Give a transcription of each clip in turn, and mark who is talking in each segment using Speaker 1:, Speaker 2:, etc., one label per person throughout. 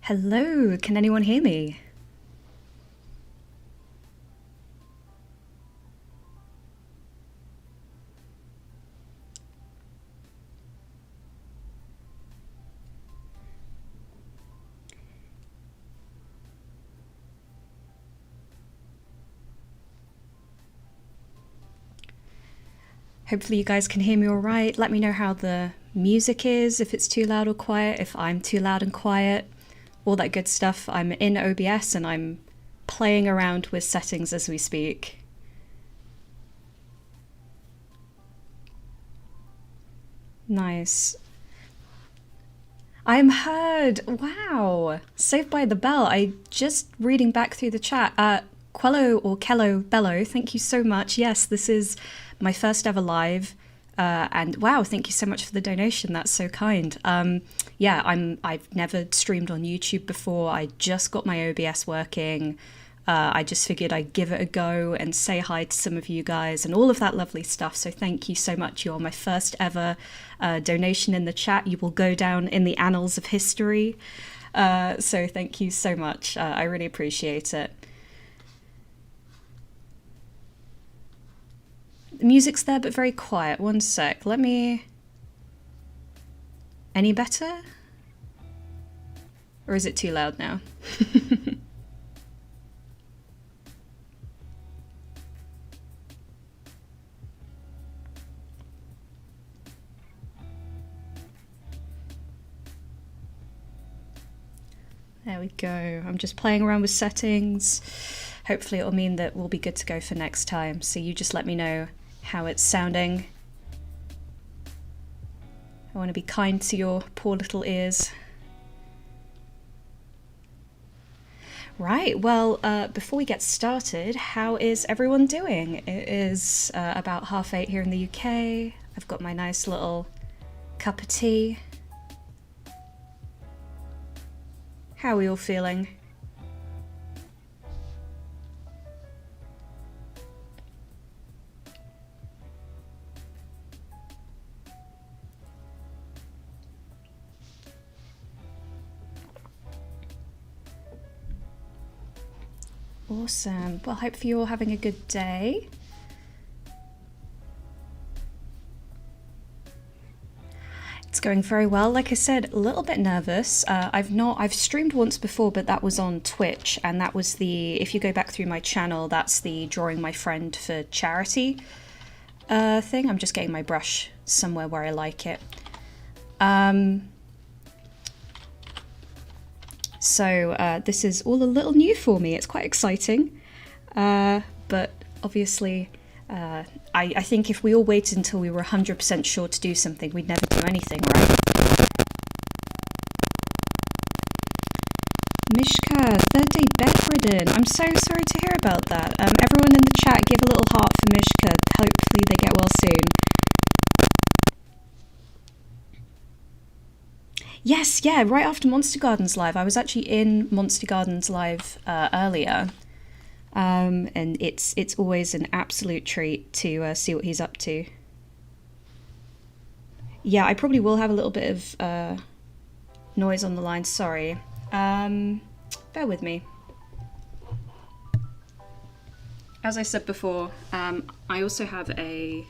Speaker 1: Hello, can anyone hear me? Hopefully you guys can hear me all right. Let me know how the music is, if it's too loud or quiet, if I'm too loud and quiet, all that good stuff. I'm in OBS and I'm playing around with settings as we speak. Nice. I'm heard! Wow! Saved by the bell. I just reading back through the chat. Quello or Kello Bello, thank you so much. Yes, this is my first ever live. And wow, thank you so much for the donation. That's so kind. Yeah, I've never streamed on YouTube before. I just got my OBS working. I just figured I'd give it a go and say hi to some of you guys and all of that lovely stuff. So thank you so much. You're my first ever donation in the chat. You will go down in the annals of history. So thank you so much. I really appreciate it. The music's there, but very quiet. One sec. Let me... Any better? Or is it too loud now? There we go. I'm just playing around with settings. Hopefully it'll mean that we'll be good to go for next time. So you just let me know how it's sounding. I want to be kind to your poor little ears. Right, well, before we get started, how is everyone doing? It is about 8:30 here in the UK. I've got my nice little cup of tea. How are we all feeling? Awesome. Well, hopefully you're all having a good day. It's going very well. Like I said, a little bit nervous. I've streamed once before, but that was on Twitch, and that was if you go back through my channel, that's the drawing my friend for charity thing. I'm just getting my brush somewhere where I like it. So this is all a little new for me. It's quite exciting, but obviously I think if we all waited until we were 100% sure to do something, we'd never do anything, right? Mishka, third day bedridden. I'm so sorry to hear about that. Everyone in the chat, give a little heart for Mishka. Hopefully they get well soon. Yes, yeah, right after Monster Gardens Live. I was actually in Monster Gardens Live earlier. And it's always an absolute treat to see what he's up to. Yeah, I probably will have a little bit of noise on the line, sorry. Bear with me. As I said before, I also have a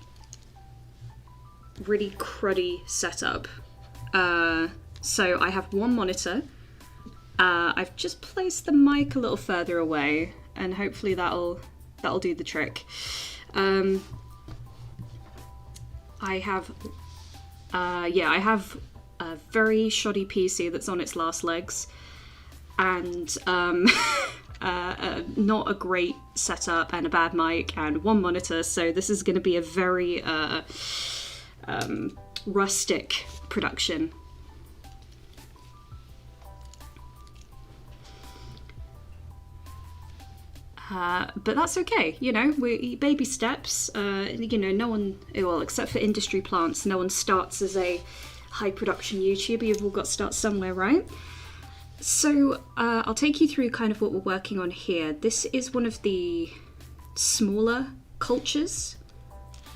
Speaker 1: really cruddy setup. So I have one monitor. I've just placed the mic a little further away, and hopefully that'll that'll do the trick. I have a very shoddy PC that's on its last legs, and not a great setup, and a bad mic, and one monitor, so this is going to be a very rustic production. But that's okay, you know, we baby steps, you know, no one, well, except for industry plants, no one starts as a high production YouTuber. You've all got to start somewhere, right? So I'll take you through kind of what we're working on here. This is one of the smaller cultures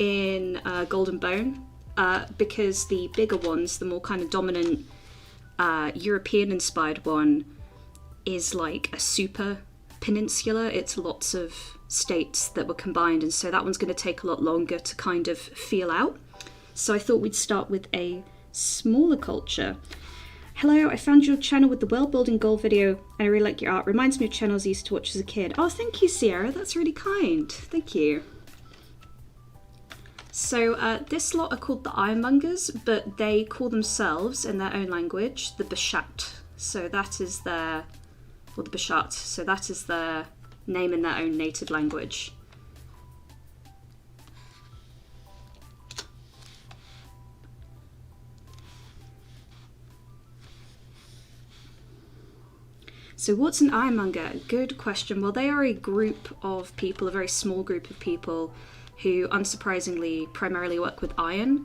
Speaker 1: in Golden Bone, because the bigger ones, the more kind of dominant European inspired one, is like a super peninsula. It's lots of states that were combined, and so that one's going to take a lot longer to kind of feel out. So I thought we'd start with a smaller culture. Hello, I found your channel with the world building goal video and I really like your art. Reminds me of channels I used to watch as a kid. Oh, thank you, Sierra. That's really kind. Thank you. So this lot are called the Ironmongers, but they call themselves in their own language the Bashat. So that is their, or the Bashat. So that is their name in their own native language. So what's an ironmonger? Good question. Well, they are a group of people, a very small group of people who, unsurprisingly, primarily work with iron.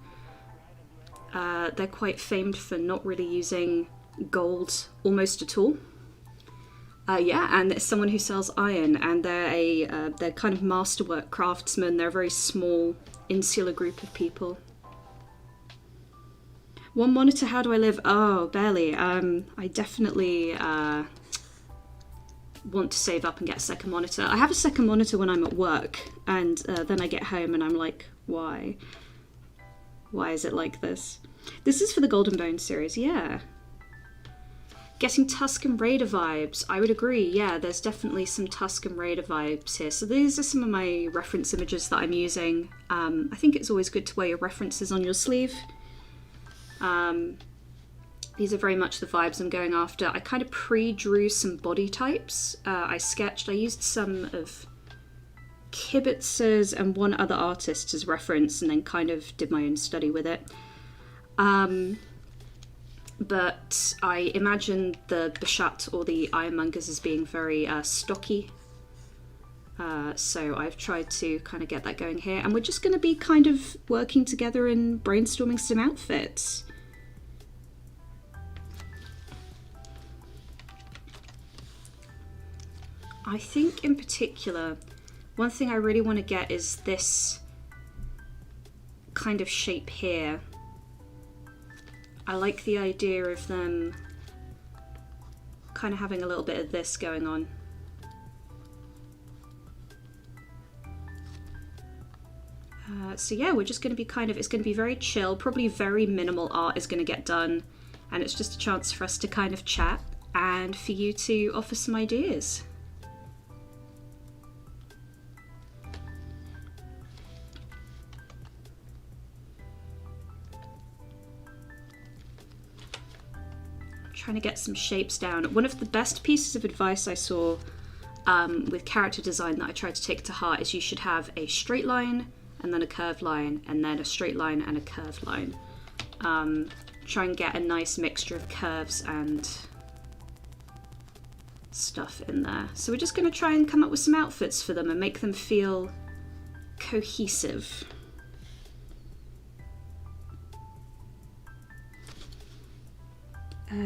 Speaker 1: They're quite famed for not really using gold almost at all. Yeah, and it's someone who sells iron, and they're kind of masterwork craftsmen. They're a very small, insular group of people. One monitor, how do I live? Oh, barely. I definitely want to save up and get a second monitor. I have a second monitor when I'm at work, and then I get home and I'm like, why? Why is it like this? This is for the Golden Bone series, yeah. Getting Tusken Raider vibes. I would agree, yeah, there's definitely some Tusken Raider vibes here. So these are some of my reference images that I'm using. I think it's always good to wear your references on your sleeve. These are very much the vibes I'm going after. I kind of pre-drew some body types. I used some of Kibitzer's and one other artist as reference, and then kind of did my own study with it. But I imagine the Bashat or the Ironmongers as being very stocky. So I've tried to kind of get that going here. And we're just going to be kind of working together and brainstorming some outfits. I think in particular, one thing I really want to get is this kind of shape here. I like the idea of them kind of having a little bit of this going on. So yeah, we're just going to be kind of, it's going to be very chill, probably very minimal art is going to get done, and it's just a chance for us to kind of chat and for you to offer some ideas. Trying to get some shapes down. One of the best pieces of advice I saw with character design that I tried to take to heart is you should have a straight line and then a curved line and then a straight line and a curved line. Try and get a nice mixture of curves and stuff in there. So we're just going to try and come up with some outfits for them and make them feel cohesive.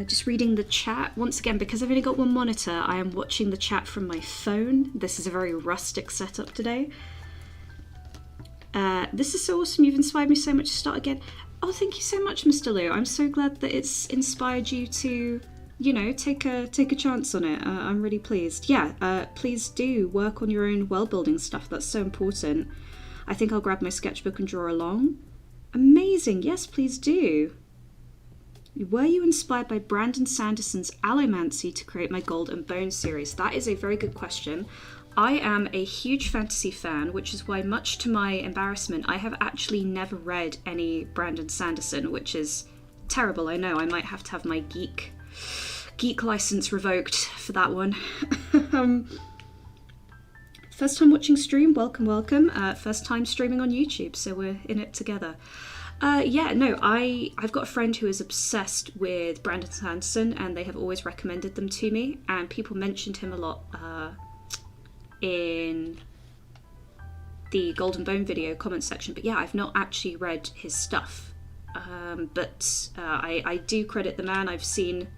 Speaker 1: Just reading the chat. Once again, because I've only got one monitor, I am watching the chat from my phone. This is a very rustic setup today. This is so awesome. You've inspired me so much to start again. Oh, thank you so much, Mr. Lou. I'm so glad that it's inspired you to, you know, take a chance on it. I'm really pleased. Yeah, please do work on your own world building stuff. That's so important. I think I'll grab my sketchbook and draw along. Amazing. Yes, please do. Were you inspired by Brandon Sanderson's Allomancy to create my Gold and Bone series? That is a very good question. I am a huge fantasy fan, which is why, much to my embarrassment, I have actually never read any Brandon Sanderson, which is terrible. I know I might have to have my geek license revoked for that one. First time watching stream, welcome. First time streaming on YouTube, so we're in it together. I've got a friend who is obsessed with Brandon Sanderson, and they have always recommended them to me, and people mentioned him a lot in the Golden Bone video comment section. But yeah, I've not actually read his stuff, but I do credit the man. I've seen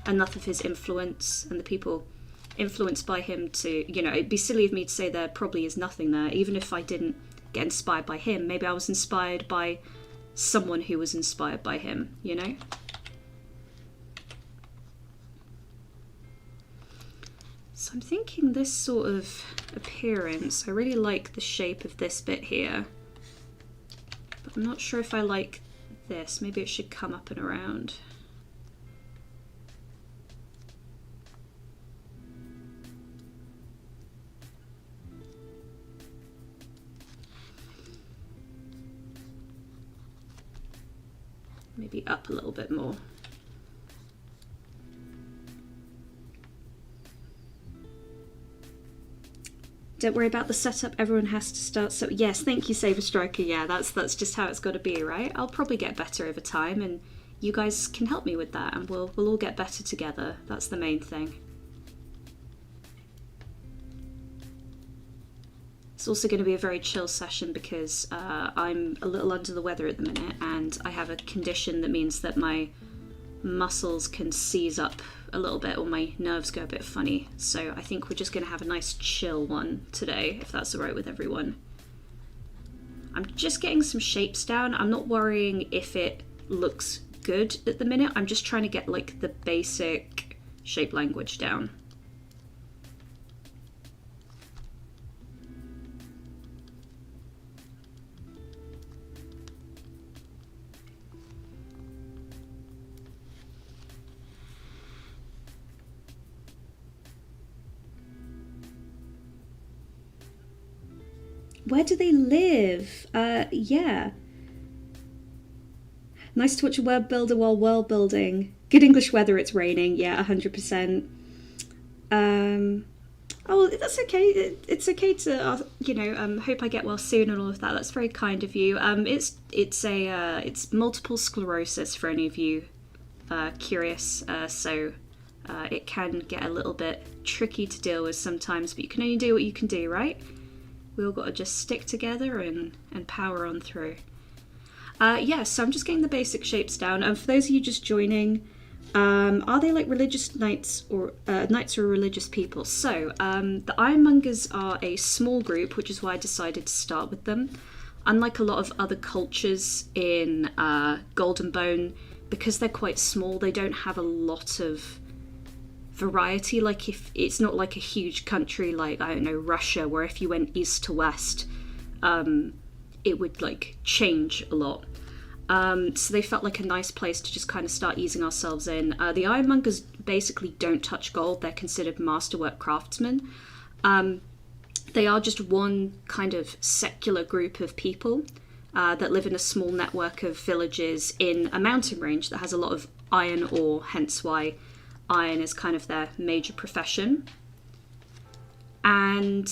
Speaker 1: enough of his influence and the people influenced by him to, it'd be silly of me to say there probably is nothing there. Even if I didn't get inspired by him, maybe I was inspired by someone who was inspired by him, So I'm thinking this sort of appearance, I really like the shape of this bit here, but I'm not sure if I like this. Maybe it should come up and around. Maybe up a little bit more. Don't worry about the setup, everyone has to start. So yes, thank you, Saber Striker. Yeah, that's just how it's got to be, right? I'll probably get better over time, and you guys can help me with that, and we'll all get better together. That's the main thing. It's also going to be a very chill session because I'm a little under the weather at the minute, and I have a condition that means that my muscles can seize up a little bit, or my nerves go a bit funny. So I think we're just going to have a nice chill one today, if that's all right with everyone. I'm just getting some shapes down. I'm not worrying if it looks good at the minute. I'm just trying to get like the basic shape language down. Where do they live? Yeah. Nice to watch a word builder while world building. Good English weather, it's raining. Yeah, 100%. Oh, that's okay. It's okay to, hope I get well soon and all of that. That's very kind of you. It's multiple sclerosis for any of you curious. So it can get a little bit tricky to deal with sometimes, but you can only do what you can do, right? We all got to just stick together and power on through. So I'm just getting the basic shapes down. And for those of you just joining, are they like religious knights or religious people? So the Ironmongers are a small group, which is why I decided to start with them. Unlike a lot of other cultures in Golden Bone, because they're quite small, they don't have a lot of variety. Like, if it's not like a huge country like, I don't know, Russia, where if you went east to west, it would like change a lot. So they felt like a nice place to just kind of start easing ourselves in. The Ironmongers basically don't touch gold. They're considered masterwork craftsmen. They are just one kind of secular group of people that live in a small network of villages in a mountain range that has a lot of iron ore, hence why iron is kind of their major profession. And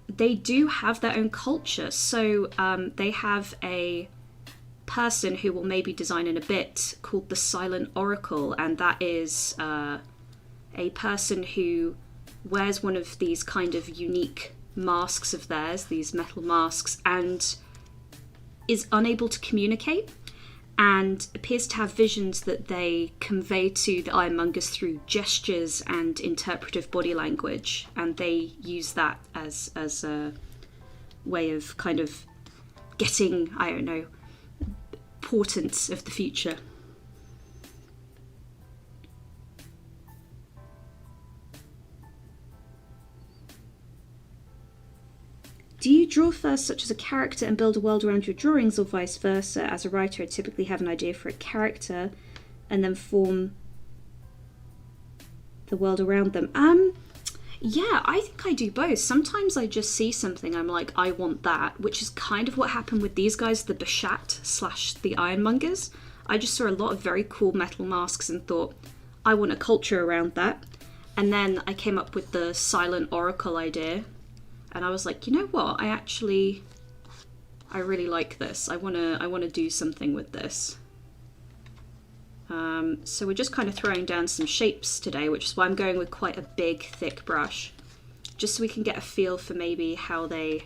Speaker 1: they do have their own culture. So they have a person who will maybe design in a bit called the Silent Oracle, and that is a person who wears one of these kind of unique masks of theirs, these metal masks, and is unable to communicate, and appears to have visions that they convey to the Ironmongers through gestures and interpretive body language, and they use that as a way of kind of getting, I don't know, portents of the future. Do you draw first, such as a character, and build a world around your drawings, or vice versa? As a writer, I typically have an idea for a character and then form the world around them. Yeah, I think I do both. Sometimes I just see something, I'm like, I want that, which is kind of what happened with these guys, the Bashat slash the Ironmongers. I just saw a lot of very cool metal masks and thought, I want a culture around that. And then I came up with the Silent Oracle idea, and I was like, you know what? I really like this. I wanna do something with this. So we're just kind of throwing down some shapes today, which is why I'm going with quite a big, thick brush, just so we can get a feel for maybe how they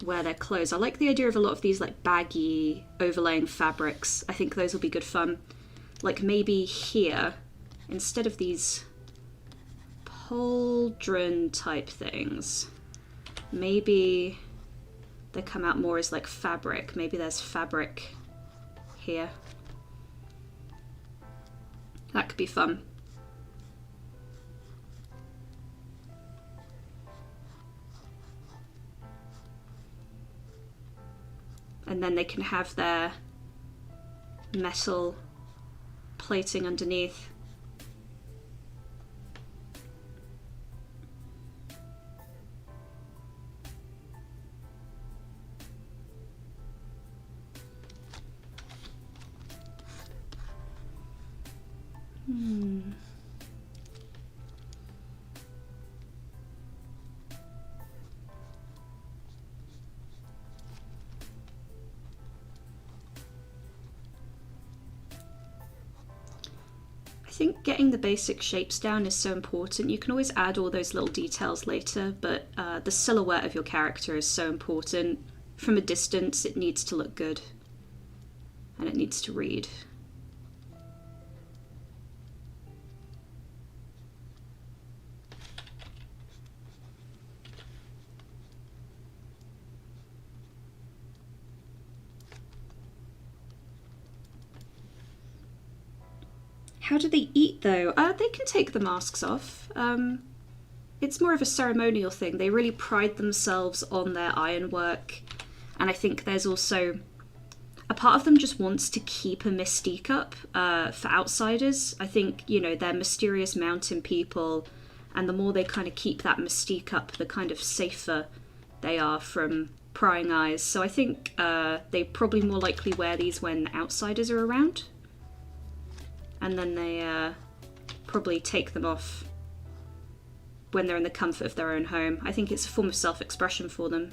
Speaker 1: wear their clothes. I like the idea of a lot of these like baggy overlaying fabrics. I think those will be good fun. Like maybe here, instead of these pauldron type things, maybe they come out more as like fabric. Maybe there's fabric here. That could be fun. And then they can have their metal plating underneath. I think getting the basic shapes down is so important. You can always add all those little details later, but the silhouette of your character is so important. From a distance, it needs to look good, and it needs to read. How do they eat though? They can take the masks off. It's more of a ceremonial thing. They really pride themselves on their ironwork, and I think there's also a part of them just wants to keep a mystique up for outsiders. I think, you know, they're mysterious mountain people, and the more they kind of keep that mystique up, the kind of safer they are from prying eyes. So I think they probably more likely wear these when outsiders are around. And then they probably take them off when they're in the comfort of their own home. I think it's a form of self-expression for them.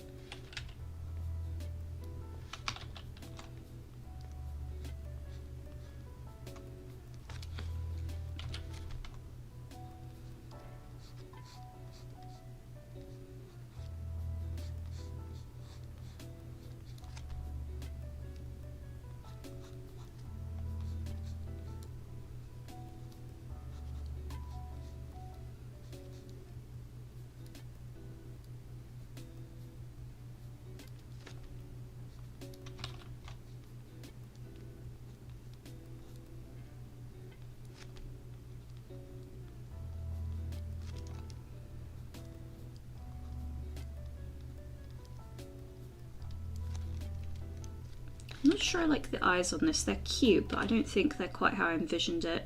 Speaker 1: I'm not sure I like the eyes on this. They're cute, but I don't think they're quite how I envisioned it.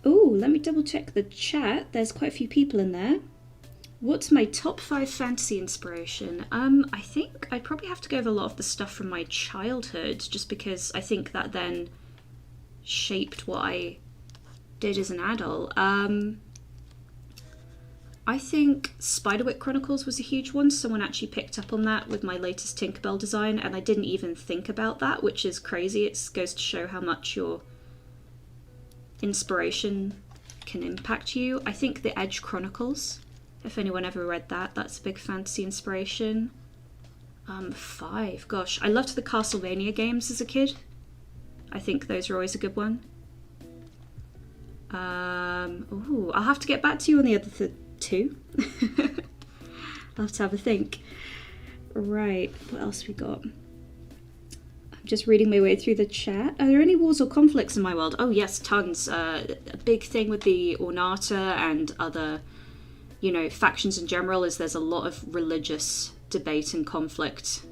Speaker 1: Ooh, let me double check the chat. There's quite a few people in there. What's my top 5 fantasy inspiration? I think I'd probably have to go over a lot of the stuff from my childhood, just because I think that then shaped what I did as an adult. I think Spiderwick Chronicles was a huge one. Someone actually picked up on that with my latest Tinkerbell design, and I didn't even think about that, which is crazy. It goes to show how much your inspiration can impact you. I think the Edge Chronicles, if anyone ever read that, that's a big fantasy inspiration. 5, gosh, I loved the Castlevania games as a kid. I think those are always a good one. Ooh, I'll have to get back to you on the other 2. I'll have to have a think. Right, what else we got? I'm just reading my way through the chat. Are there any wars or conflicts in my world? Oh yes, tons. A big thing with the Ornata and other, factions in general is there's a lot of religious debate and conflict.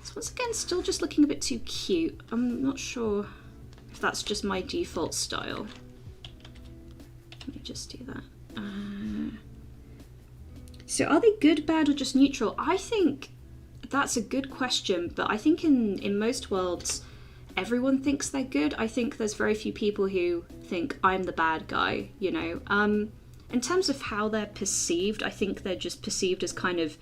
Speaker 1: So once again, still just looking a bit too cute. I'm not sure if that's just my default style. Let me just do that. So are they good, bad, or just neutral? I think that's a good question, but I think in most worlds, everyone thinks they're good. I think there's very few people who think I'm the bad guy, In terms of how they're perceived, I think they're just perceived as kind of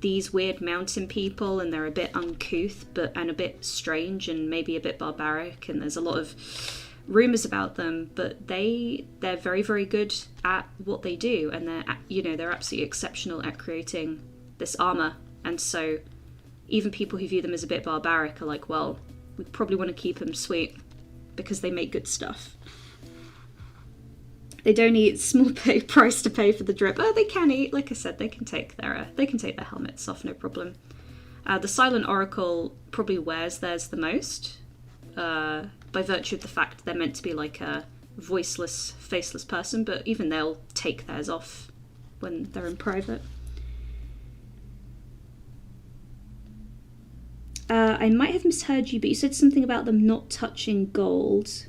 Speaker 1: these weird mountain people, and they're a bit uncouth and a bit strange and maybe a bit barbaric, and there's a lot of rumors about them, but they're very, very good at what they do, and they're absolutely exceptional at creating this armor. And so even people who view them as a bit barbaric are like, well, we probably want to keep them sweet because they make good stuff. They don't eat. Small price to pay for the drip. Oh, they can eat. Like I said, they can take their helmets off, no problem. The Silent Oracle probably wears theirs the most, by virtue of the fact they're meant to be like a voiceless, faceless person, but even they'll take theirs off when they're in private. I might have misheard you, but you said something about them not touching gold.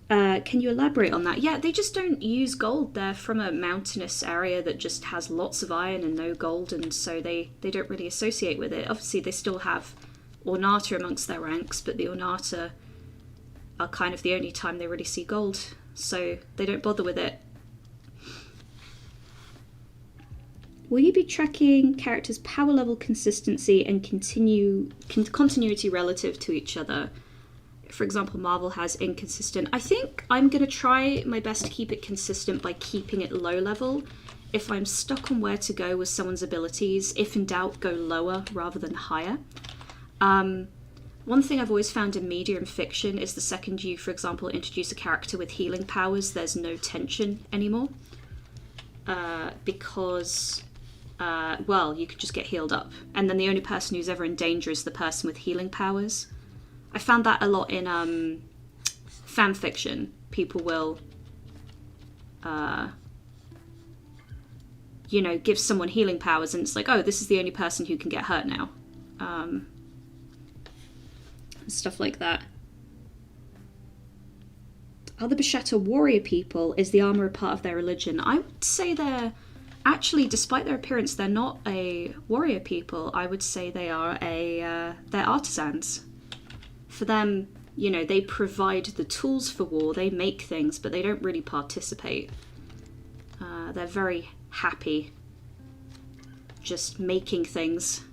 Speaker 1: Can you elaborate on that? Yeah, they just don't use gold. They're from a mountainous area that just has lots of iron and no gold, and so they don't really associate with it. Obviously, they still have Ornata amongst their ranks, but the Ornata are kind of the only time they really see gold, so they don't bother with it. Will you be tracking characters' power level consistency and continuity relative to each other? For example, Marvel has inconsistent. I think I'm going to try my best to keep it consistent by keeping it low level. If I'm stuck on where to go with someone's abilities, if in doubt, go lower rather than higher. One thing I've always found in media and fiction is the second you, for example, introduce a character with healing powers, there's no tension anymore. Because, you could just get healed up. And then the only person who's ever in danger is the person with healing powers. I found that a lot in fan fiction. People will, give someone healing powers, and it's like, oh, this is the only person who can get hurt now. Stuff like that. Are the Bashata warrior people? Is the armor a part of their religion? I would say they're actually, despite their appearance, they're not a warrior people. I would say they are they're artisans. For them, they provide the tools for war, they make things, but they don't really participate. They're very happy just making things.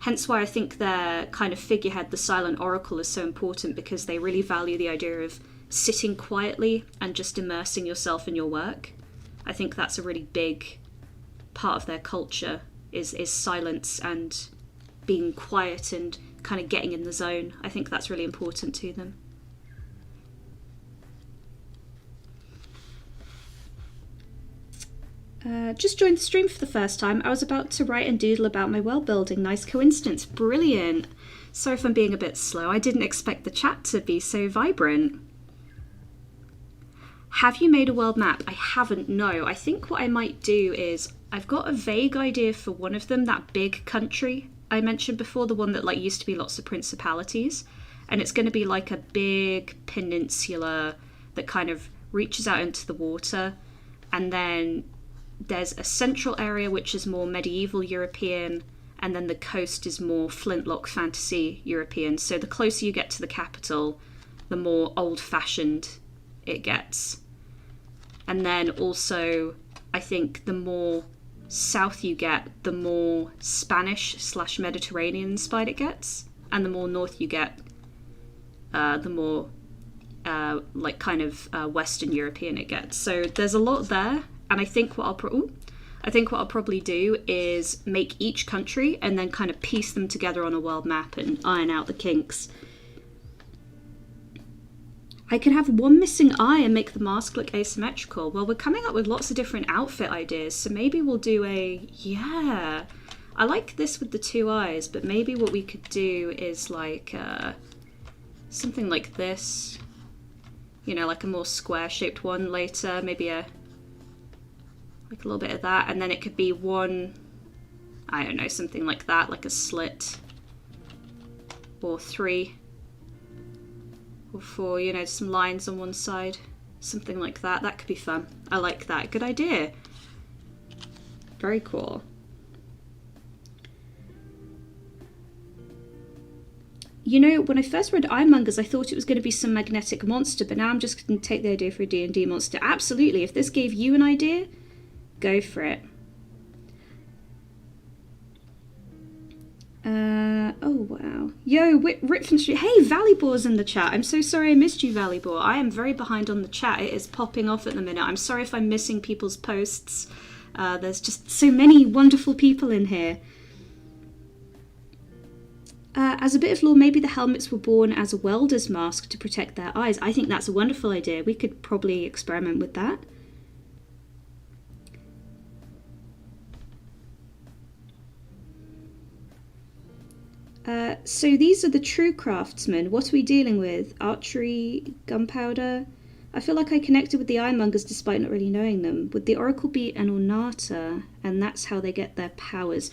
Speaker 1: Hence why I think their kind of figurehead, the Silent Oracle, is so important, because they really value the idea of sitting quietly and just immersing yourself in your work. I think that's a really big part of their culture, is silence and being quiet and kind of getting in the zone. I think that's really important to them. Just joined the stream for the first time. I was about to write and doodle about my world building. Nice coincidence. Brilliant. Sorry if I'm being a bit slow. I didn't expect the chat to be so vibrant. Have you made a world map? I haven't, no. I think what I might do is, I've got a vague idea for one of them, that big country I mentioned before, the one that used to be lots of principalities. And it's going to be like a big peninsula that kind of reaches out into the water. And then there's a central area which is more medieval European, and then the coast is more flintlock fantasy European. So the closer you get to the capital, the more old-fashioned it gets. And then also, I think the more south you get, the more Spanish/Mediterranean inspired it gets. And the more north you get, the more Western European it gets. So there's a lot there. And I think what I'll probably do is make each country and then kind of piece them together on a world map and iron out the kinks. I could have one missing eye and make the mask look asymmetrical. Well, we're coming up with lots of different outfit ideas, so maybe we'll do a... Yeah. I like this with the 2 eyes, but maybe what we could do is like something like this. You know, like a more square-shaped one later. Maybe like a little bit of that, and then it could be one... I don't know, something like that, like a slit. Or 3. Or 4, you know, some lines on one side. Something like that. That could be fun. I like that. Good idea. Very cool. You know, when I first read Ironmongers, I thought it was going to be some magnetic monster, but now I'm just going to take the idea for a D&D monster. Absolutely. If this gave you an idea, go for it. Oh wow. Yo, Rip from Street. Hey, Valleyboar's in the chat. I'm so sorry I missed you, Valleyboar. I am very behind on the chat. It is popping off at the minute. I'm sorry if I'm missing people's posts. There's just so many wonderful people in here. As a bit of lore, maybe the helmets were born as a welder's mask to protect their eyes. I think that's a wonderful idea. We could probably experiment with that. So these are the true craftsmen. What are we dealing with? Archery, gunpowder? I feel like I connected with the Ironmongers despite not really knowing them. Would the Oracle be an Ornata? And that's how they get their powers.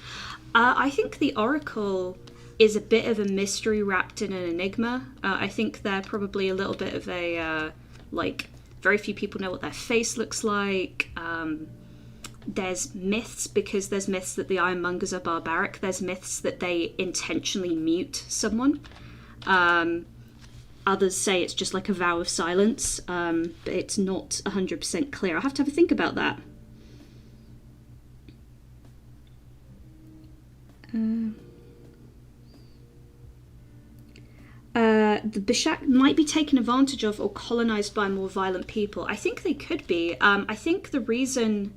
Speaker 1: I think the Oracle is a bit of a mystery wrapped in an enigma. I think they're probably a little bit of a, like, very few people know what their face looks like. There's myths, because there's myths that the Ironmongers are barbaric. There's myths that they intentionally mute someone. Others say it's just like a vow of silence, but it's not 100% clear. I'll have to have a think about that. The Bishak might be taken advantage of or colonized by more violent people. I think they could be. I think the reason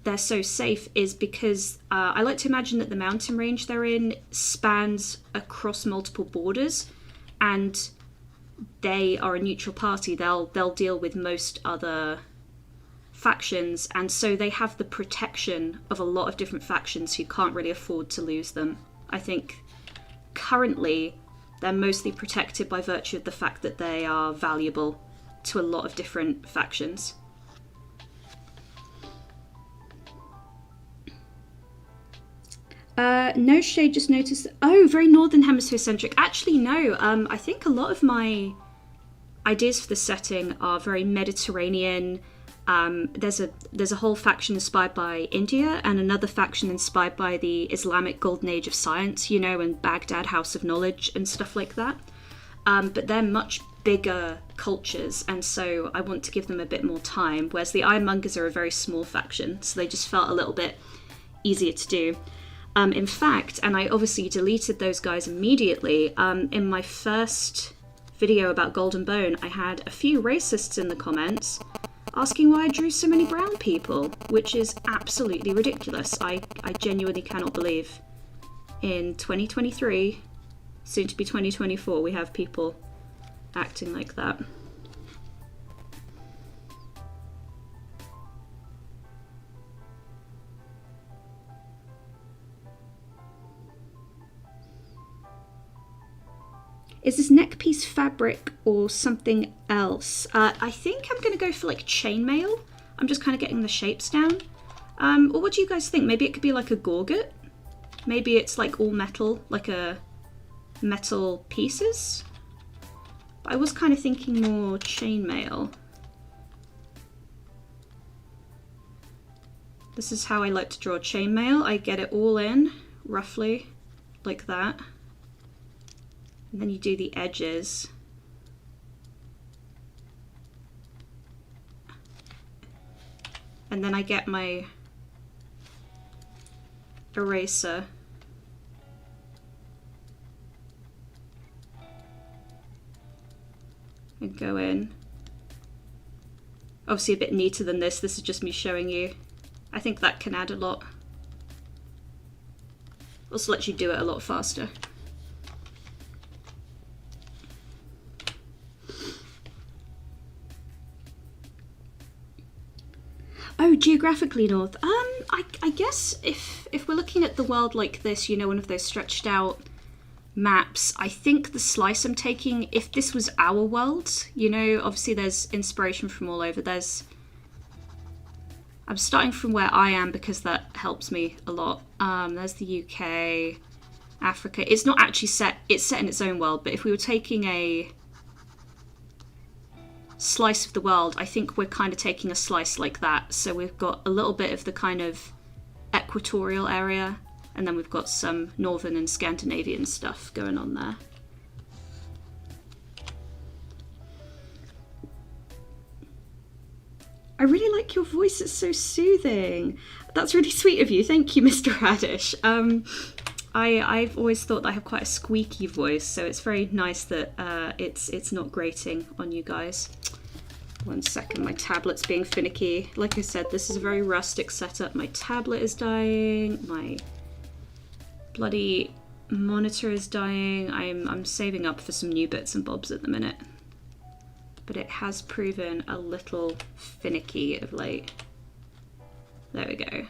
Speaker 1: they're so safe is because I like to imagine that the mountain range they're in spans across multiple borders, and they are a neutral party. They'll deal with most other factions, and so they have the protection of a lot of different factions who can't really afford to lose them. I think currently they're mostly protected by virtue of the fact that they are valuable to a lot of different factions. No shade, just noticed. Oh, very Northern Hemisphere centric. Actually, no. I think a lot of my ideas for the setting are very Mediterranean. There's a whole faction inspired by India and another faction inspired by the Islamic Golden Age of Science, you know, and Baghdad House of Knowledge and stuff like that. But they're much bigger cultures, and so I want to give them a bit more time, whereas the Ironmongers are a very small faction, so they just felt a little bit easier to do. In fact, and I obviously deleted those guys immediately, in my first video about Golden Bone, I had a few racists in the comments asking why I drew so many brown people, which is absolutely ridiculous. I genuinely cannot believe in 2023, soon to be 2024, we have people acting like that. Is this neck piece fabric or something else? I think I'm going to go for like chainmail. I'm just kind of getting the shapes down. Or what do you guys think? Maybe it could be like a gorget? Maybe it's like all metal, like a metal pieces? But I was kind of thinking more chainmail. This is how I like to draw chainmail. I get it all in, roughly, like that. And then you do the edges. And then I get my eraser. And go in. Obviously a bit neater than this. This is just me showing you. I think that can add a lot. Also lets you do it a lot faster. Oh, geographically north. I guess if we're looking at the world like this, you know, one of those stretched out maps, I think the slice I'm taking, if this was our world, you know, obviously there's inspiration from all over. I'm starting from where I am because that helps me a lot. There's the UK, Africa. It's not actually set, it's set in its own world, but if we were taking a slice of the world, I think we're kind of taking a slice like that. So we've got a little bit of the kind of equatorial area, and then we've got some northern and Scandinavian stuff going on there. I really like your voice, it's so soothing. That's really sweet of you, thank you, Mr. Radish. I've always thought that I have quite a squeaky voice, so it's very nice that it's not grating on you guys. 1 second, my tablet's being finicky. Like I said, this is a very rustic setup. My tablet is dying, my bloody monitor is dying. I'm saving up for some new bits and bobs at the minute. But it has proven a little finicky of late. There we go.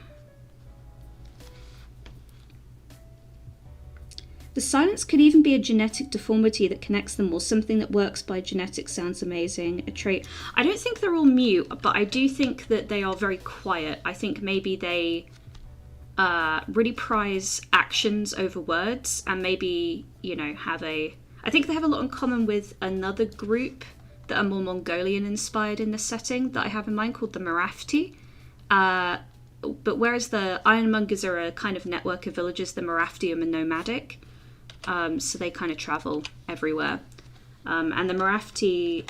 Speaker 1: The silence could even be a genetic deformity that connects them, or something that works by genetics. Sounds amazing. A trait. I don't think they're all mute, but I do think that they are very quiet. I think maybe they really prize actions over words, and maybe, you know, I think they have a lot in common with another group that are more Mongolian inspired in this setting that I have in mind, called the Marafti. But whereas the Ironmongers are a kind of network of villages, the Marafti are nomadic. So they kind of travel everywhere. And the Marafti,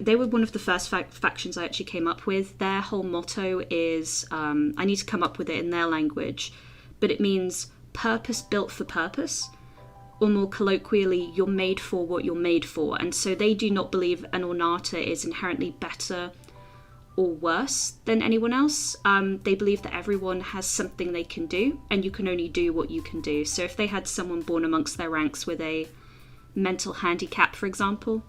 Speaker 1: they were one of the first factions I actually came up with. Their whole motto is, I need to come up with it in their language, but it means purpose built for purpose. Or more colloquially, you're made for what you're made for. And so they do not believe an Ornata is inherently better or worse than anyone else. They believe that everyone has something they can do, and you can only do what you can do. So if they had someone born amongst their ranks with a mental handicap, for example,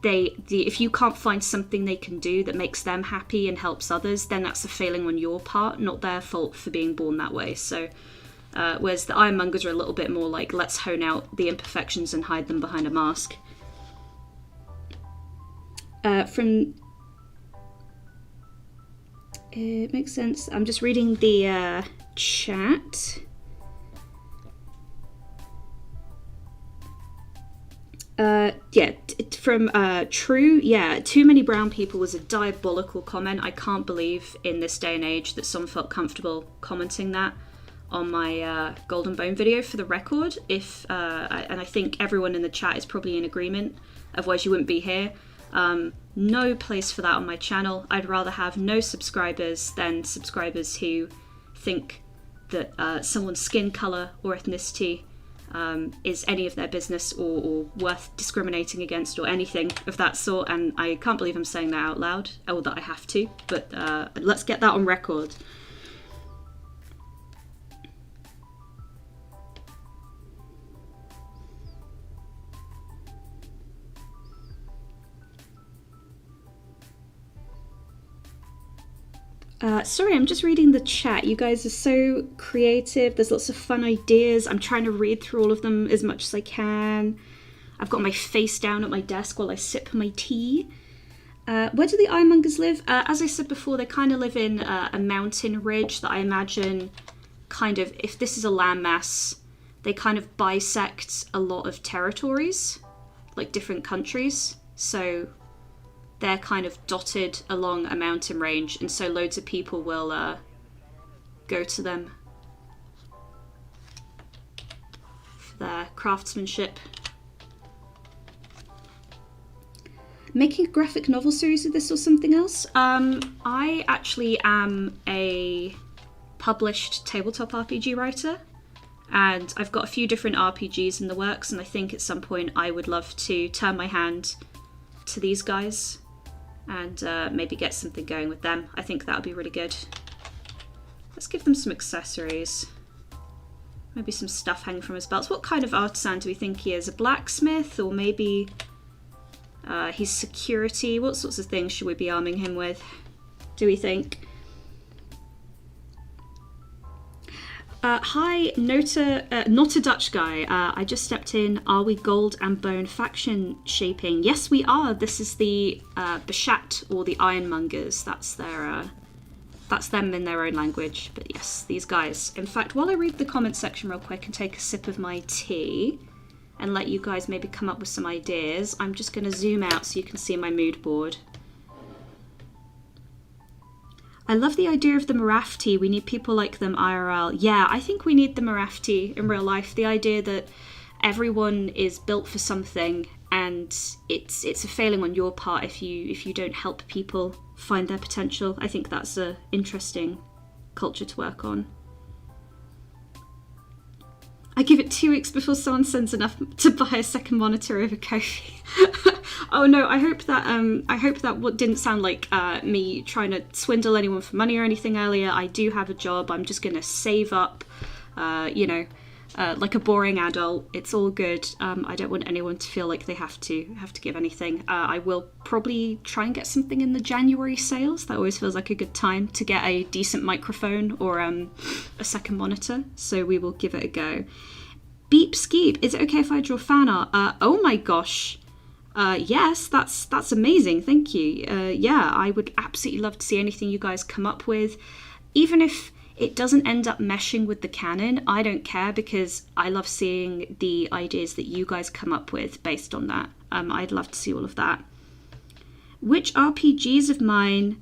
Speaker 1: if you can't find something they can do that makes them happy and helps others, then that's a failing on your part, not their fault for being born that way. So whereas the Ironmongers are a little bit more like, let's hone out the imperfections and hide them behind a mask. It makes sense. I'm just reading the chat. From True, too many brown people was a diabolical comment. I can't believe in this day and age that someone felt comfortable commenting that on my Golden Bone video. For the record, and I think everyone in the chat is probably in agreement, otherwise you wouldn't be here. No place for that on my channel. I'd rather have no subscribers than subscribers who think that someone's skin colour or ethnicity is any of their business or worth discriminating against or anything of that sort. And I can't believe I'm saying that out loud, or that I have to, but let's get that on record. Sorry, I'm just reading the chat. You guys are so creative. There's lots of fun ideas. I'm trying to read through all of them as much as I can. I've got my face down at my desk while I sip my tea. Where do the Ironmongers live? As I said before, they kind of live in a mountain ridge that I imagine kind of, if this is a landmass, they kind of bisect a lot of territories, like different countries. So they're kind of dotted along a mountain range, and so loads of people will go to them for their craftsmanship. Making a graphic novel series of this or something else? I actually am a published tabletop RPG writer, and I've got a few different RPGs in the works, and I think at some point I would love to turn my hand to these guys and maybe get something going with them. I think that would be really good. Let's give them some accessories. Maybe some stuff hanging from his belts. What kind of artisan do we think he is? A blacksmith, or maybe His security, what sorts of things should we be arming him with, do we think? Hi, not a Dutch guy. I just stepped in. Are we Gold and Bone faction shaping? Yes, we are. This is the Bashat, or the Ironmongers. That's them in their own language. But yes, these guys. In fact, while I read the comment section real quick and take a sip of my tea and let you guys maybe come up with some ideas, I'm just going to zoom out so you can see my mood board. I love the idea of the Marathi. We need people like them IRL. Yeah, I think we need the Marathi in real life. The idea that everyone is built for something, and it's a failing on your part if you don't help people find their potential. I think that's an interesting culture to work on. I give it 2 weeks before someone sends enough to buy a second monitor over Kofi. Oh no, I hope that what didn't sound like me trying to swindle anyone for money or anything earlier. I do have a job. I'm just gonna save up, like a boring adult. It's all good. I don't want anyone to feel like they have to give anything. I will probably try and get something in the January sales. That always feels like a good time to get a decent microphone or a second monitor. So we will give it a go. Beep Skeep, is it okay if I draw fan art? Oh my gosh. Yes, that's amazing. Thank you. Yeah, I would absolutely love to see anything you guys come up with. Even if it doesn't end up meshing with the canon, I don't care, because I love seeing the ideas that you guys come up with based on that. I'd love to see all of that. Which RPGs of mine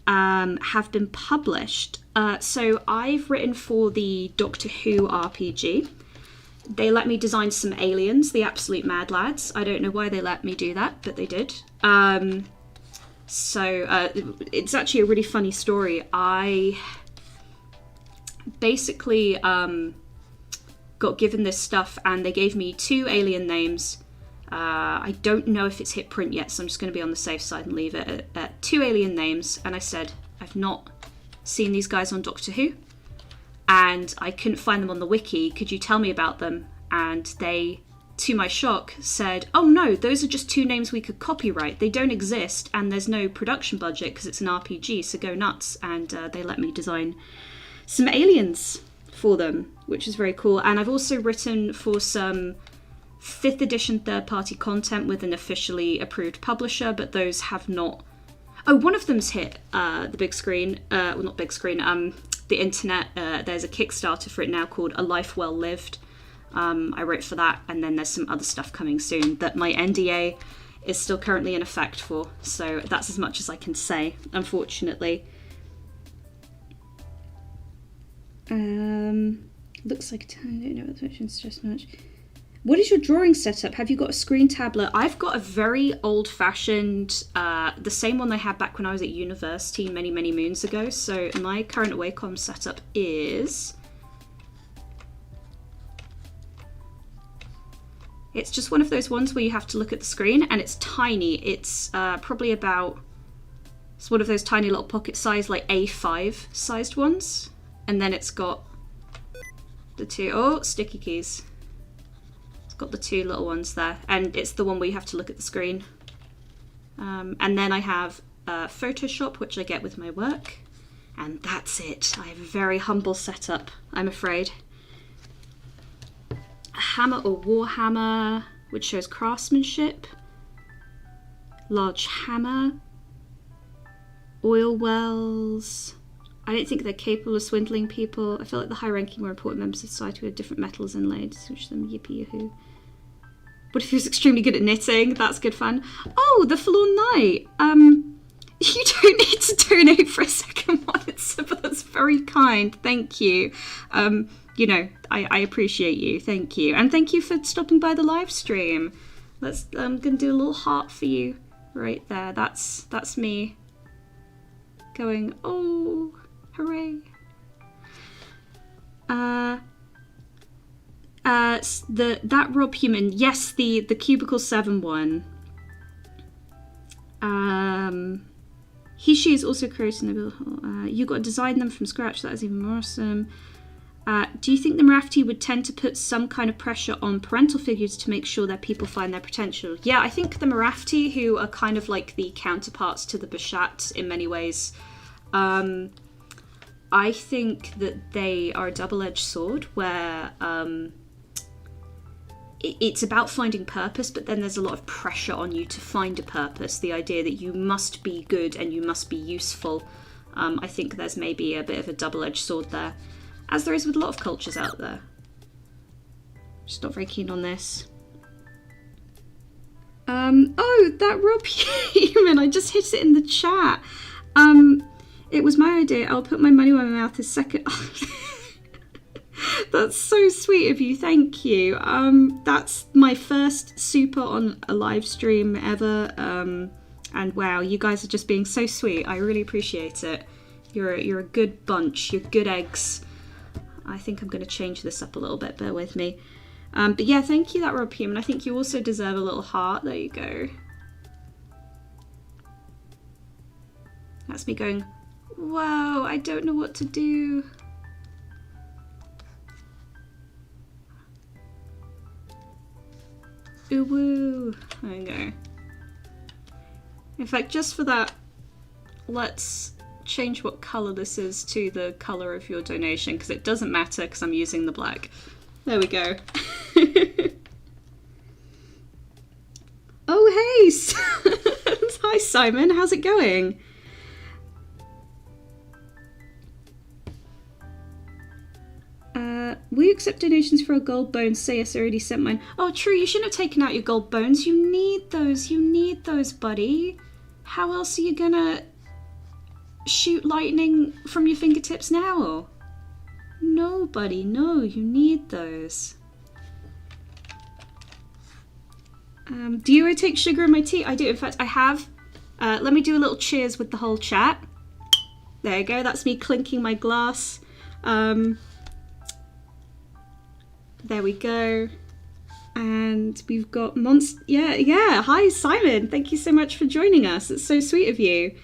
Speaker 1: have been published? So I've written for the Doctor Who RPG. They let me design some aliens, the absolute mad lads. I don't know why they let me do that, but they did. So it's actually a really funny story. I basically got given this stuff, and they gave me 2 alien names. I don't know if it's hit print yet, so I'm just going to be on the safe side and leave it at 2 alien names. And I said, I've not seen these guys on Doctor Who, and I couldn't find them on the wiki. Could you tell me about them? And they, to my shock, said, oh no, those are just 2 names we could copyright. They don't exist, and there's no production budget because it's an RPG, so go nuts. And they let me design some aliens for them, which is very cool. And I've also written for some 5th edition third-party content with an officially approved publisher, but those have not... Oh, one of them's hit the big screen. Well, not big screen, the internet. There's a Kickstarter for it now called A Life Well Lived. I wrote for that, and then there's some other stuff coming soon that my NDA is still currently in effect for, so that's as much as I can say, unfortunately. Looks like I don't know what it's just much. What is your drawing setup? Have you got a screen tablet? I've got a very old-fashioned, the same one I had back when I was at university many, many moons ago. So my current Wacom setup is... It's just one of those ones where you have to look at the screen, and it's tiny. It's probably about... It's one of those tiny little pocket size, like A5 sized ones. And then it's got the 2... Oh, sticky keys. Got the 2 little ones there, and it's the one where you have to look at the screen. And then I have Photoshop, which I get with my work, and that's it. I have a very humble setup, I'm afraid. A hammer or warhammer, which shows craftsmanship. Large hammer. Oil wells. I don't think they're capable of swindling people. I feel like the high-ranking, more important members of society who have different metals inlaid. Switch them, yippee-yahoo. What if he was extremely good at knitting? That's good fun. Oh, the Forlorn Knight. You don't need to donate for a second monitor, but that's very kind. Thank you. You know, I appreciate you. Thank you. And thank you for stopping by the live stream. I'm going to do a little heart for you right there. That's me going, oh... Hooray. That Rob Human, yes, the Cubicle 7 one. He, she is also creating the you got to design them from scratch. That is even more awesome. Do you think the Marathi would tend to put some kind of pressure on parental figures to make sure that people find their potential? Yeah, I think the Marathi, who are kind of like the counterparts to the Bashat in many ways, I think that they are a double-edged sword where it's about finding purpose, but then there's a lot of pressure on you to find a purpose. The idea that you must be good and you must be useful. I think there's maybe a bit of a double-edged sword there, as there is with a lot of cultures out there. Just not very keen on this. Oh, that Rob Human, I just hit it in the chat. It was my idea. I'll put my money where my mouth is second. That's so sweet of you. Thank you. That's my first super on a live stream ever. And wow, you guys are just being so sweet. I really appreciate it. You're a good bunch. You're good eggs. I think I'm going to change this up a little bit. Bear with me. But yeah, thank you, that Rob Human. I think you also deserve a little heart. There you go. That's me going, whoa, I don't know what to do. Ooh woo. There you go. In fact, just for that, let's change what colour this is to the colour of your donation, because it doesn't matter because I'm using the black. There we go. Oh, hey! Hi, Simon. How's it going? Will you accept donations for a gold bone? Say yes, I already sent mine. Oh, true. You shouldn't have taken out your gold bones. You need those. You need those, buddy. How else are you gonna shoot lightning from your fingertips now? No, buddy. No, you need those. Do you take sugar in my tea? I do. In fact, I have. Let me do a little cheers with the whole chat. There you go. That's me clinking my glass. There we go. And we've got Monster. Yeah. Hi, Simon. Thank you so much for joining us. It's so sweet of you.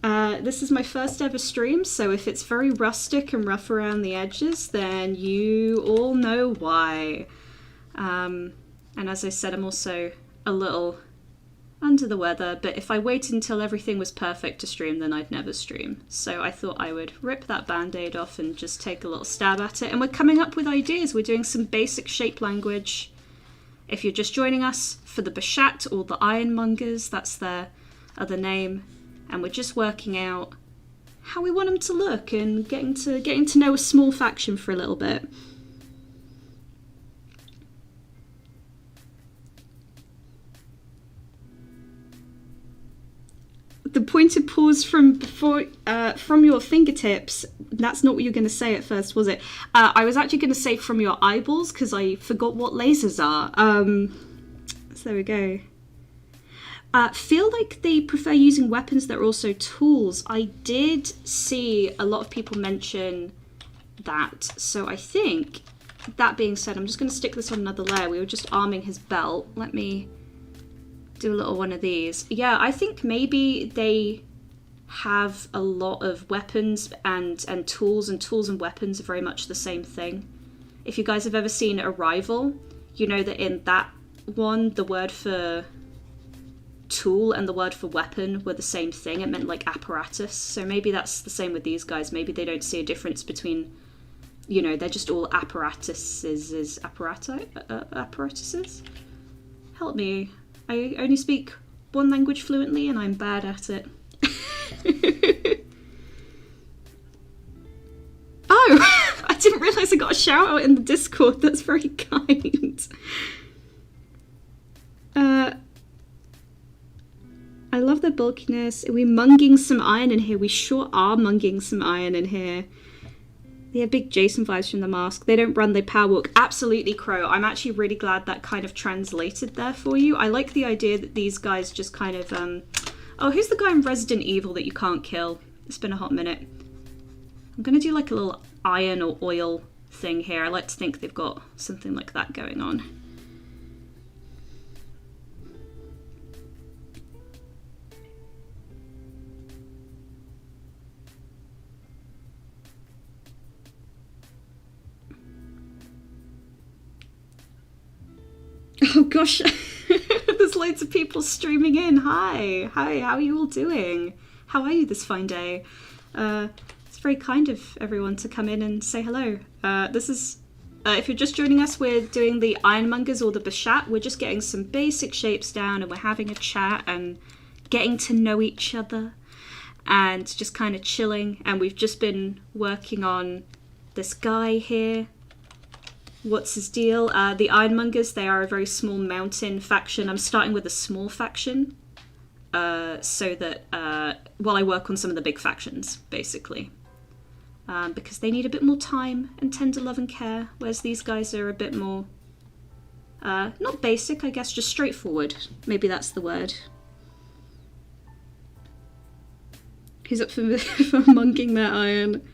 Speaker 1: This is my first ever stream, so if it's very rustic and rough around the edges, then you all know why. And as I said, I'm also a little under the weather, but if I waited until everything was perfect to stream, then I'd never stream. So I thought I would rip that band-aid off and just take a little stab at it. And we're coming up with ideas. We're doing some basic shape language. If you're just joining us for the Bashat or the Ironmongers, that's their other name. And we're just working out how we want them to look and getting to know a small faction for a little bit. The pointed paws from your fingertips, that's not what you were going to say at first, was it? I was actually going to say from your eyeballs, because I forgot what lasers are. So there we go. Feel like they prefer using weapons that are also tools. I did see a lot of people mention that. So I think, that being said, I'm just going to stick this on another layer. We were just arming his belt. Let me do a little one of these. Yeah, I think maybe they have a lot of weapons and tools and weapons are very much the same thing. If you guys have ever seen Arrival, you know that in that one, the word for tool and the word for weapon were the same thing. It meant like apparatus. So maybe that's the same with these guys. Maybe they don't see a difference between, you know, they're just all apparatuses. Apparatuses? Help me. I only speak one language fluently and I'm bad at it. Oh, I didn't realise I got a shout out in the Discord. That's very kind. I love the bulkiness. Are we munging some iron in here? We sure are munging some iron in here. They have big Jason vibes from the mask. They don't run, they power walk. Absolutely, Crow. I'm actually really glad that kind of translated there for you. I like the idea that these guys just kind of... Oh, who's the guy in Resident Evil that you can't kill? It's been a hot minute. I'm going to do like a little iron or oil thing here. I like to think they've got something like that going on. Oh gosh, there's loads of people streaming in. Hi, how are you all doing? How are you this fine day? It's very kind of everyone to come in and say hello. This is, if you're just joining us, we're doing the Ironmongers or the Bashat. We're just getting some basic shapes down and we're having a chat and getting to know each other and just kind of chilling. And we've just been working on this guy here. What's his deal? The Ironmongers, they are a very small mountain faction. I'm starting with a small faction so that while I work on some of the big factions, basically. Because they need a bit more time and tender love and care, whereas these guys are a bit more, not basic, I guess, just straightforward. Maybe that's the word. He's up for monking their iron.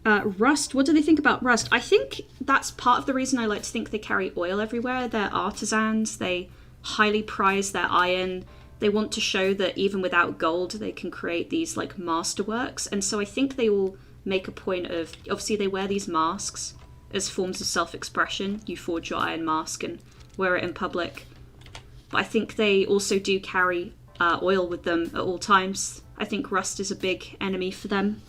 Speaker 1: Rust, what do they think about rust? I think that's part of the reason I like to think they carry oil everywhere. They're artisans, they highly prize their iron. They want to show that even without gold, they can create these like masterworks. And so I think they will make a point of, obviously they wear these masks as forms of self-expression. You forge your iron mask and wear it in public. But I think they also do carry oil with them at all times. I think rust is a big enemy for them.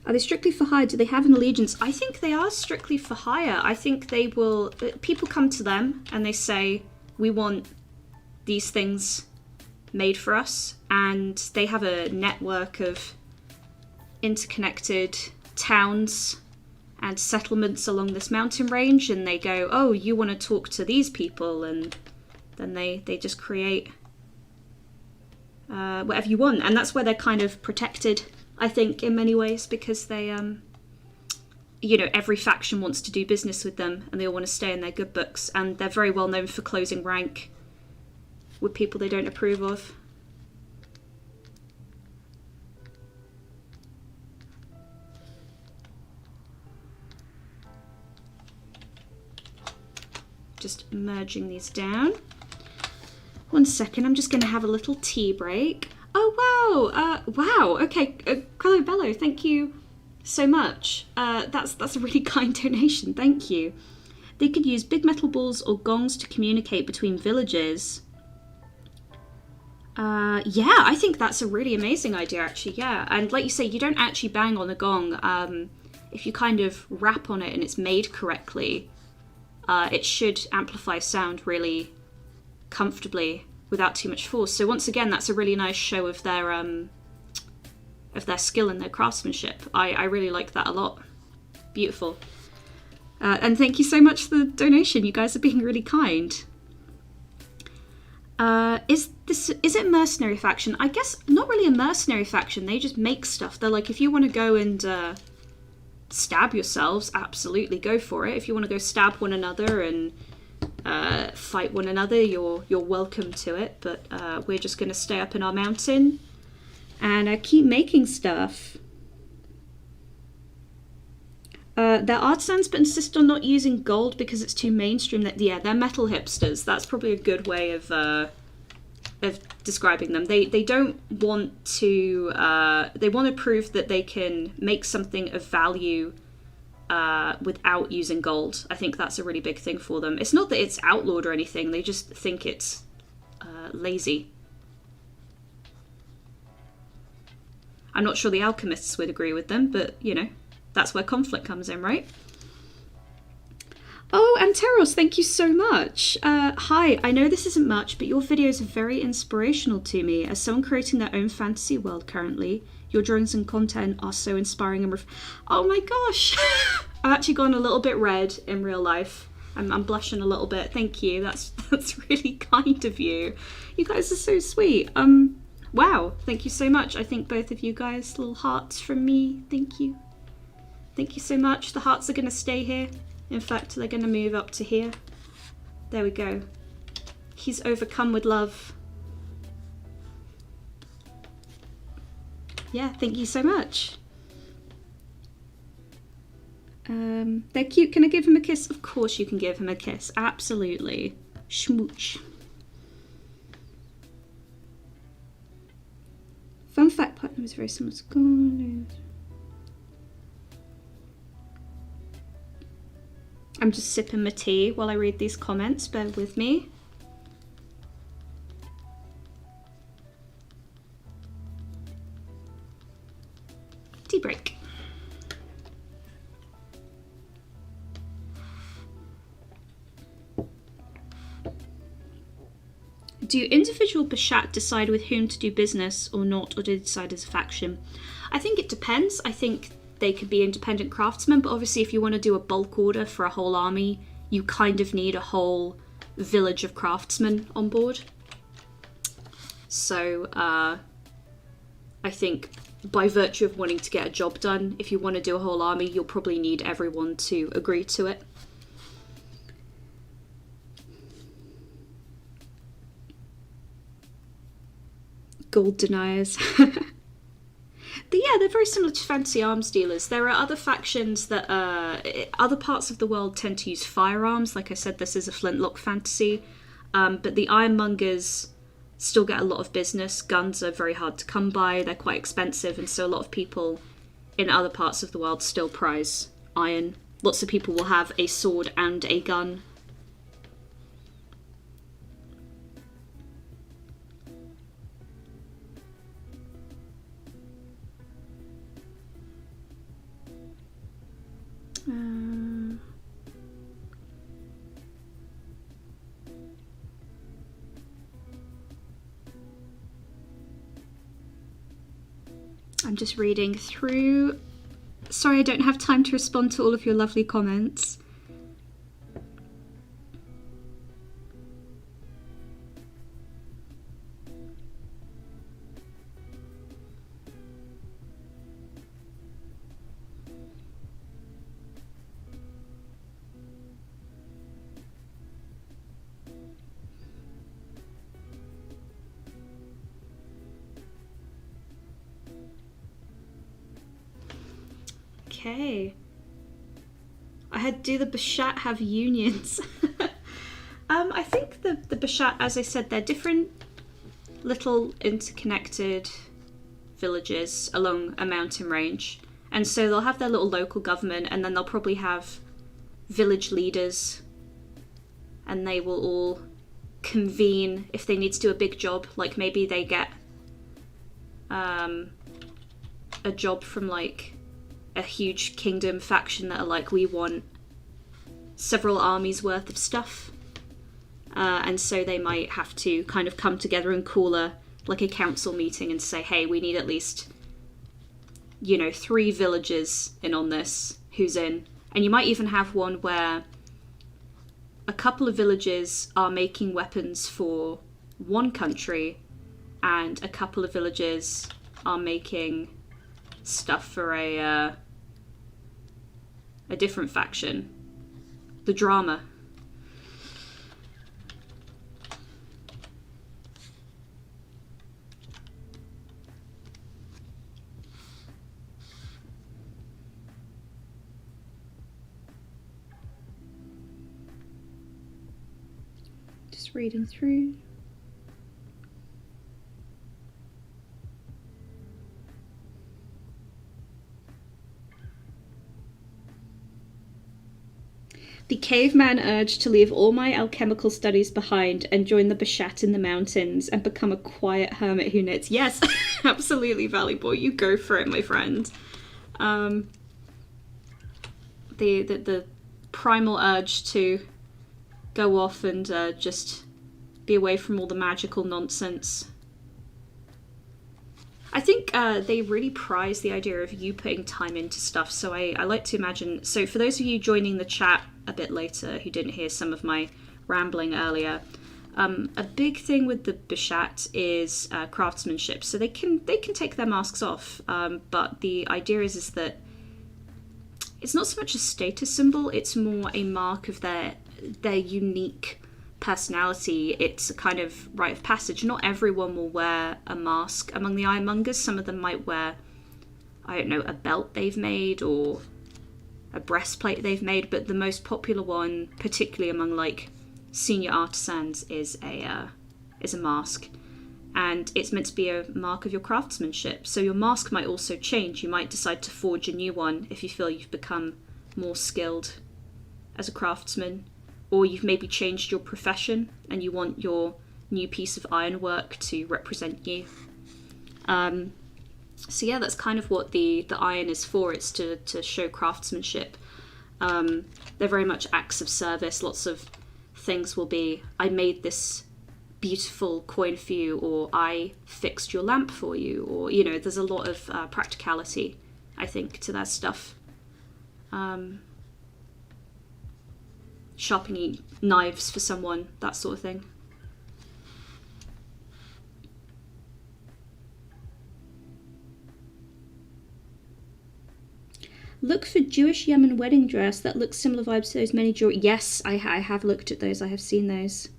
Speaker 1: Are they strictly for hire? Do they have an allegiance? I think they are strictly for hire. I think they will... People come to them and they say, we want these things made for us. And they have a network of interconnected towns and settlements along this mountain range. And they go, oh, you want to talk to these people? And then they just create whatever you want. And that's where they're kind of protected, I think, in many ways, because they, you know, every faction wants to do business with them and they all want to stay in their good books. And they're very well known for closing rank with people they don't approve of. Just merging these down. 1 second, I'm just going to have a little tea break. Oh wow! Wow. Okay, Hello Bello, thank you so much. That's a really kind donation. Thank you. They could use big metal balls or gongs to communicate between villages. Yeah, I think that's a really amazing idea, actually. Yeah, and like you say, you don't actually bang on a gong. If you kind of rap on it and it's made correctly, it should amplify sound really comfortably without too much force. So once again, that's a really nice show of their skill and their craftsmanship. I really like that a lot. Beautiful. And thank you so much for the donation. You guys are being really kind. Is it mercenary faction? I guess not really a mercenary faction. They just make stuff. They're like, if you want to go and stab yourselves, absolutely go for it. If you want to go stab one another and fight one another, you're welcome to it, but we're just going to stay up in our mountain and keep making stuff. They're artisans but insist on not using gold because it's too mainstream. Yeah, they're metal hipsters. That's probably a good way of describing them. They don't want to they want to prove that they can make something of value without using gold. I think that's a really big thing for them. It's not that it's outlawed or anything, they just think it's lazy. I'm not sure the alchemists would agree with them, but you know, that's where conflict comes in, right? Oh, Anteros, thank you so much. Hi, I know this isn't much, but your videos are very inspirational to me. As someone creating their own fantasy world currently, your drawings and content are so inspiring and oh my gosh! I've actually gone a little bit red in real life. I'm blushing a little bit. Thank you. That's really kind of you. You guys are so sweet. Wow. Thank you so much. I think both of you guys, little hearts from me. Thank you. Thank you so much. The hearts are going to stay here. In fact, they're going to move up to here. There we go. He's overcome with love. Yeah, thank you so much. They're cute. Can I give him a kiss? Of course you can give him a kiss. Absolutely. Schmooch. Fun fact, platinum is very similar to gold. I'm just sipping my tea while I read these comments, bear with me. Tea break. Do individual Bashat decide with whom to do business or not, or do they decide as a faction? I think it depends. I think they could be independent craftsmen, but obviously if you want to do a bulk order for a whole army, you kind of need a whole village of craftsmen on board. So I think by virtue of wanting to get a job done, if you want to do a whole army, you'll probably need everyone to agree to it. Gold deniers. Yeah, they're very similar to fancy arms dealers. There are other factions that other parts of the world tend to use firearms. Like I said, this is a flintlock fantasy. But the Ironmongers still get a lot of business. Guns are very hard to come by. They're quite expensive. And so a lot of people in other parts of the world still prize iron. Lots of people will have a sword and a gun. I'm just reading through. Sorry, I don't have time to respond to all of your lovely comments. Okay. Do the Bashat have unions? I think the Bashat, as I said, they're different little interconnected villages along a mountain range. And so they'll have their little local government, and then they'll probably have village leaders, and they will all convene if they need to do a big job. Like maybe they get a job from like a huge kingdom faction that are like, we want several armies worth of stuff, and so they might have to kind of come together and call a council meeting and say, hey, we need at least 3 villages in on this. Who's in? And you might even have one where a couple of villages are making weapons for one country and a couple of villages are making stuff for a different faction. The drama. Just reading through. The caveman urged to leave all my alchemical studies behind and join the Bashat in the mountains and become a quiet hermit who knits. Yes, absolutely, Valley Boy. You go for it, my friend. The primal urge to go off and just be away from all the magical nonsense. I think they really prize the idea of you putting time into stuff. So I like to imagine... So for those of you joining the chat a bit later who didn't hear some of my rambling earlier, a big thing with the Bashat is craftsmanship. So they can take their masks off, but the idea is that it's not so much a status symbol, it's more a mark of their unique personality. It's a kind of rite of passage. Not everyone will wear a mask among the Ironmongers. Some of them might wear, I don't know, a belt they've made or a breastplate they've made, but the most popular one, particularly among like senior artisans, is a mask. and it's meant to be a mark of your craftsmanship. So your mask might also change. You might decide to forge a new one if you feel you've become more skilled as a craftsman, or you've maybe changed your profession and you want your new piece of ironwork to represent you. So yeah, that's kind of what the iron is for. It's to show craftsmanship. They're very much acts of service. Lots of things will be, I made this beautiful coin for you, or I fixed your lamp for you, or, you know, there's a lot of practicality, I think, to that stuff. Sharpening knives for someone, that sort of thing. Look for Jewish Yemen wedding dress. That looks similar vibes to those many jewelry. Yes, I have looked at those. I have seen those.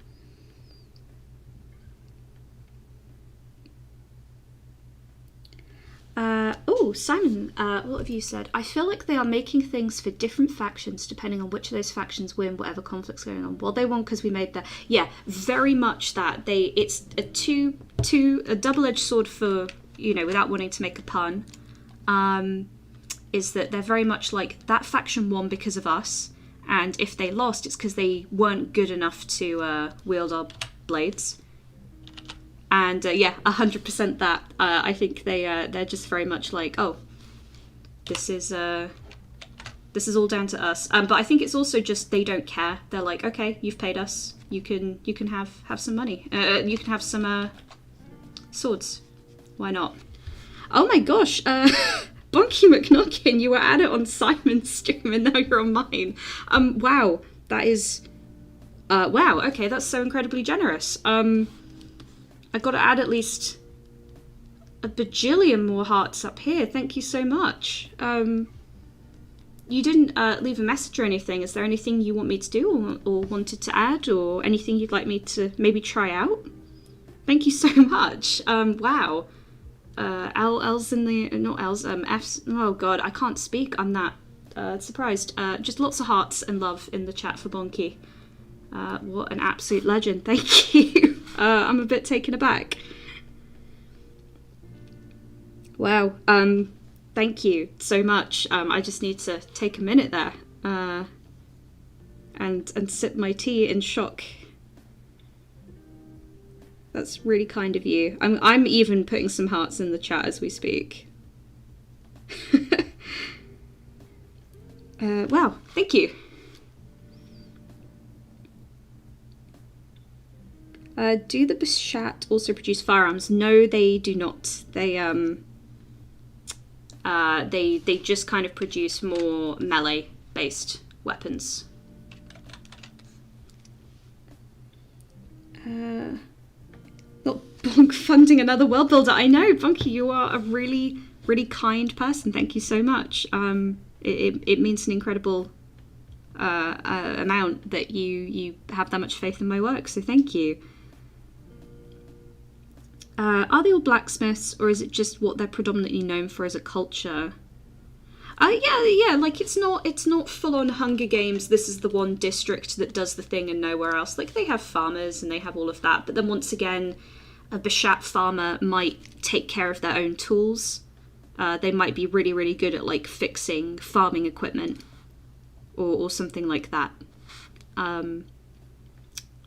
Speaker 1: Oh, Simon, what have you said? I feel like they are making things for different factions depending on which of those factions win whatever conflict's going on. Well, they won because we made that. Yeah, very much that. It's a double-edged sword for, you know, without wanting to make a pun. Is that they're very much like, that faction won because of us, and if they lost, it's because they weren't good enough to wield our blades. And yeah, 100% that. I think they're just very much like, oh, this is all down to us. But I think it's also just they don't care. They're like, okay, you've paid us. You can have some money. You can have some swords. Why not? Oh my gosh. Bunky McNuggin, you were at it on Simon's stream and now you're on mine. Wow, that is... wow, okay, that's so incredibly generous. I got to add at least a bajillion more hearts up here. Thank you so much. You didn't leave a message or anything. Is there anything you want me to do or wanted to add, or anything you'd like me to maybe try out? Thank you so much. Wow. L's in the, not L's, F's, oh god, I can't speak, I'm that surprised. Just lots of hearts and love in the chat for Bonky. What an absolute legend, thank you. I'm a bit taken aback. Wow, thank you so much. I just need to take a minute there, and sip my tea in shock. That's really kind of you. I'm even putting some hearts in the chat as we speak. Wow, thank you. Do the Bishat also produce firearms? No, they do not. They just kind of produce more melee-based weapons. Not Bonk funding another world builder. I know, Bunky, you are a really, really kind person. Thank you so much. It means an incredible amount that you have that much faith in my work, so thank you. Are they all blacksmiths, or is it just what they're predominantly known for as a culture? Yeah, like it's not full on Hunger Games, this is the one district that does the thing and nowhere else. Like, they have farmers and they have all of that, but then once again, a Bishat farmer might take care of their own tools. They might be really, really good at like fixing farming equipment or something like that.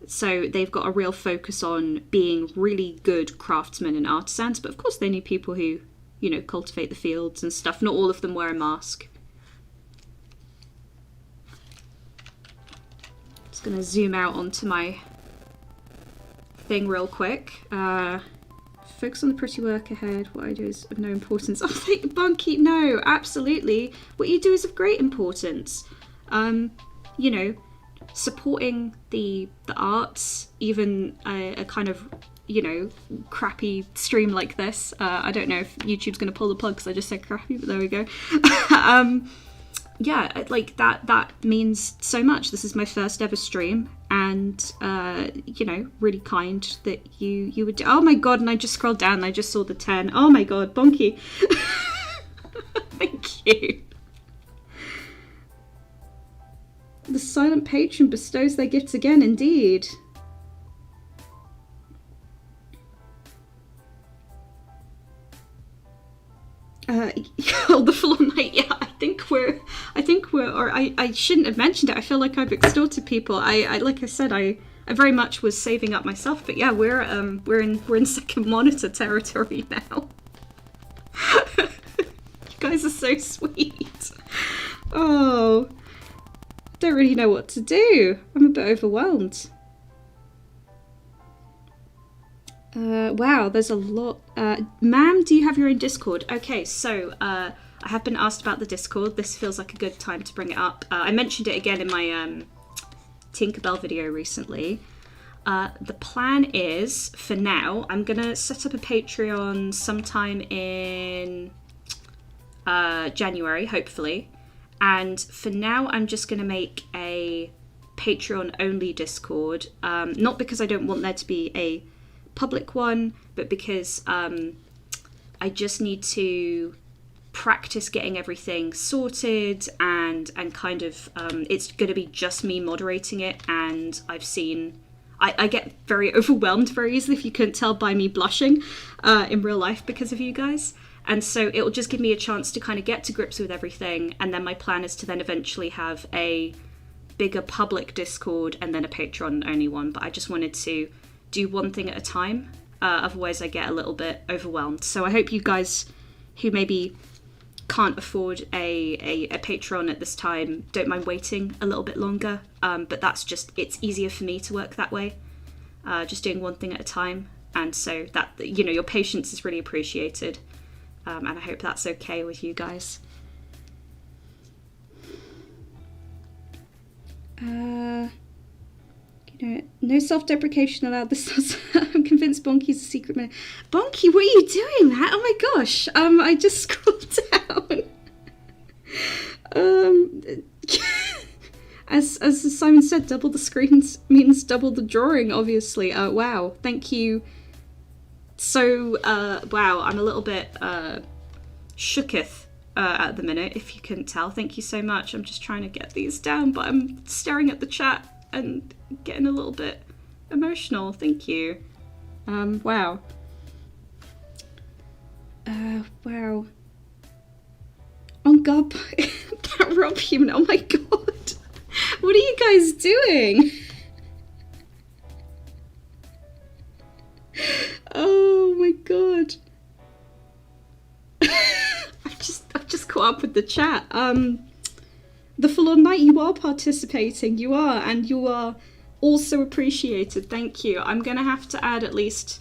Speaker 1: So they've got a real focus on being really good craftsmen and artisans, but of course they need people who, you know, cultivate the fields and stuff. Not all of them wear a mask. Just gonna zoom out onto my thing real quick. Focus on the pretty work ahead. What I do is of no importance. Oh, thank you, Bunky. No, absolutely. What you do is of great importance. You know, supporting the arts, even a kind of, you know, crappy stream like this. I don't know if YouTube's going to pull the plug because I just said crappy, but there we go. Yeah, like that means so much. This is my first ever stream, and you know, really kind that you would do. Oh my god, and I just scrolled down and I just saw the 10. Oh my god, Bonky. Thank you. The silent patron bestows their gifts again, indeed. Oh, the full night. Yeah, I think we're, or I shouldn't have mentioned it. I feel like I've extorted people. I like I said, I very much was saving up myself, but yeah, we're in second monitor territory now. You guys are so sweet. Oh, don't really know what to do. I'm a bit overwhelmed. Wow, there's a lot. Ma'am, do you have your own Discord? Okay, so I have been asked about the Discord. This feels like a good time to bring it up. I mentioned it again in my Tinkerbell video recently. The plan is, for now, I'm going to set up a Patreon sometime in January, hopefully. And for now, I'm just going to make a Patreon-only Discord. Not because I don't want there to be a public one, but because I just need to practice getting everything sorted and kind of it's going to be just me moderating it, and I've seen I get very overwhelmed very easily, if you couldn't tell by me blushing in real life because of you guys. And so it will just give me a chance to kind of get to grips with everything, and then my plan is to then eventually have a bigger public Discord and then a Patreon only one. But I just wanted to do one thing at a time, otherwise I get a little bit overwhelmed. So I hope you guys who maybe can't afford a Patreon at this time don't mind waiting a little bit longer, but that's just, it's easier for me to work that way, just doing one thing at a time. And so that, you know, your patience is really appreciated, and I hope that's okay with you guys. You know, no self-deprecation allowed. This I'm convinced Bonky's a secret man. Bonky, what are you doing, that? Oh my gosh. I just scrolled down. As Simon said, double the screens means double the drawing, obviously. Wow, thank you. So, wow, I'm a little bit shooketh at the minute, if you couldn't tell. Thank you so much. I'm just trying to get these down, but I'm staring at the chat and getting a little bit emotional. Thank you. Wow. Wow. On God, that Rob human. Oh my God. What are you guys doing? Oh my God. I've just caught up with the chat. The Full On Night, you are participating. You are, and you are also appreciated. Thank you. I'm gonna have to add at least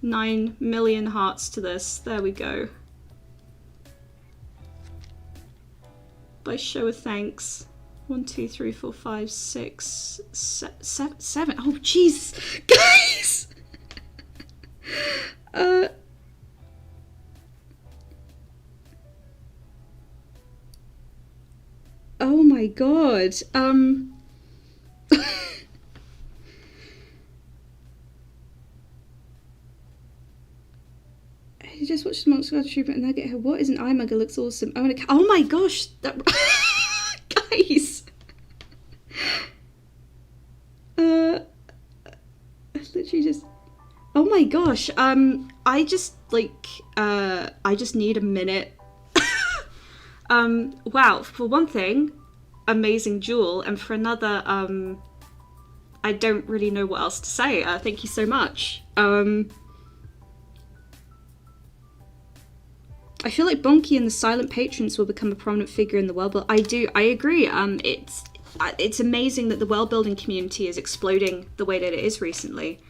Speaker 1: 9 million hearts to this. There we go. By show of thanks. 1, 2, 3, 4, 5, 6, 7. Oh, Jesus, guys. Oh my God. I just watched the Monster God treatment and I get her. What is an Ironmonger? Looks awesome. Oh my gosh. That guys. I literally just. Oh my gosh. I just need a minute. Wow, for one thing, amazing jewel, and for another, I don't really know what else to say. Thank you so much. I feel like Bonky and the Silent Patrons will become a prominent figure in the world, but I agree. It's amazing that the world building community is exploding the way that it is recently,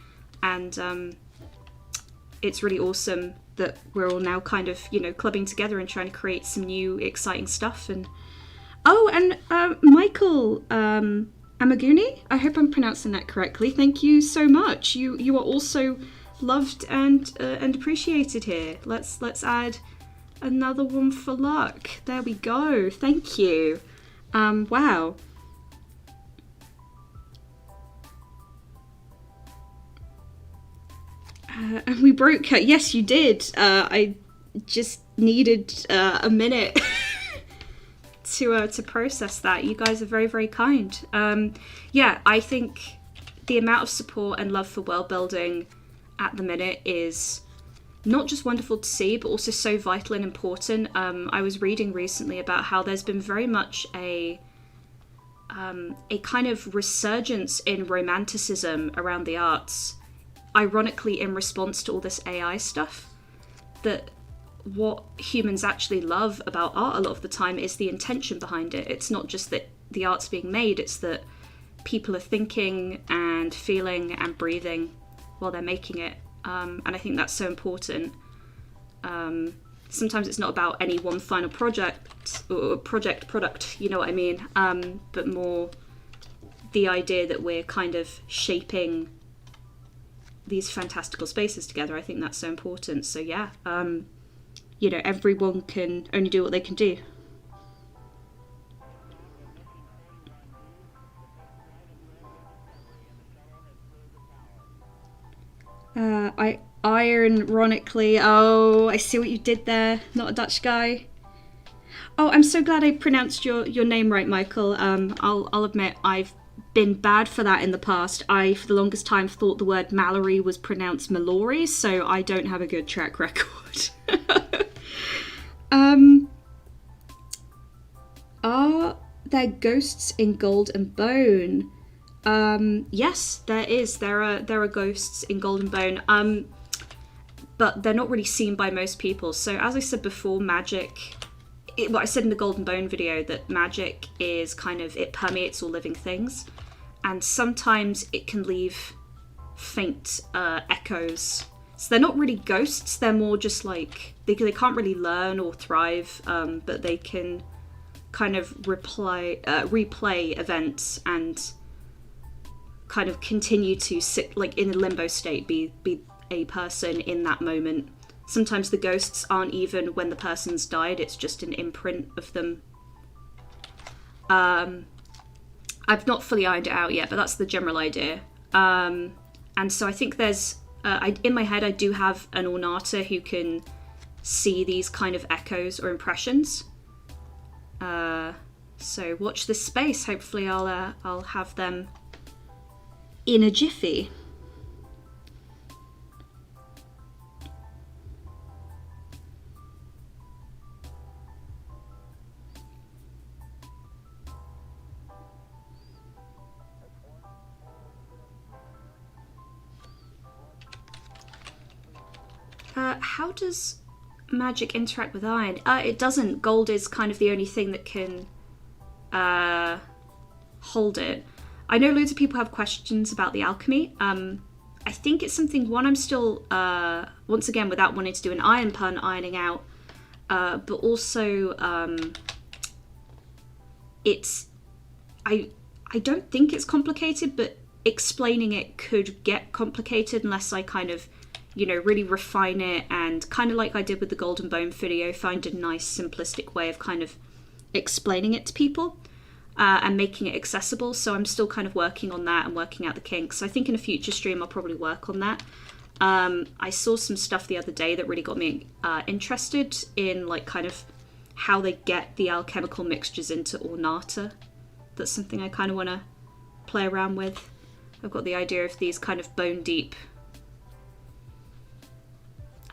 Speaker 1: and it's really awesome that we're all now kind of, you know, clubbing together and trying to create some new exciting stuff. And Michael Amaguni, I hope I'm pronouncing that correctly. Thank you so much. You are also loved and appreciated here. Let's add another one for luck. There we go. Thank you. Wow. And we broke her. Yes, you did. I just needed a minute to process that. You guys are very, very kind. Yeah, I think the amount of support and love for world building at the minute is not just wonderful to see, but also so vital and important. I was reading recently about how there's been very much a kind of resurgence in romanticism around the arts, ironically in response to all this AI stuff. That what humans actually love about art a lot of the time is the intention behind it. It's not just that the art's being made, it's that people are thinking and feeling and breathing while they're making it. And I think that's so important. Sometimes it's not about any one final project or product, you know what I mean? But more the idea that we're kind of shaping these fantastical spaces together. I think that's so important. So yeah, you know, everyone can only do what they can do. Ironically, oh, I see what you did there. Not a Dutch guy. Oh, I'm so glad I pronounced your name right, Michael. I'll admit I've been bad for that in the past. I, for the longest time, thought the word Mallory was pronounced Mallory, so I don't have a good track record. Are there ghosts in Gold and Bone? Yes, there is. There are ghosts in Gold and Bone. But they're not really seen by most people. So as I said before, magic, what I said in the Golden Bone video, that magic is kind of, it permeates all living things. And sometimes it can leave faint echoes. So they're not really ghosts, they're more just like, they can't really learn or thrive, but they can kind of replay events and kind of continue to sit like in a limbo state, be a person in that moment. Sometimes the ghosts aren't even when the person's died, it's just an imprint of them. I've not fully ironed it out yet, but that's the general idea. And so I think there's, in my head I do have an Ornata who can see these kind of echoes or impressions. So watch this space, hopefully I'll have them in a jiffy. How does magic interact with iron? It doesn't. Gold is kind of the only thing that can hold it. I know loads of people have questions about the alchemy. I think it's something, one, I'm still, once again, without wanting to do an iron pun, ironing out, but also I don't think it's complicated, but explaining it could get complicated unless I kind of, you know, really refine it and kind of like I did with the Golden Bone video, find a nice simplistic way of kind of explaining it to people and making it accessible. So I'm still kind of working on that and working out the kinks. So I think in a future stream I'll probably work on that. I saw some stuff the other day that really got me interested in like kind of how they get the alchemical mixtures into Ornata. That's something I kind of want to play around with. I've got the idea of these kind of bone deep,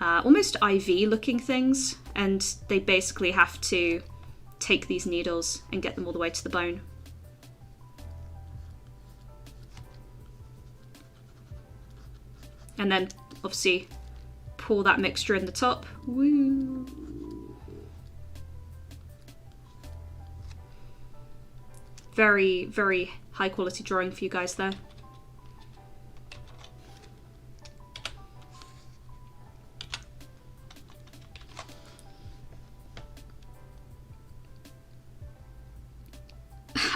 Speaker 1: almost IV looking things, and they basically have to take these needles and get them all the way to the bone. And then obviously pour that mixture in the top. Woo! Very, very high quality drawing for you guys there.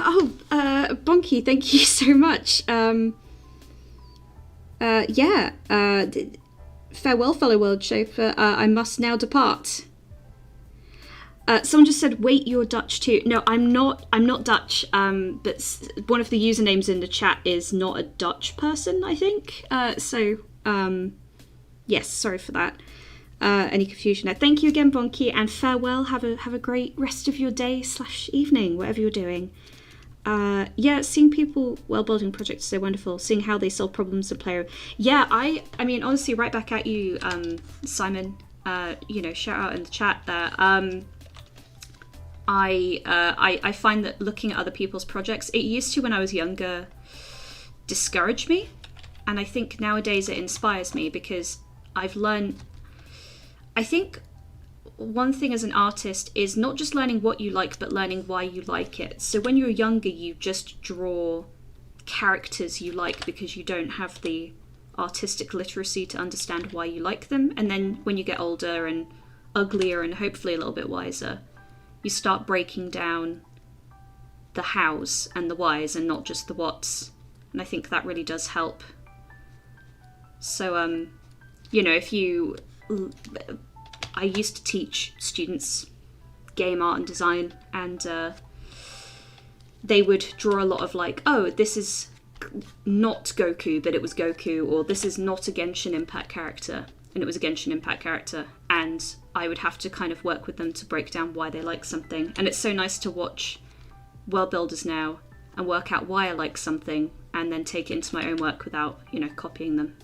Speaker 1: Oh, Bonky, thank you so much. Farewell, fellow world shaper. I must now depart. Someone just said, wait, you're Dutch too. No, I'm not Dutch, but one of the usernames in the chat is not a Dutch person, I think. Yes, sorry for that. Any confusion there. Thank you again, Bonky, and farewell. Have a great rest of your day / evening, whatever you're doing. Yeah, seeing people world building projects is so wonderful. Seeing how they solve problems and play. Yeah, I mean, honestly, right back at you, Simon. Shout out in the chat there. I find that looking at other people's projects, it used to when I was younger discourage me, and I think nowadays it inspires me because I've learned. I think one thing as an artist is not just learning what you like, but learning why you like it. So when you're younger, you just draw characters you like because you don't have the artistic literacy to understand why you like them. And then when you get older and uglier and hopefully a little bit wiser, you start breaking down the hows and the whys and not just the whats. And I think that really does help. So, if you... I used to teach students game art and design, and they would draw a lot of like, oh, this is not Goku, but it was Goku, or this is not a Genshin Impact character, and it was a Genshin Impact character. And I would have to kind of work with them to break down why they like something. And it's so nice to watch world builders now and work out why I like something and then take it into my own work without, copying them.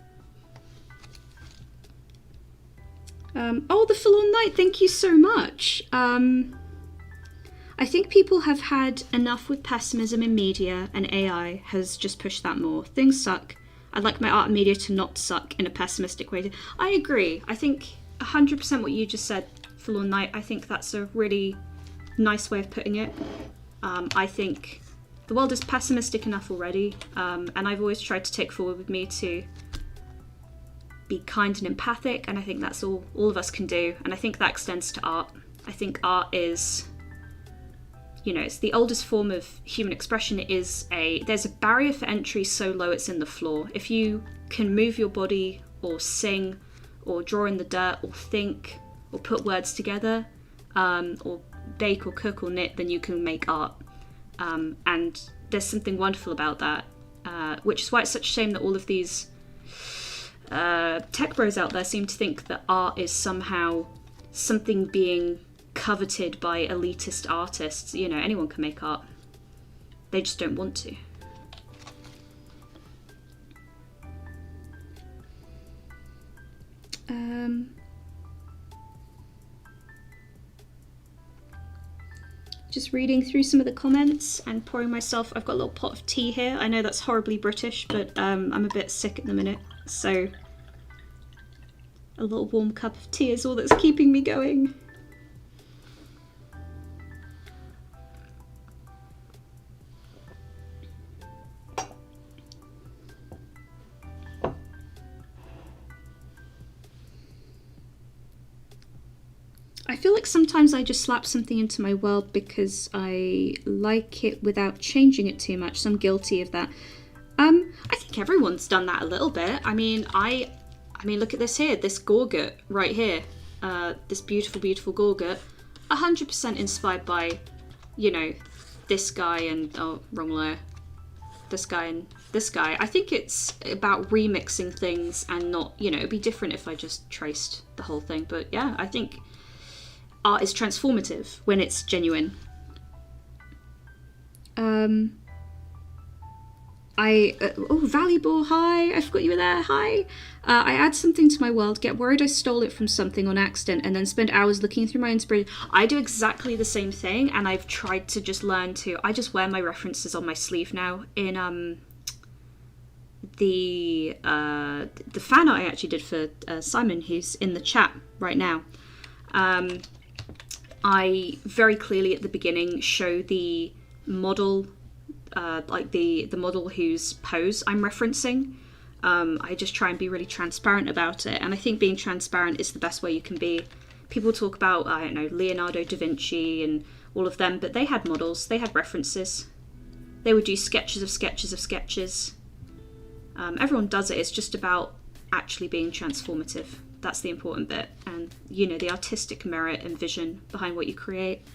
Speaker 1: The Full On Night, thank you so much. I think people have had enough with pessimism in media, and AI has just pushed that more. Things suck. I'd like my art and media to not suck in a pessimistic way. I agree. I think 100% what you just said, Full On Night, I think that's a really nice way of putting it. I think the world is pessimistic enough already, and I've always tried to take forward with me to be kind and empathic, and I think that's all of us can do, and I think that extends to art. I think art is, it's the oldest form of human expression. There's a barrier for entry so low it's in the floor. If you can move your body or sing or draw in the dirt or think or put words together, or bake or cook or knit, then you can make art. And there's something wonderful about that, which is why it's such a shame that all of these tech bros out there seem to think that art is somehow something being coveted by elitist artists. Anyone can make art. They just don't want to. Just reading through some of the comments and pouring myself. I've got a little pot of tea here. I know that's horribly British, but I'm a bit sick at the minute, so a little warm cup of tea is all that's keeping me going. I feel like sometimes I just slap something into my world because I like it without changing it too much, so I'm guilty of that. I think everyone's done that a little bit. I mean, look at this here, this gorget right here. This beautiful, beautiful gorget. 100% inspired by, this guy and, oh, wrong layer. This guy and this guy. I think it's about remixing things and not, it'd be different if I just traced the whole thing. But yeah, I think art is transformative when it's genuine. Valuable, hi, I forgot you were there, hi. I add something to my world, get worried I stole it from something on accident, and then spend hours looking through my inspiration. I do exactly the same thing, and I've tried to just learn to, I just wear my references on my sleeve now. In the fan art I actually did for Simon, who's in the chat right now, I very clearly at the beginning show the model, like the model whose pose I'm referencing. I just try and be really transparent about it, and I think being transparent is the best way you can be. People talk about, I don't know, Leonardo da Vinci and all of them, but they had models, they had references. They would do sketches of sketches of sketches. Everyone does it, it's just about actually being transformative. That's the important bit, and the artistic merit and vision behind what you create.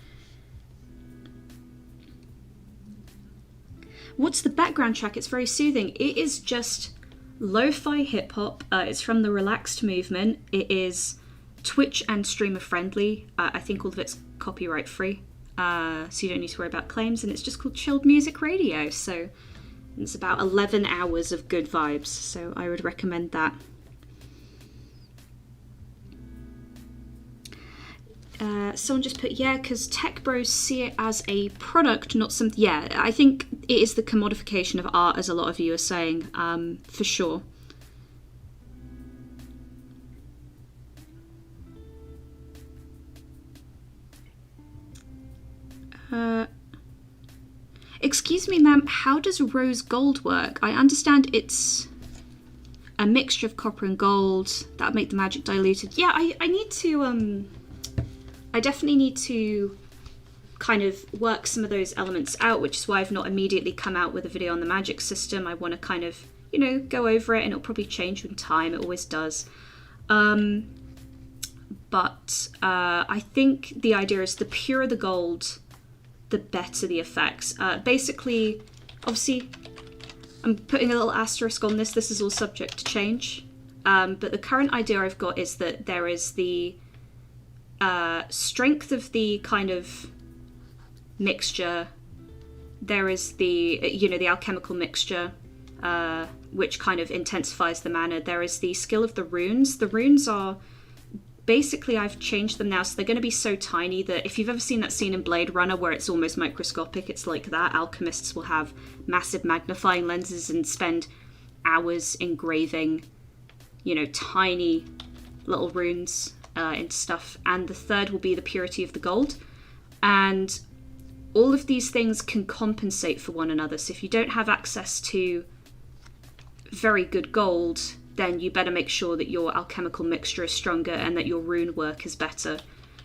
Speaker 1: What's the background track? It's very soothing. It is just lo-fi hip-hop. It's from the Relaxed movement. It is Twitch and streamer friendly. I think all of it's copyright free. so you don't need to worry about claims, and it's just called Chilled Music Radio. So it's about 11 hours of good vibes, so I would recommend that. Someone just put, yeah, because tech bros see it as a product, not something. Yeah, I think it is the commodification of art, as a lot of you are saying, for sure. Excuse me, ma'am, how does rose gold work? I understand it's a mixture of copper and gold that would make the magic diluted. Yeah, I need to, I definitely need to kind of work some of those elements out, which is why I've not immediately come out with a video on the magic system. I want to kind of, you know, go over it, and it'll probably change with time. It always does. But I think the idea is the purer the gold, the better the effects. Basically, obviously, I'm putting a little asterisk on this. This is all subject to change. But the current idea I've got is that there is the strength of the kind of mixture. There is the, you know, the alchemical mixture, which kind of intensifies the mana. There is the skill of the runes. The runes are basically, I've changed them now, so they're going to be so tiny that if you've ever seen that scene in Blade Runner where it's almost microscopic, it's like that. Alchemists will have massive magnifying lenses and spend hours engraving, you know, tiny little runes into stuff. And the third will be the purity of the gold. And all of these things can compensate for one another. So if you don't have access to very good gold, then you better make sure that your alchemical mixture is stronger and that your rune work is better.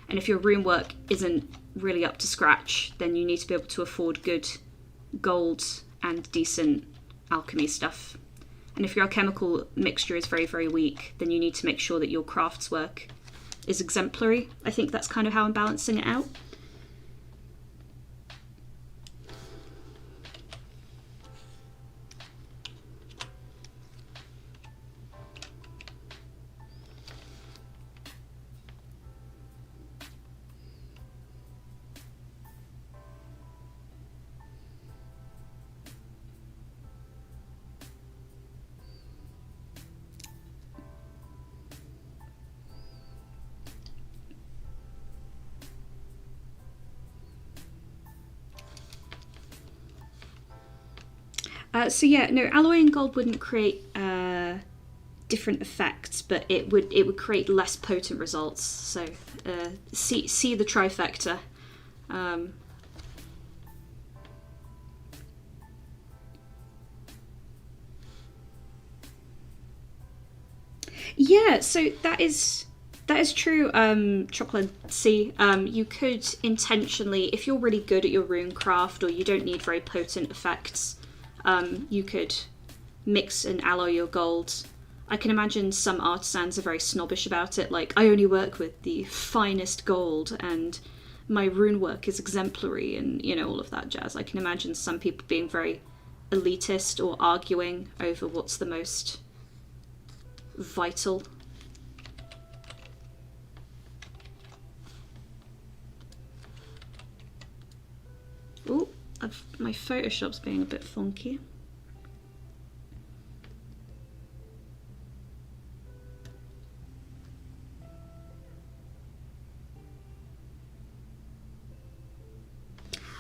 Speaker 1: And if your rune work isn't really up to scratch, then you need to be able to afford good gold and decent alchemy stuff. And if your alchemical mixture is very, very weak, then you need to make sure that your crafts work is exemplary. I think that's kind of how I'm balancing it out. So yeah, no, alloying gold wouldn't create different effects, but it would create less potent results. So see the trifecta. Yeah, so that is true, Chocolate C. You could intentionally, if you're really good at your rune craft or you don't need very potent effects, you could mix and alloy your gold. I can imagine some artisans are very snobbish about it, like, I only work with the finest gold and my rune work is exemplary and, you know, all of that jazz. I can imagine some people being very elitist or arguing over what's the most vital. Ooh, my Photoshop's being a bit funky.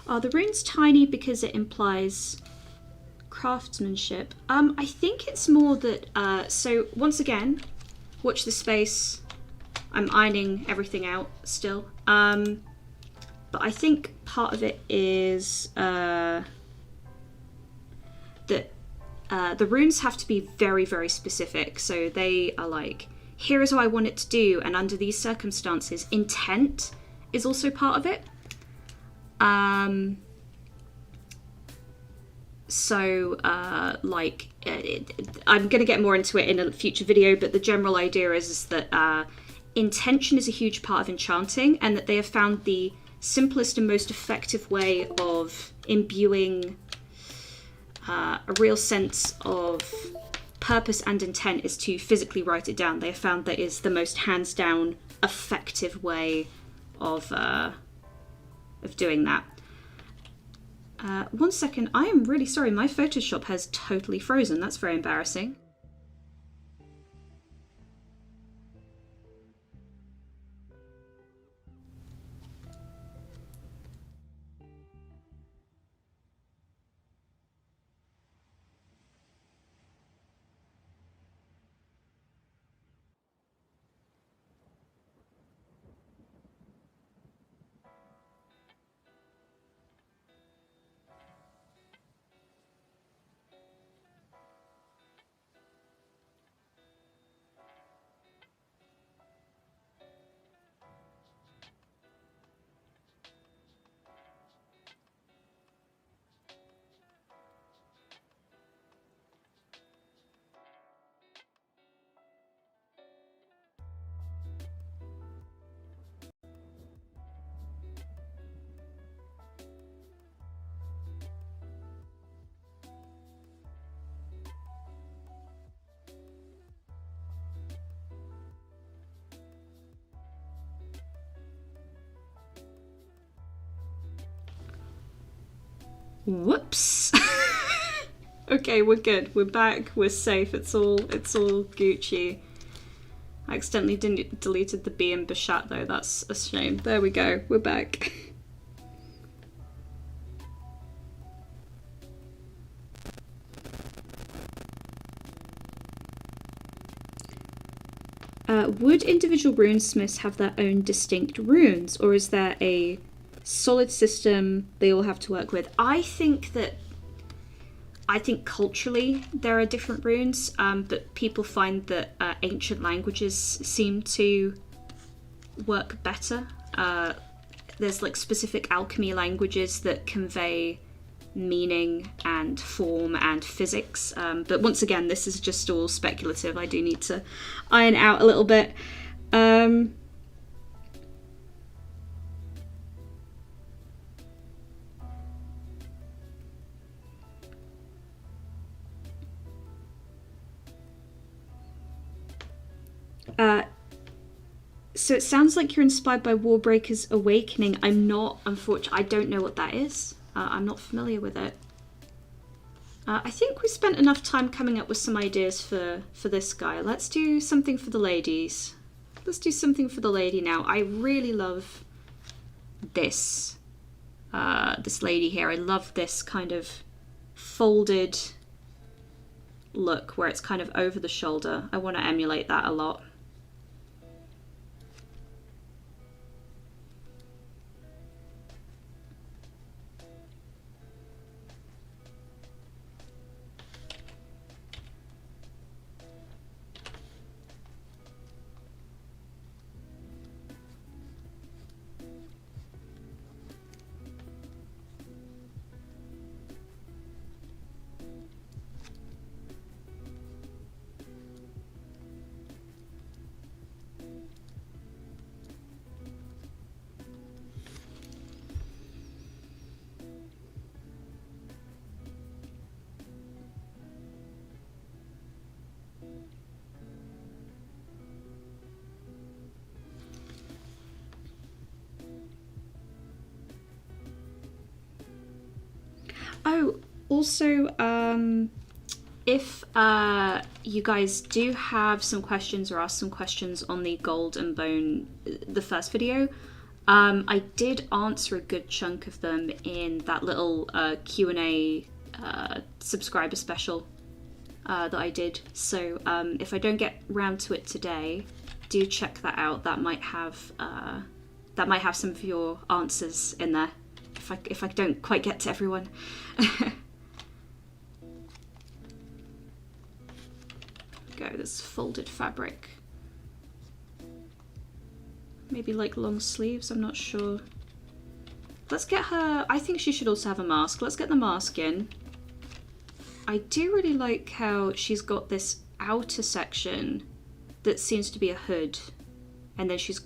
Speaker 1: Oh, the rune's tiny because it implies craftsmanship. I think it's more that, so once again, watch the space. I'm ironing everything out still. But I think part of it is that the runes have to be very, very specific. So they are like, here is how I want it to do, and under these circumstances, intent is also part of it. I'm going to get more into it in a future video, but the general idea is that intention is a huge part of enchanting, and that they have found the simplest and most effective way of imbuing a real sense of purpose and intent is to physically write it down. They have found that is the most hands down effective way of of doing that. 1 second, I am really sorry, my Photoshop has totally frozen. That's very embarrassing. Whoops. Okay, we're good. We're back. We're safe. It's all Gucci. I accidentally deleted the B and Bashat though. That's a shame. There we go. We're back. Would individual runesmiths have their own distinct runes, or is there a solid system they all have to work with? I think culturally there are different runes, but people find that ancient languages seem to work better. There's like specific alchemy languages that convey meaning and form and physics, but once again, this is just all speculative. I do need to iron out a little bit. So it sounds like you're inspired by Warbreaker's Awakening. I'm not, unfortunately. I don't know what that is. I'm not familiar with it. I think we spent enough time coming up with some ideas for this guy. Let's do something for the ladies. Let's do something for the lady now. I really love this, this lady here. I love this kind of folded look where it's kind of over the shoulder. I want to emulate that a lot. Oh, also, if you guys do have some questions or ask some questions on the Gold and Bone, the first video, I did answer a good chunk of them in that little Q&A subscriber special that I did. So if I don't get round to it today, do check that out. That might have some of your answers in there. If I don't quite get to everyone. Go, this folded fabric. Maybe like long sleeves, I'm not sure. Let's get her, I think she should also have a mask. Let's get the mask in. I do really like how she's got this outer section that seems to be a hood. And then she's,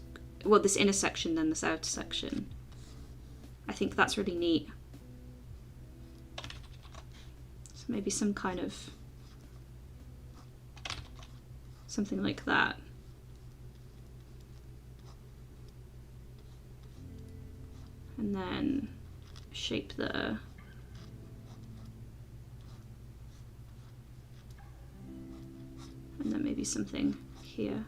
Speaker 1: well, this inner section, then this outer section. I think that's really neat. So maybe some kind of, something like that. And And then shape there. And then maybe something here.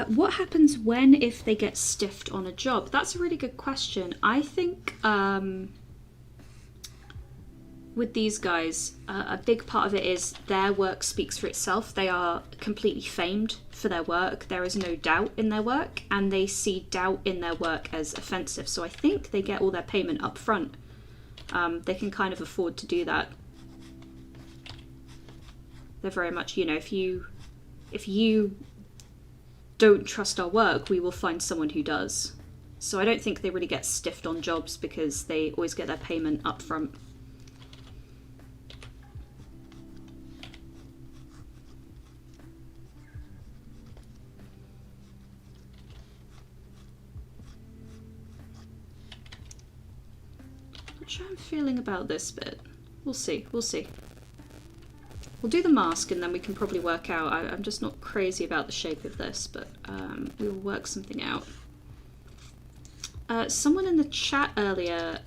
Speaker 1: What happens if they get stiffed on a job? That's a really good question. I think with these guys, a big part of it is their work speaks for itself. They are completely famed for their work. There is no doubt in their work, and they see doubt in their work as offensive. So I think they get all their payment up front. They can kind of afford to do that. They're very much, you know, if you don't trust our work, we will find someone who does. So I don't think they really get stiffed on jobs because they always get their payment up front. Not sure how I'm feeling about this bit. We'll see, we'll see. We'll do the mask and then we can probably work out. I'm just not crazy about the shape of this, but we will work something out. Someone in the chat earlier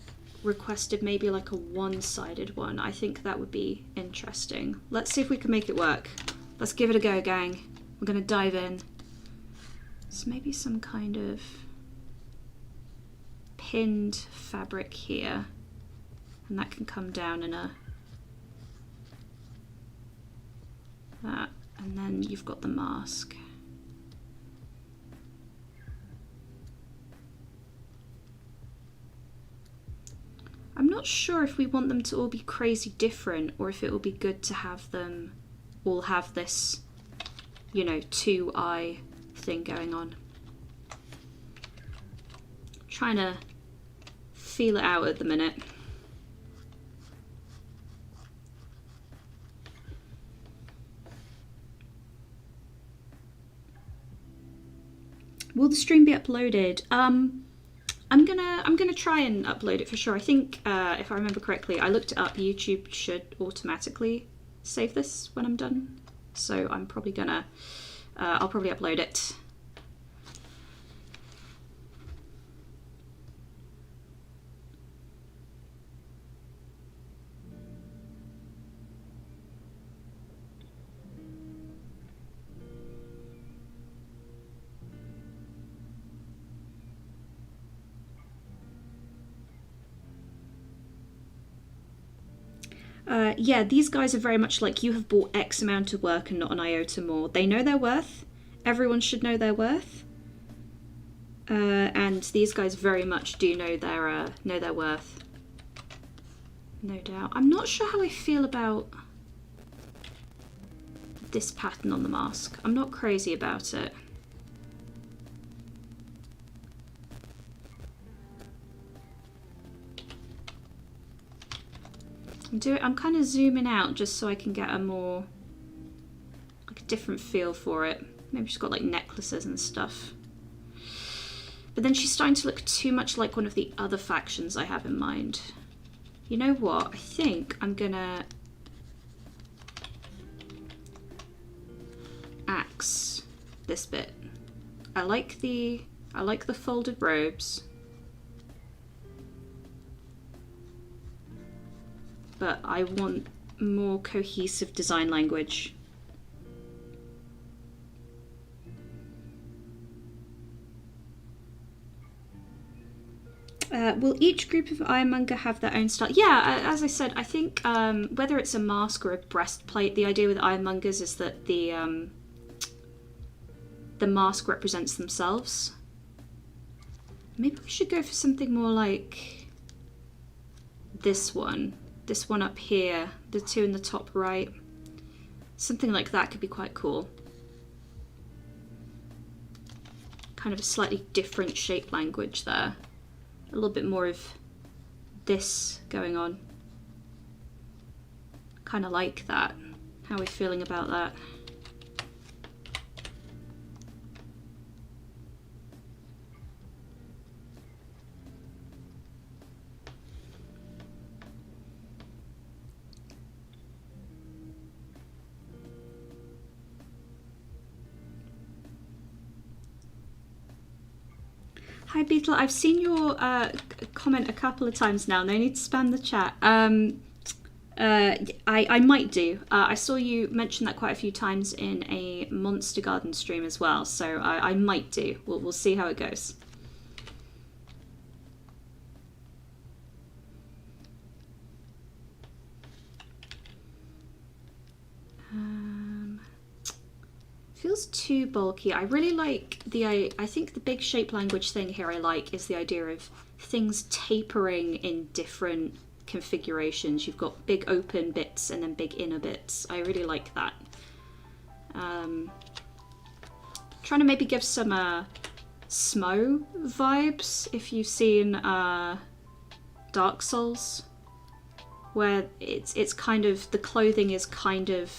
Speaker 1: requested maybe like a one-sided one. I think that would be interesting. Let's see if we can make it work. Let's give it a go, gang. We're gonna dive in. So maybe some kind of pinned fabric here, and that can come down in a that, and then you've got the mask. I'm not sure if we want them to all be crazy different or if it will be good to have them all have this, you know, two-eye thing going on. Trying to feel it out at the minute. Will the stream be uploaded? I'm gonna try and upload it for sure. I think if I remember correctly, I looked it up. YouTube should automatically save this when I'm done, so I'm probably gonna I'll probably upload it. Yeah, these guys are very much like, you have bought X amount of work and not an iota more. They know their worth. Everyone should know their worth. And these guys very much do know their worth. No doubt. I'm not sure how I feel about this pattern on the mask. I'm not crazy about it. I'm kind of zooming out just so I can get a more, like a different feel for it. Maybe she's got like necklaces and stuff. But then she's starting to look too much like one of the other factions I have in mind. You know what? I think I'm gonna axe this bit. I like the folded robes. But I want more cohesive design language. Will each group of Ironmonger have their own style? Yeah, as I said, I think whether it's a mask or a breastplate, the idea with Ironmongers is that the mask represents themselves. Maybe we should go for something more like this one. This one up here, the two in the top right. Something like that could be quite cool. Kind of a slightly different shape language there. A little bit more of this going on. Kind of like that. How are we feeling about that? Hi Beetle, I've seen your comment a couple of times now. No need to spam the chat. I might do. I saw you mention that quite a few times in a Monster Garden stream as well, so I might do. We'll see how it goes. Feels too bulky. I really like I think the big shape language thing here I like is the idea of things tapering in different configurations. You've got big open bits and then big inner bits. I really like that. Trying to maybe give some Smo vibes if you've seen Dark Souls, where it's kind of, the clothing is kind of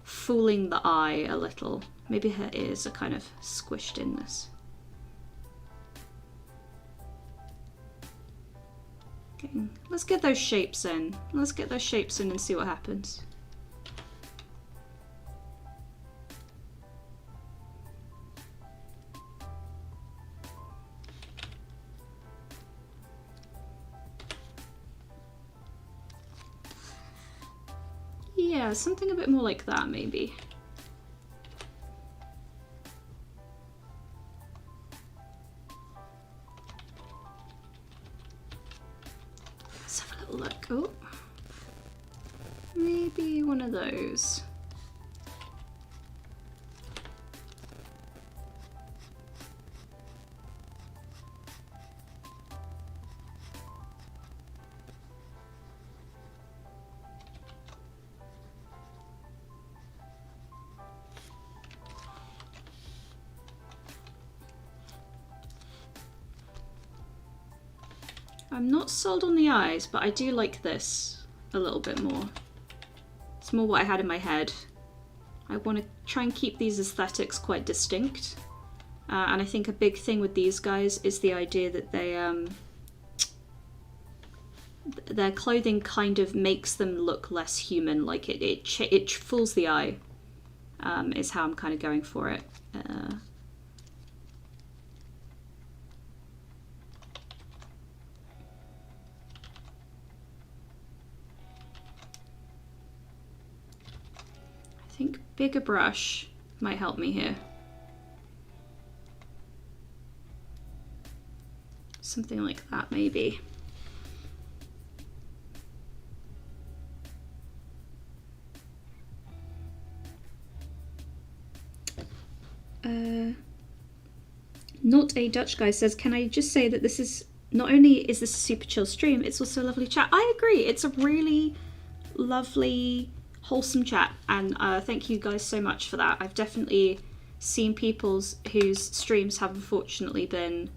Speaker 1: fooling the eye a little. Maybe her ears are kind of squished in this. Okay, let's get those shapes in. Let's get those shapes in and see what happens. Yeah, something a bit more like that, maybe. Let's have a little look. Oh, maybe one of those. I'm not sold on the eyes, but I do like this a little bit more. It's more what I had in my head. I want to try and keep these aesthetics quite distinct. And I think a big thing with these guys is the idea that they, their clothing kind of makes them look less human. Like it fools the eye, is how I'm kind of going for it. I think bigger brush might help me here. Something like that, maybe. Not a Dutch guy says, can I just say that this is, not only is this a super chill stream, it's also a lovely chat. I agree, it's a really lovely, wholesome chat, and thank you guys so much for that. I've definitely seen people's whose streams have unfortunately been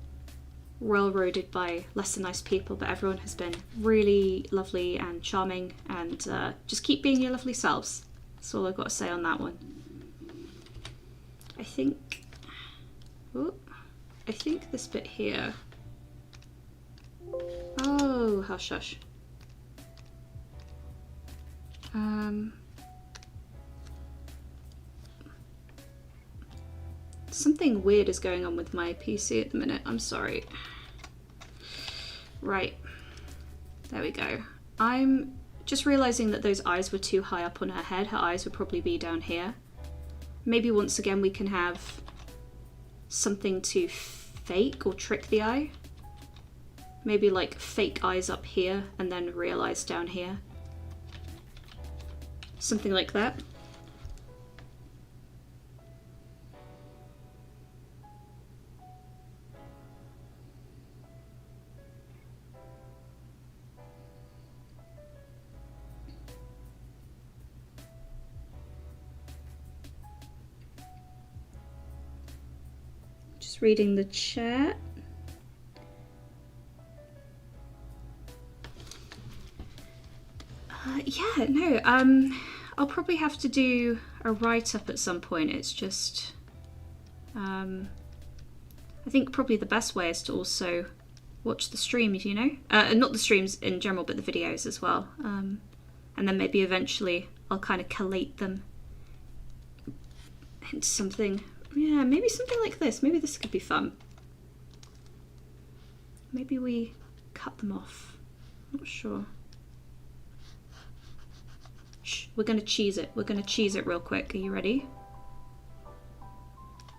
Speaker 1: railroaded by less than nice people, but everyone has been really lovely and charming, and just keep being your lovely selves. That's all I've got to say on that one. I think, oh, I think this bit here. Oh, hush hush. Something weird is going on with my PC at the minute. I'm sorry. Right. There we go. I'm just realizing that those eyes were too high up on her head. Her eyes would probably be down here. Maybe once again we can have something to fake or trick the eye. Maybe like fake eyes up here and then real eyes down here. Something like that. Just reading the chat. Yeah, no, I'll probably have to do a write-up at some point. It's just, I think probably the best way is to also watch the streams, you know? Not the streams in general, but the videos as well. And then maybe eventually I'll kind of collate them into something, yeah, maybe something like this. Maybe this could be fun. Maybe we cut them off. Not sure. Shh, we're gonna cheese it. We're gonna cheese it real quick. Are you ready?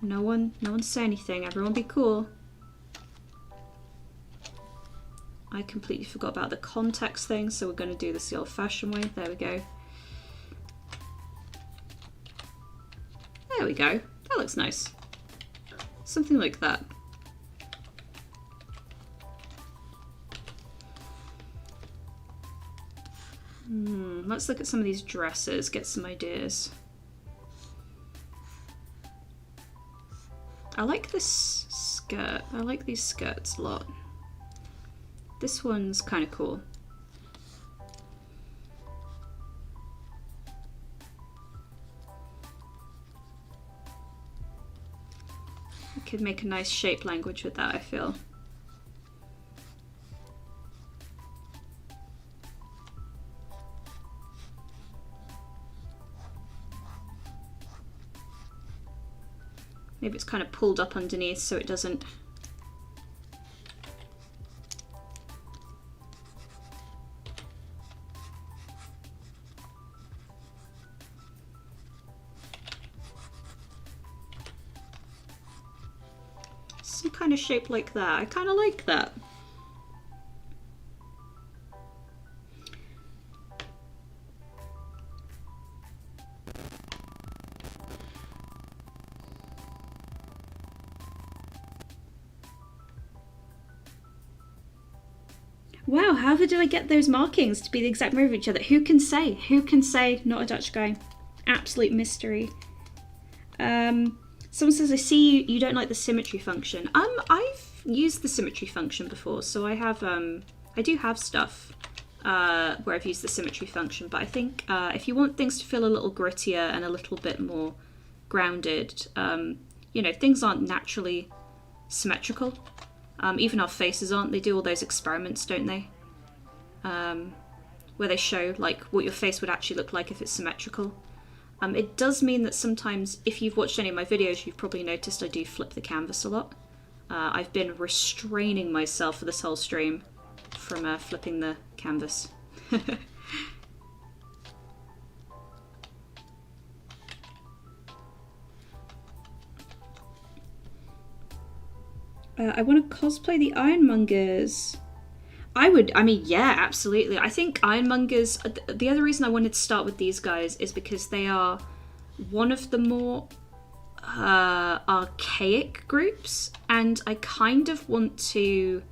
Speaker 1: No one say anything. Everyone be cool. I completely forgot about the context thing, so we're gonna do this the old-fashioned way. There we go. There we go. That looks nice. Something like that. Let's look at some of these dresses, get some ideas. I like this skirt. I like these skirts a lot. This one's kind of cool. I could make a nice shape language with that, I feel. Maybe it's kind of pulled up underneath so it doesn't... Some kind of shape like that. I kind of like that. Wow, however did I get those markings to be the exact mirror of each other? Who can say? Who can say? Not a Dutch guy. Absolute mystery. Someone says, I see you don't like the symmetry function. I've used the symmetry function before, so I have, I do have stuff where I've used the symmetry function, but I think if you want things to feel a little grittier and a little bit more grounded, you know, things aren't naturally symmetrical. Even our faces aren't. They do all those experiments, don't they? Where they show like what your face would actually look like if it's symmetrical. It does mean that sometimes, if you've watched any of my videos, you've probably noticed I do flip the canvas a lot. I've been restraining myself for this whole stream from flipping the canvas. I want to cosplay the Ironmongers. I mean, yeah, absolutely. I think Ironmongers, the other reason I wanted to start with these guys is because they are one of the more archaic groups, and I kind of want to,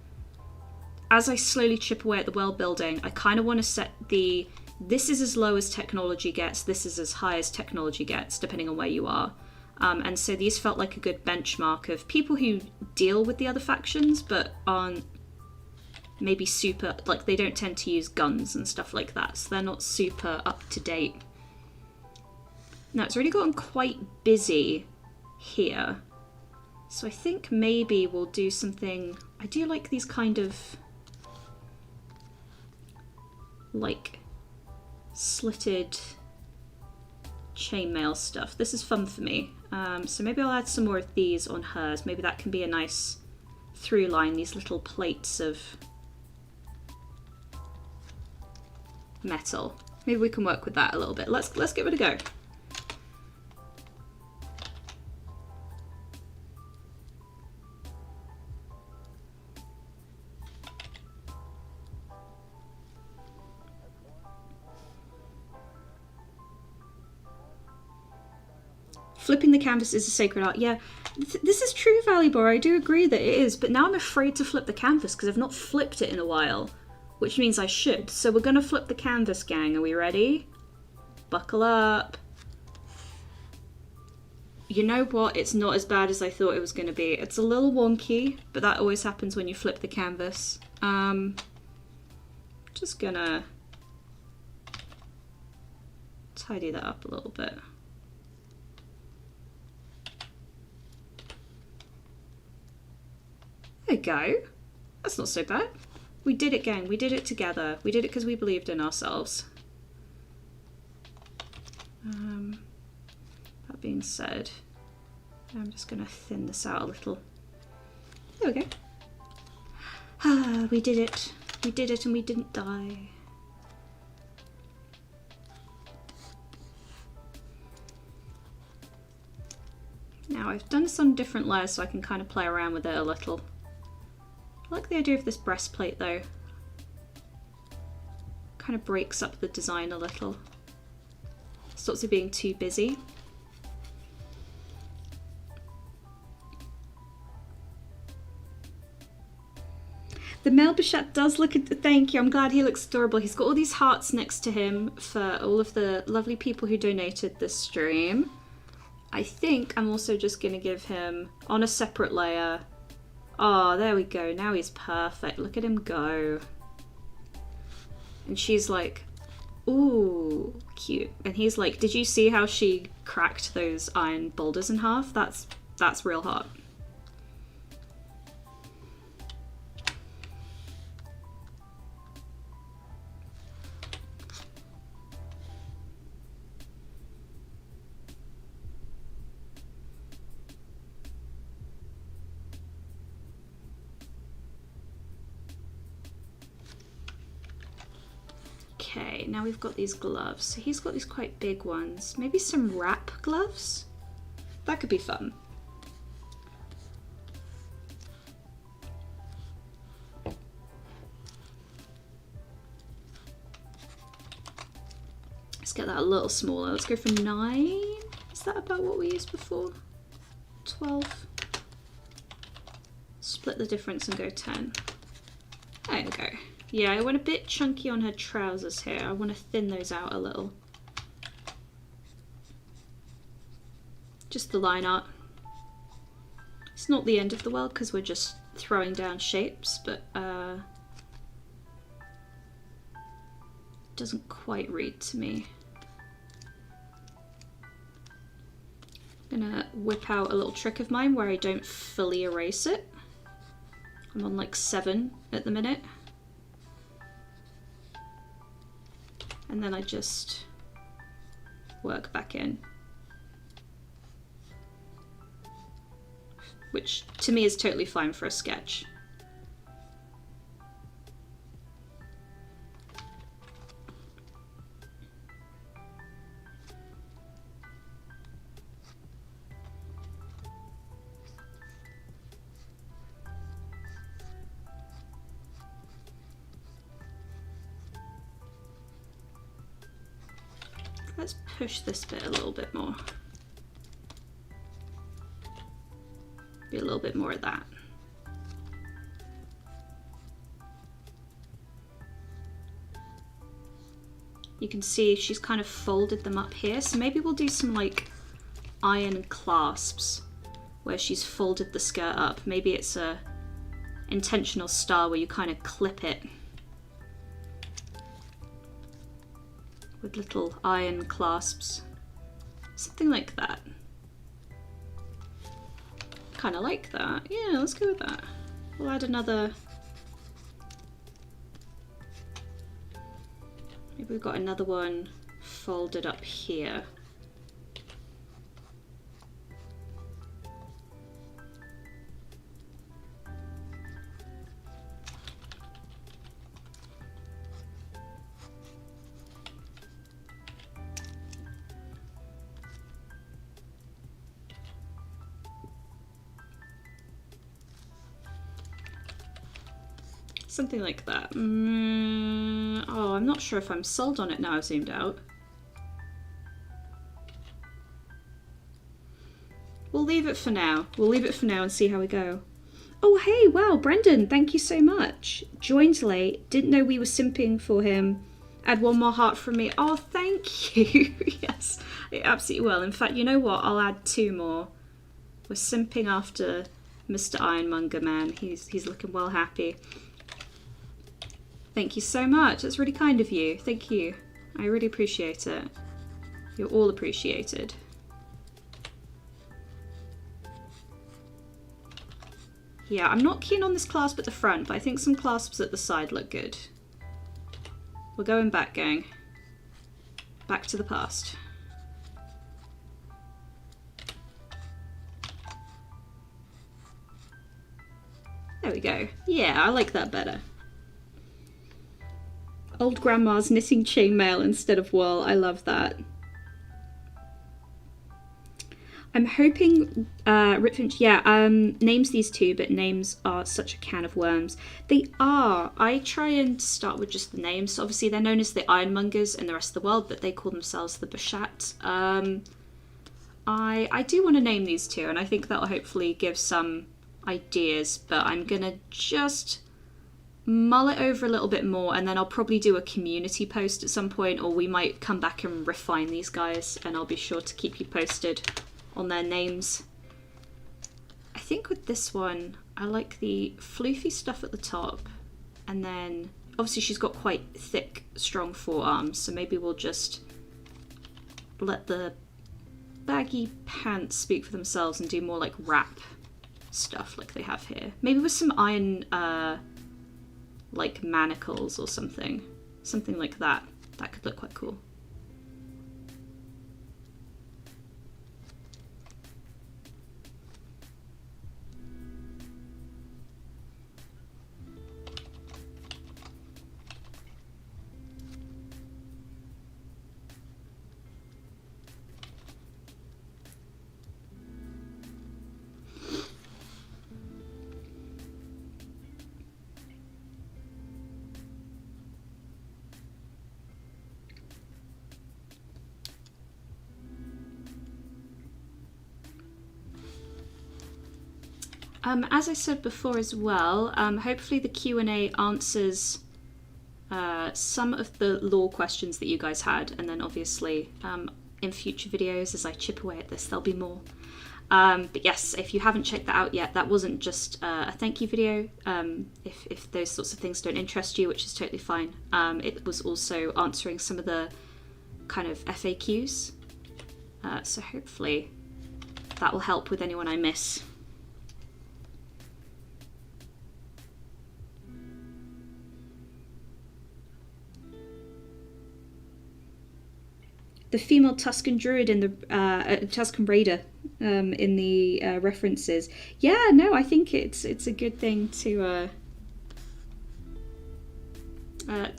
Speaker 1: as I slowly chip away at the world building, I kind of want to set the, this is as low as technology gets, this is as high as technology gets, depending on where you are. And so these felt like a good benchmark of people who deal with the other factions, but aren't maybe super, like they don't tend to use guns and stuff like that, so they're not super up to date. Now it's already gotten quite busy here, so I think maybe we'll do something. I do like these kind of like slitted chainmail stuff. This is fun for me. So maybe I'll add some more of these on hers. Maybe that can be a nice through line, these little plates of metal. Maybe we can work with that a little bit. Let's give it a go. Flipping the canvas is a sacred art. Yeah, this is true, Valleybor. I do agree that it is, but now I'm afraid to flip the canvas because I've not flipped it in a while, which means I should. So we're going to flip the canvas, gang. Are we ready? Buckle up. You know what? It's not as bad as I thought it was going to be. It's a little wonky, but that always happens when you flip the canvas. Just gonna tidy that up a little bit. There we go. That's not so bad. We did it, gang. We did it together. We did it because we believed in ourselves. That being said, I'm just going to thin this out a little. There we go. Ah, we did it. We did it and we didn't die. Now I've done some different layers so I can kind of play around with it a little. I like the idea of this breastplate though. Kind of breaks up the design a little. Stops it being too busy. The Melbichat does look at, thank you, I'm glad he looks adorable. He's got all these hearts next to him for all of the lovely people who donated this stream. I think I'm also just going to give him, on a separate layer, oh, there we go, now he's perfect, look at him go. And she's like, ooh, cute. And he's like, did you see how she cracked those iron boulders in half? That's real hot. Okay, now we've got these gloves. So he's got these quite big ones. Maybe some wrap gloves? That could be fun. Let's get that a little smaller. Let's go for 9. Is that about what we used before? 12. Split the difference and go 10. There we go. Yeah, I went a bit chunky on her trousers here. I want to thin those out a little. Just the line art. It's not the end of the world because we're just throwing down shapes, but doesn't quite read to me. I'm gonna whip out a little trick of mine where I don't fully erase it. I'm on like 7 at the minute. And then I just work back in. Which to me is totally fine for a sketch. Let's push this bit a little bit more. Be a little bit more of that. You can see she's kind of folded them up here, so maybe we'll do some like iron clasps where she's folded the skirt up. Maybe it's a intentional style where you kind of clip it with little iron clasps. Something like that. Kind of like that. Yeah, let's go with that. We'll add another. Maybe we've got another one folded up here. Something like that. Oh, I'm not sure if I'm sold on it now I've zoomed out. We'll leave it for now. We'll leave it for now and see how we go. Oh, hey, wow, Brendan, thank you so much. Joined late, didn't know we were simping for him. Add one more heart from me. Oh, thank you. Yes, it absolutely will. In fact, you know what? I'll add 2 more. We're simping after Mr. Ironmonger man. He's looking well happy. Thank you so much. That's really kind of you. Thank you. I really appreciate it. You're all appreciated. Yeah, I'm not keen on this clasp at the front, but I think some clasps at the side look good. We're going back, gang. Back to the past. There we go. Yeah, I like that better. Old grandma's knitting chainmail instead of wool. I love that. I'm hoping Ripfinch, names these two, but names are such a can of worms. They are. I try and start with just the names. So obviously they're known as the Ironmongers in the rest of the world, but they call themselves the Bashat. I do want to name these two, and I think that'll hopefully give some ideas, but I'm gonna just mull it over a little bit more, and then I'll probably do a community post at some point, or we might come back and refine these guys, and I'll be sure to keep you posted on their names. I think with this one, I like the floofy stuff at the top, and then obviously she's got quite thick, strong forearms, so maybe we'll just let the baggy pants speak for themselves and do more like wrap stuff like they have here. Maybe with some iron like manacles or something like that. That could look quite cool. As I said before as well, hopefully the Q&A answers some of the lore questions that you guys had, and then obviously in future videos as I chip away at this there'll be more. But yes, if you haven't checked that out yet, that wasn't just a thank you video. If those sorts of things don't interest you, which is totally fine, it was also answering some of the kind of FAQs. So hopefully that will help with anyone I miss. The female Tuscan druid in the Tuscan raider in the references. Yeah, no, I think it's a good thing to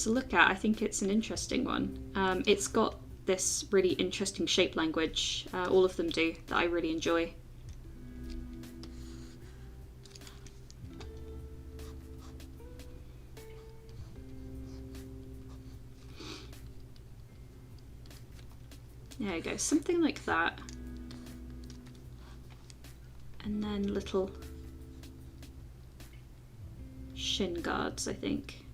Speaker 1: look at. I think it's an interesting one. It's got this really interesting shape language. All of them do, that I really enjoy. There you go, something like that. And then little shin guards, I think.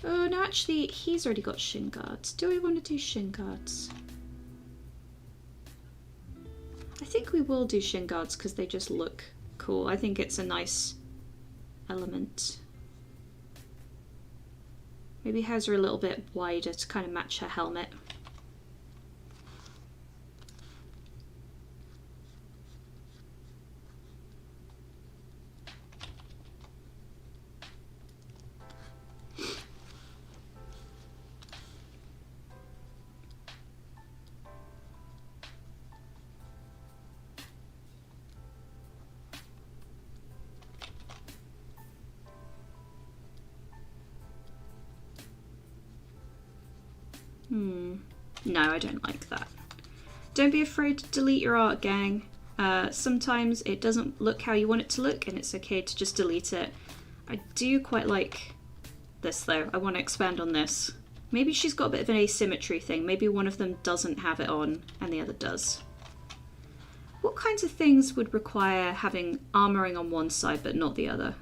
Speaker 1: Oh no, actually he's already got shin guards. Do we want to do shin guards? I think we will do shin guards because they just look cool. I think it's a nice element. Maybe hers are a little bit wider to kind of match her helmet. No, I don't like that. Don't be afraid to delete your art, gang. Sometimes it doesn't look how you want it to look, and it's okay to just delete it. I do quite like this though. I want to expand on this. Maybe she's got a bit of an asymmetry thing. Maybe one of them doesn't have it on and the other does. What kinds of things would require having armoring on one side but not the other?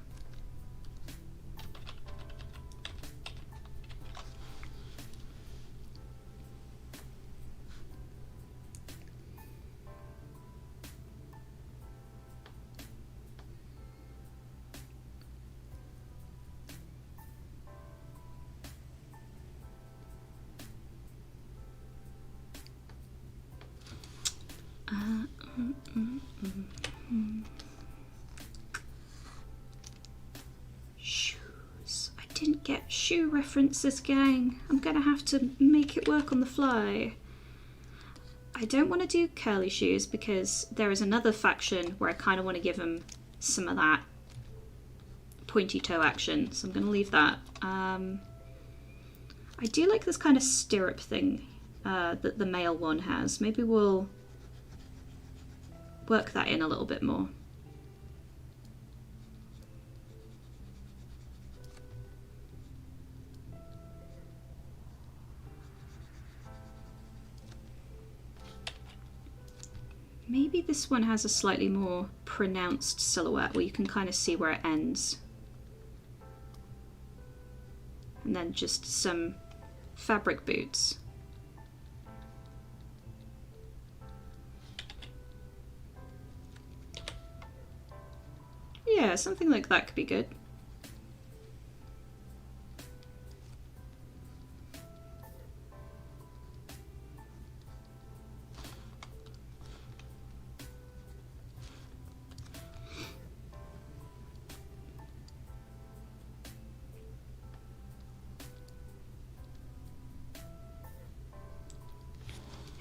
Speaker 1: Shoes. I didn't get shoe references, gang. I'm gonna have to make it work on the fly. I don't want to do curly shoes because there is another faction where I kind of want to give them some of that pointy toe action, so I'm going to leave that. I do like this kind of stirrup thing that the male one has. Maybe we'll work that in a little bit more. Maybe this one has a slightly more pronounced silhouette where you can kind of see where it ends. And then just some fabric boots. Yeah, something like that could be good.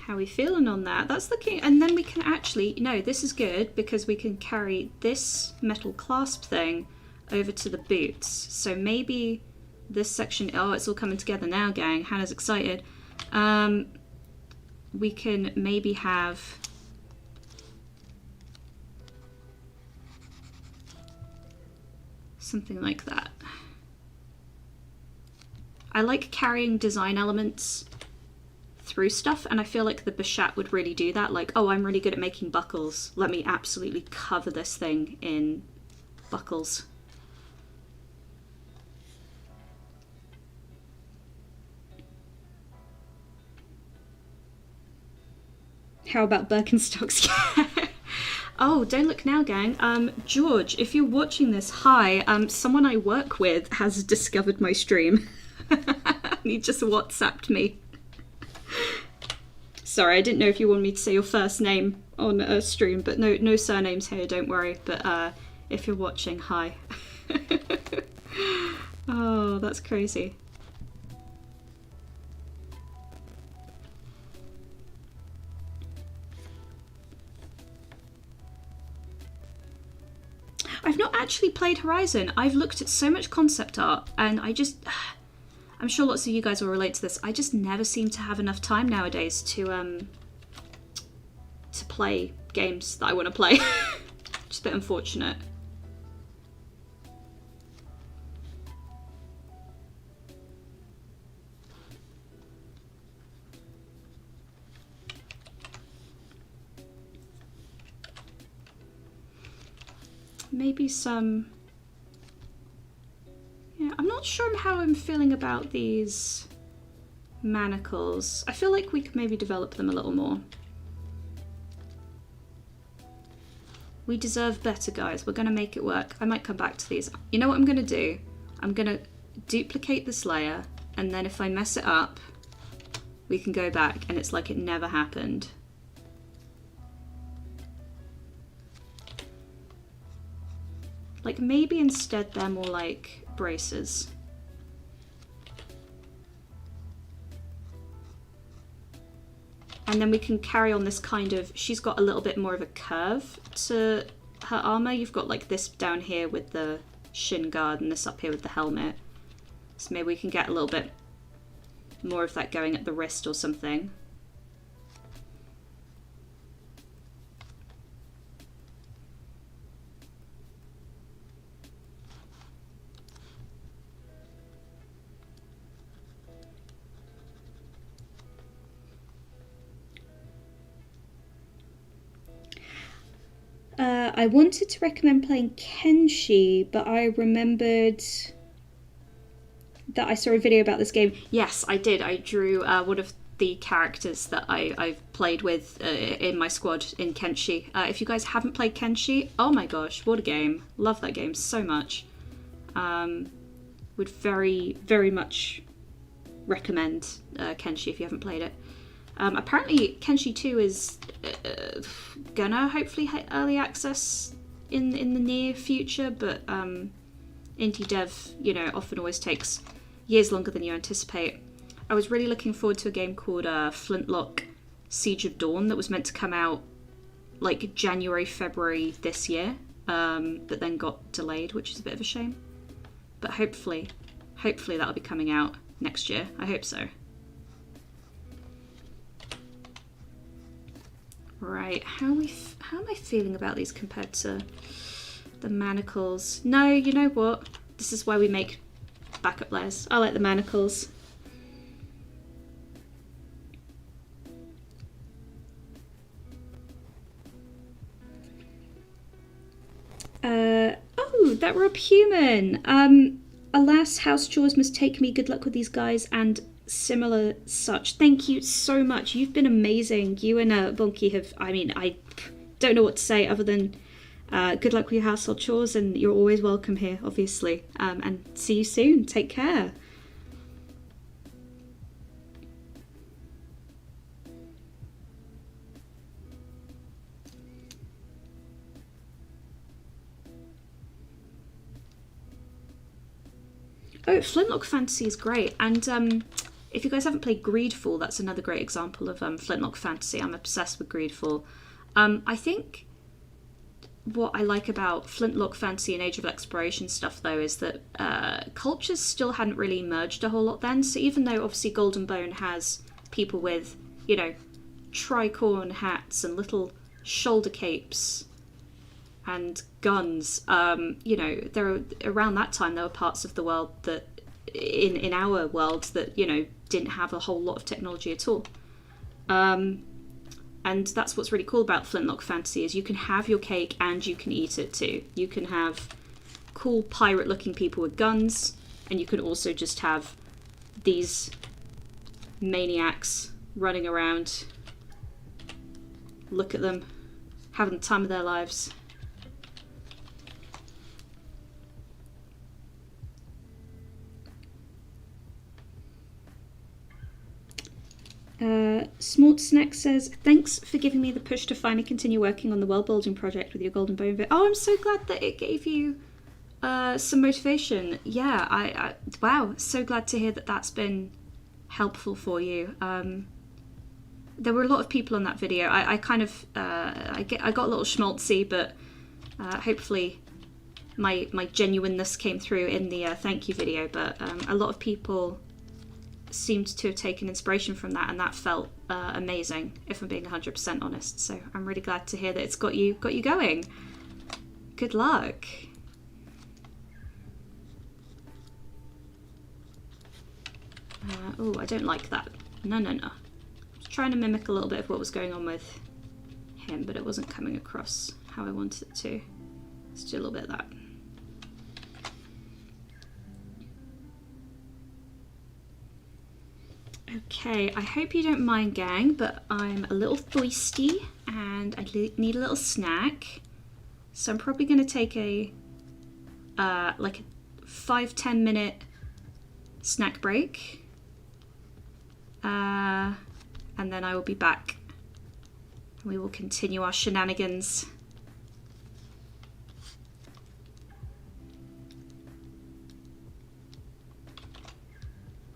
Speaker 1: How are we feeling on that? That's looking, and then we can actually, no, this is good because we can carry this metal clasp thing over to the boots. So maybe this section, oh, it's all coming together now, gang. Hannah's excited. We can maybe have something like that. I like carrying design elements through stuff, and I feel like the Bashat would really do that. Like, oh, I'm really good at making buckles. Let me absolutely cover this thing in buckles. How about Birkenstocks? Oh, don't look now, gang. George, if you're watching this, hi. Someone I work with has discovered my stream. He just WhatsApped me. Sorry, I didn't know if you wanted me to say your first name on a stream, but no surnames here, don't worry. But if you're watching, hi. Oh, that's crazy. I've not actually played Horizon. I've looked at so much concept art, and I'm sure lots of you guys will relate to this. I just never seem to have enough time nowadays to play games that I want to play. Just a bit unfortunate. Maybe some... Yeah, I'm not sure how I'm feeling about these manacles. I feel like we could maybe develop them a little more. We deserve better, guys. We're going to make it work. I might come back to these. You know what I'm going to do? I'm going to duplicate this layer, and then if I mess it up, we can go back and it's like it never happened. Like maybe instead they're more like braces. And then we can carry on this kind of, she's got a little bit more of a curve to her armor. You've got like this down here with the shin guard and this up here with the helmet. So maybe we can get a little bit more of that going at the wrist or something. I wanted to recommend playing Kenshi, but I remembered that I saw a video about this game. Yes, I did. I drew one of the characters that I've played with in my squad in Kenshi. If you guys haven't played Kenshi, oh my gosh, what a game. Love that game so much. Would very, very much recommend Kenshi if you haven't played it. Apparently Kenshi 2 is gonna hopefully hit early access in the near future, but indie dev, you know, often always takes years longer than you anticipate. I was really looking forward to a game called Flintlock Siege of Dawn that was meant to come out like January, February this year, but then got delayed, which is a bit of a shame. but hopefully that'll be coming out next year. I hope so. Right, how am I feeling about these compared to the manacles? No, you know what? This is why we make backup layers. I like the manacles. Oh, that Rob Human. Alas, house chores must take me. Good luck with these guys and similar such. Thank you so much. You've been amazing. You and Bonky have, I mean, I don't know what to say other than good luck with your household chores, and you're always welcome here, obviously. And see you soon. Take care. Oh, Flintlock Fantasy is great, and if you guys haven't played Greedfall, that's another great example of Flintlock Fantasy. I'm obsessed with Greedfall. I think what I like about Flintlock Fantasy and Age of Exploration stuff, though, is that cultures still hadn't really merged a whole lot then. So even though obviously Golden Bone has people with, you know, tricorn hats and little shoulder capes and guns, you know, around that time there were parts of the world that, in our world, that, you know, didn't have a whole lot of technology at all. And that's what's really cool about Flintlock Fantasy, is you can have your cake and you can eat it too. You can have cool pirate-looking people with guns, and you can also just have these maniacs running around. Look at them, having the time of their lives. Smart Snack says, thanks for giving me the push to finally continue working on the world building project with your Golden Bone bit. Oh, I'm so glad that it gave you some motivation. Yeah, I wow, so glad to hear that that's been helpful for you. There were a lot of people on that video. I kind of I got a little schmaltzy, but hopefully my genuineness came through in the thank you video. But a lot of people seemed to have taken inspiration from that, and that felt amazing, if I'm being 100% honest. So I'm really glad to hear that it's got you going. Good luck. Oh, I don't like that. No. I was trying to mimic a little bit of what was going on with him, but it wasn't coming across how I wanted it to. Let's do a little bit of that. Okay, I hope you don't mind, gang, but I'm a little thirsty and I need a little snack. So I'm probably going to take a like a 5-10 minute snack break. And then I will be back. We will continue our shenanigans.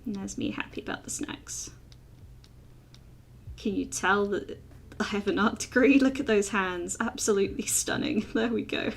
Speaker 1: And there's me happy about the snacks. Can you tell that I have an art degree? Look at those hands. Absolutely stunning. There we go.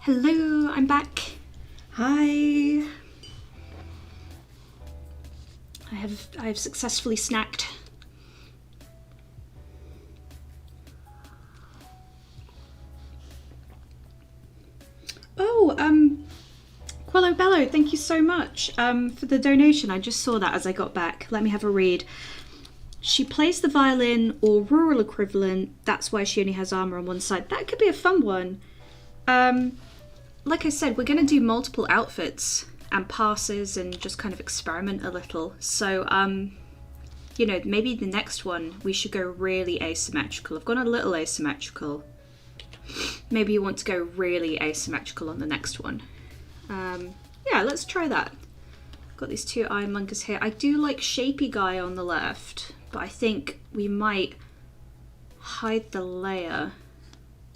Speaker 1: Hello, I'm back. Hi. I've successfully snacked. Oh, Quello Bello, thank you so much for the donation. I just saw that as I got back. Let me have a read. She plays the violin or rural equivalent. That's why she only has armor on one side. That could be a fun one. Like I said, we're going to do multiple outfits and passes and just kind of experiment a little. So, you know, maybe the next one we should go really asymmetrical. I've gone a little asymmetrical. Maybe you want to go really asymmetrical on the next one. Yeah, let's try that. Got these two Ironmongers here. I do like Shapey Guy on the left, but I think we might hide the layer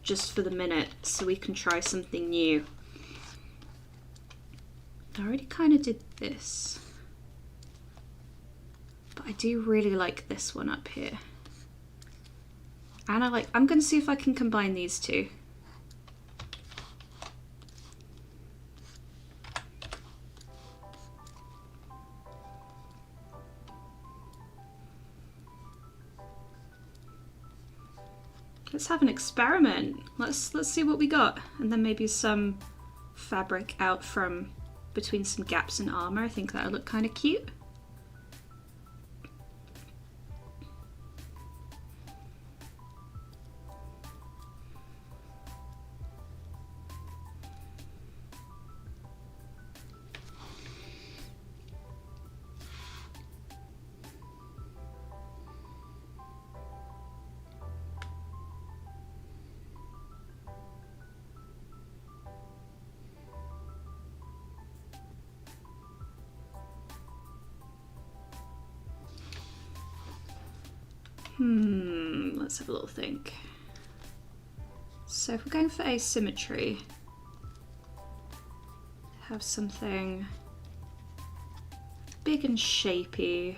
Speaker 1: just for the minute so we can try something new. I already kind of did this, but I do really like this one up here. And I'm going to see if I can combine these two. Let's have an experiment. Let's see what we got, and then maybe some fabric out from between some gaps in armor. I think that'll look kind of cute. Let's have a little think. So if we're going for asymmetry, have something big and shapy.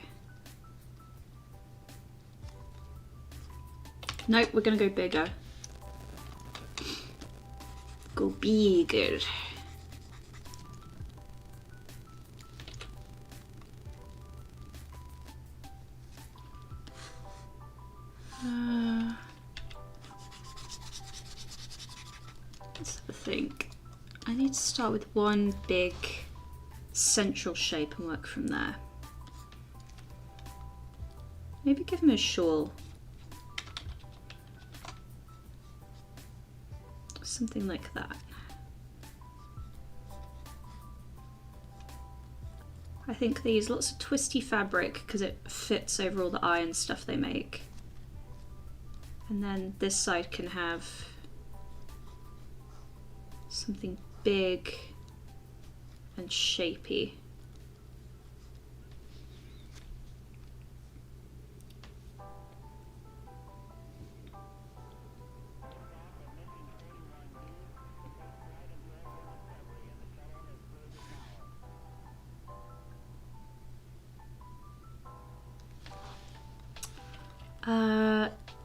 Speaker 1: Nope, we're gonna go bigger. Go bigger. Let's have a think. I need to start with one big central shape and work from there. Maybe give him a shawl. Something like that. I think they use lots of twisty fabric because it fits over all the iron stuff they make. And then this side can have something big and shapy.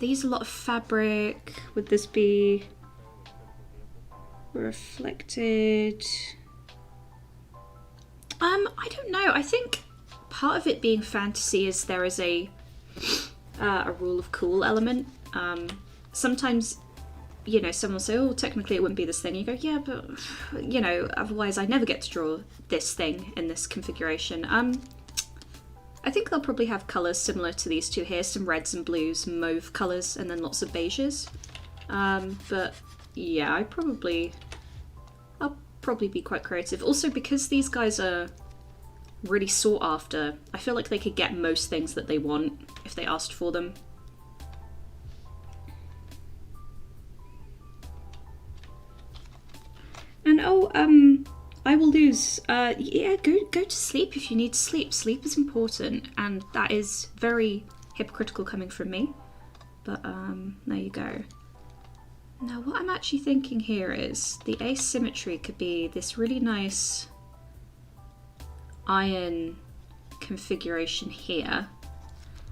Speaker 1: They use a lot of fabric. Would this be reflected? I don't know. I think part of it being fantasy is there is a rule of cool element. Sometimes, you know, someone will say, oh, technically it wouldn't be this thing. You go, yeah, but, you know, otherwise I never get to draw this thing in this configuration. I think they'll probably have colours similar to these two here, some reds and blues, mauve colours, and then lots of beiges. But yeah, I'll probably be quite creative. Also, because these guys are really sought after, I feel like they could get most things that they want if they asked for them. And I will lose. Yeah, go to sleep if you need to sleep. Sleep is important, and that is very hypocritical coming from me. But there you go. Now what I'm actually thinking here is the asymmetry could be this really nice iron configuration here.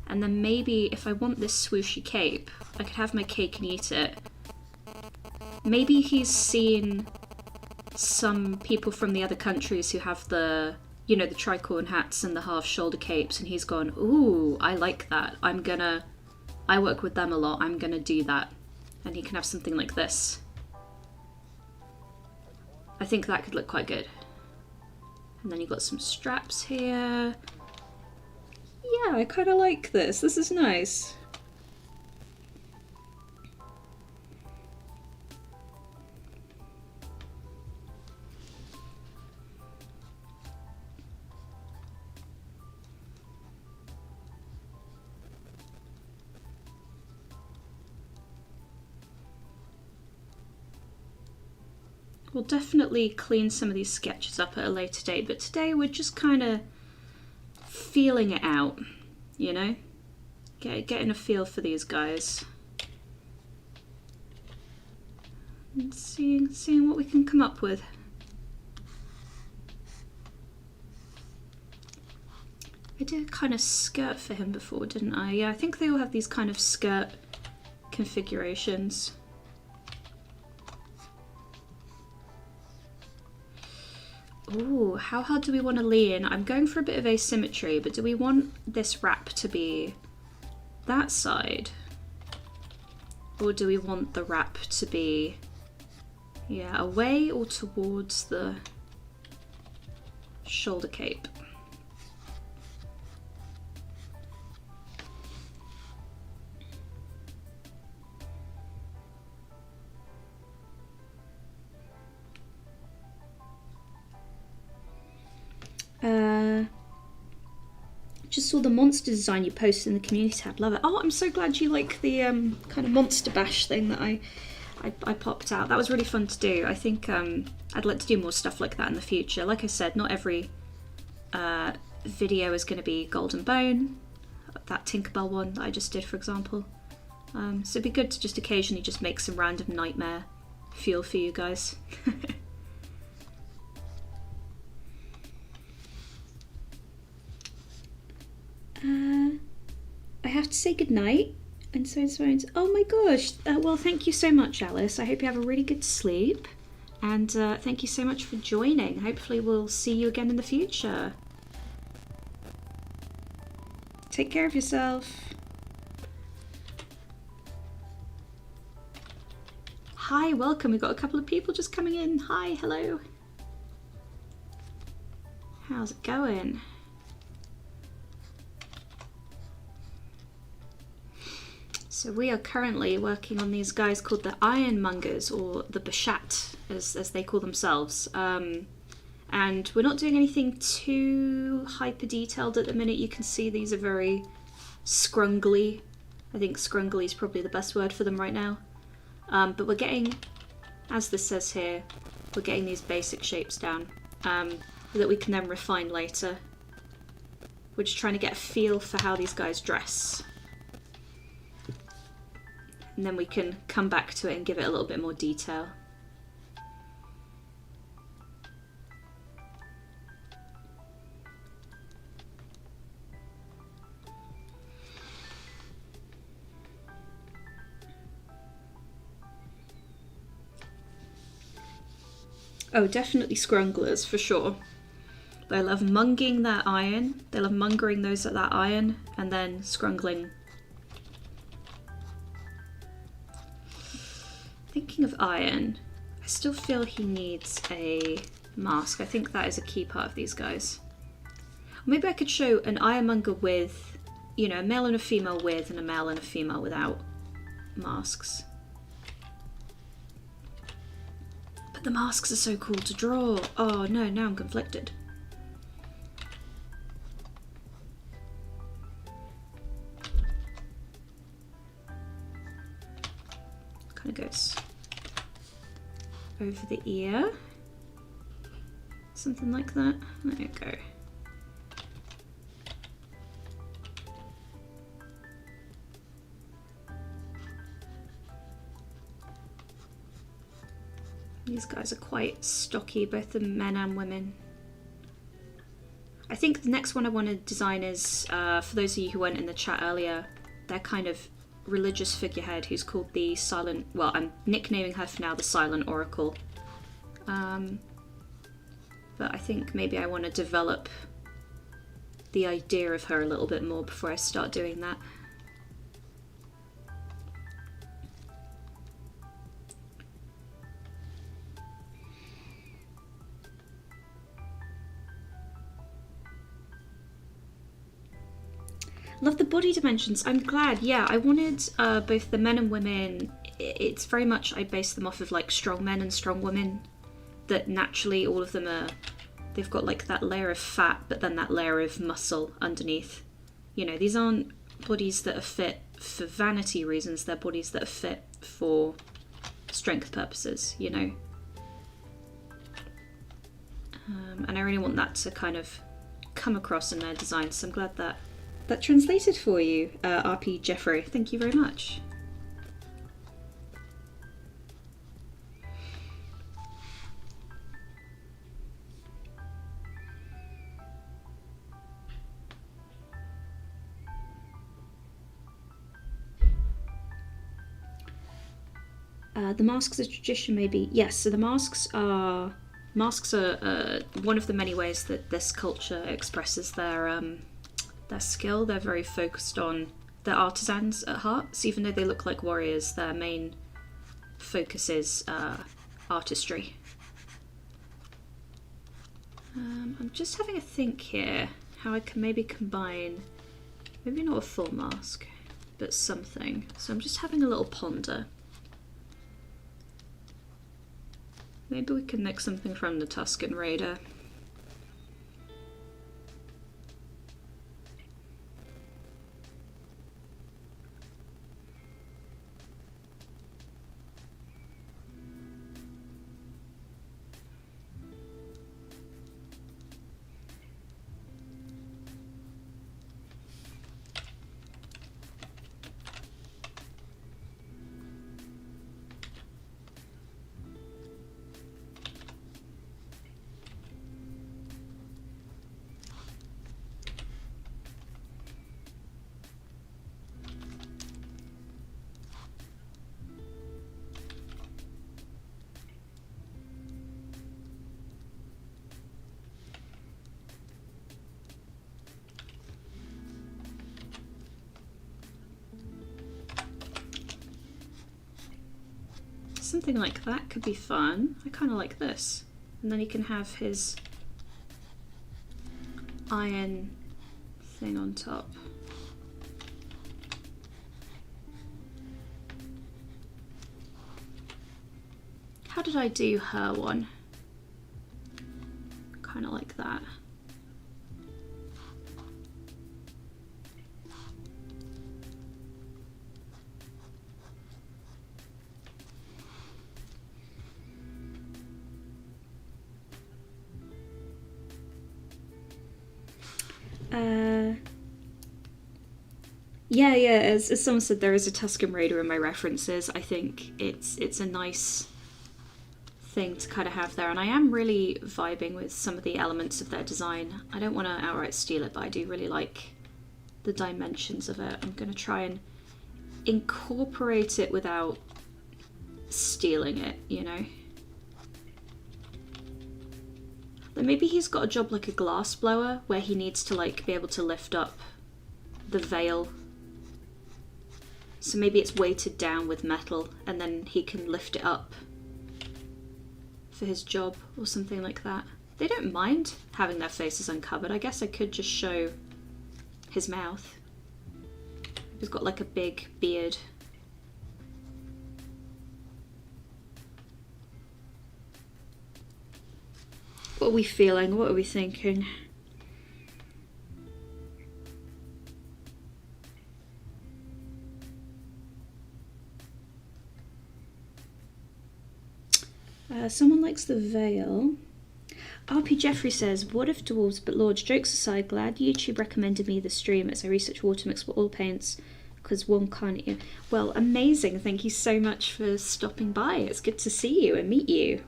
Speaker 1: And then maybe if I want this swooshy cape, I could have my cake and eat it. Maybe he's seen some people from the other countries who have the, you know, the tricorn hats and the half shoulder capes, and he's gone, ooh, I like that. I work with them a lot, I'm gonna do that. And he can have something like this. I think that could look quite good. And then you've got some straps here. Yeah, I kind of like this. This is nice. We'll definitely clean some of these sketches up at a later date, but today we're just kind of feeling it out, you know? Getting a feel for these guys. And seeing what we can come up with. I did a kind of skirt for him before, didn't I? Yeah, I think they all have these kind of skirt configurations. Ooh, how hard do we want to lean? I'm going for a bit of asymmetry, but do we want this wrap to be that side? Or do we want the wrap to be, yeah, away or towards the shoulder cape? Just saw the monster design you posted in the community tab. Love it. Oh, I'm so glad you like the kind of monster bash thing that I popped out. That was really fun to do. I think I'd like to do more stuff like that in the future. Like I said, not every video is going to be Golden Bone. That Tinkerbell one that I just did, for example. So it'd be good to just occasionally just make some random nightmare feel for you guys. I have to say goodnight, and so it's fine. Oh my gosh, well thank you so much, Alice. I hope you have a really good sleep, and thank you so much for joining. Hopefully we'll see you again in the future. Take care of yourself. Hi, welcome. We've got a couple of people just coming in. Hi, hello. How's it going? So we are currently working on these guys called the Ironmongers, or the Bashat, as they call themselves. And we're not doing anything too hyper detailed at the minute. You can see these are very scrungly. I think scrungly is probably the best word for them right now. But we're getting, as this says here, we're getting these basic shapes down that we can then refine later. We're just trying to get a feel for how these guys dress. And then we can come back to it and give it a little bit more detail. Oh, definitely scrunglers, for sure. They love munging that iron. They love mongering those at that iron, and then scrungling. Thinking of Iron, I still feel he needs a mask. I think that is a key part of these guys. Maybe I could show an Ironmonger with, you know, a male and a female with, and a male and a female without masks. But the masks are so cool to draw. Oh no, now I'm conflicted. Kind of goes over the ear, something like that. There you go. These guys are quite stocky, both the men and women. I think the next one I want to design is, for those of you who weren't in the chat earlier, they're kind of religious figurehead who's called the Silent, well, I'm nicknaming her for now the Silent Oracle. But I think maybe I want to develop the idea of her a little bit more before I start doing that. Love the body dimensions. I'm glad. Yeah, I wanted both the men and women. It's very much, I base them off of like strong men and strong women. That naturally all of them are, they've got like that layer of fat, but then that layer of muscle underneath. You know, these aren't bodies that are fit for vanity reasons. They're bodies that are fit for strength purposes, you know. And I really want that to kind of come across in their design. So I'm glad that translated for you, RP Jeffrey. Thank you very much. The masks are tradition, maybe. Yes, so the masks are one of the many ways that this culture expresses their skill. They're very focused on, they're artisans at heart, so even though they look like warriors, their main focus is artistry. I'm just having a think here how I can maybe combine, maybe not a full mask, but something. So I'm just having a little ponder. Maybe we can mix something from the Tusken Raider. Something like that could be fun. I kind of like this. And then he can have his iron thing on top. How did I do her one? Kind of like that. Yeah, as someone said, there is a Tusken Raider in my references. I think it's a nice thing to kind of have there, and I am really vibing with some of the elements of their design. I don't want to outright steal it, but I do really like the dimensions of it. I'm going to try and incorporate it without stealing it, you know? Then maybe he's got a job like a glass blower, where he needs to like be able to lift up the veil. So maybe it's weighted down with metal and then he can lift it up for his job or something like that. They don't mind having their faces uncovered. I guess I could just show his mouth. He's got like a big beard. What are we feeling? What are we thinking? Someone likes the veil. RP Jeffrey says, what if dwarves but lords? Jokes aside, glad YouTube recommended me the stream as I research water mix for all paints, because one can't... Well, amazing. Thank you so much for stopping by. It's good to see you and meet you.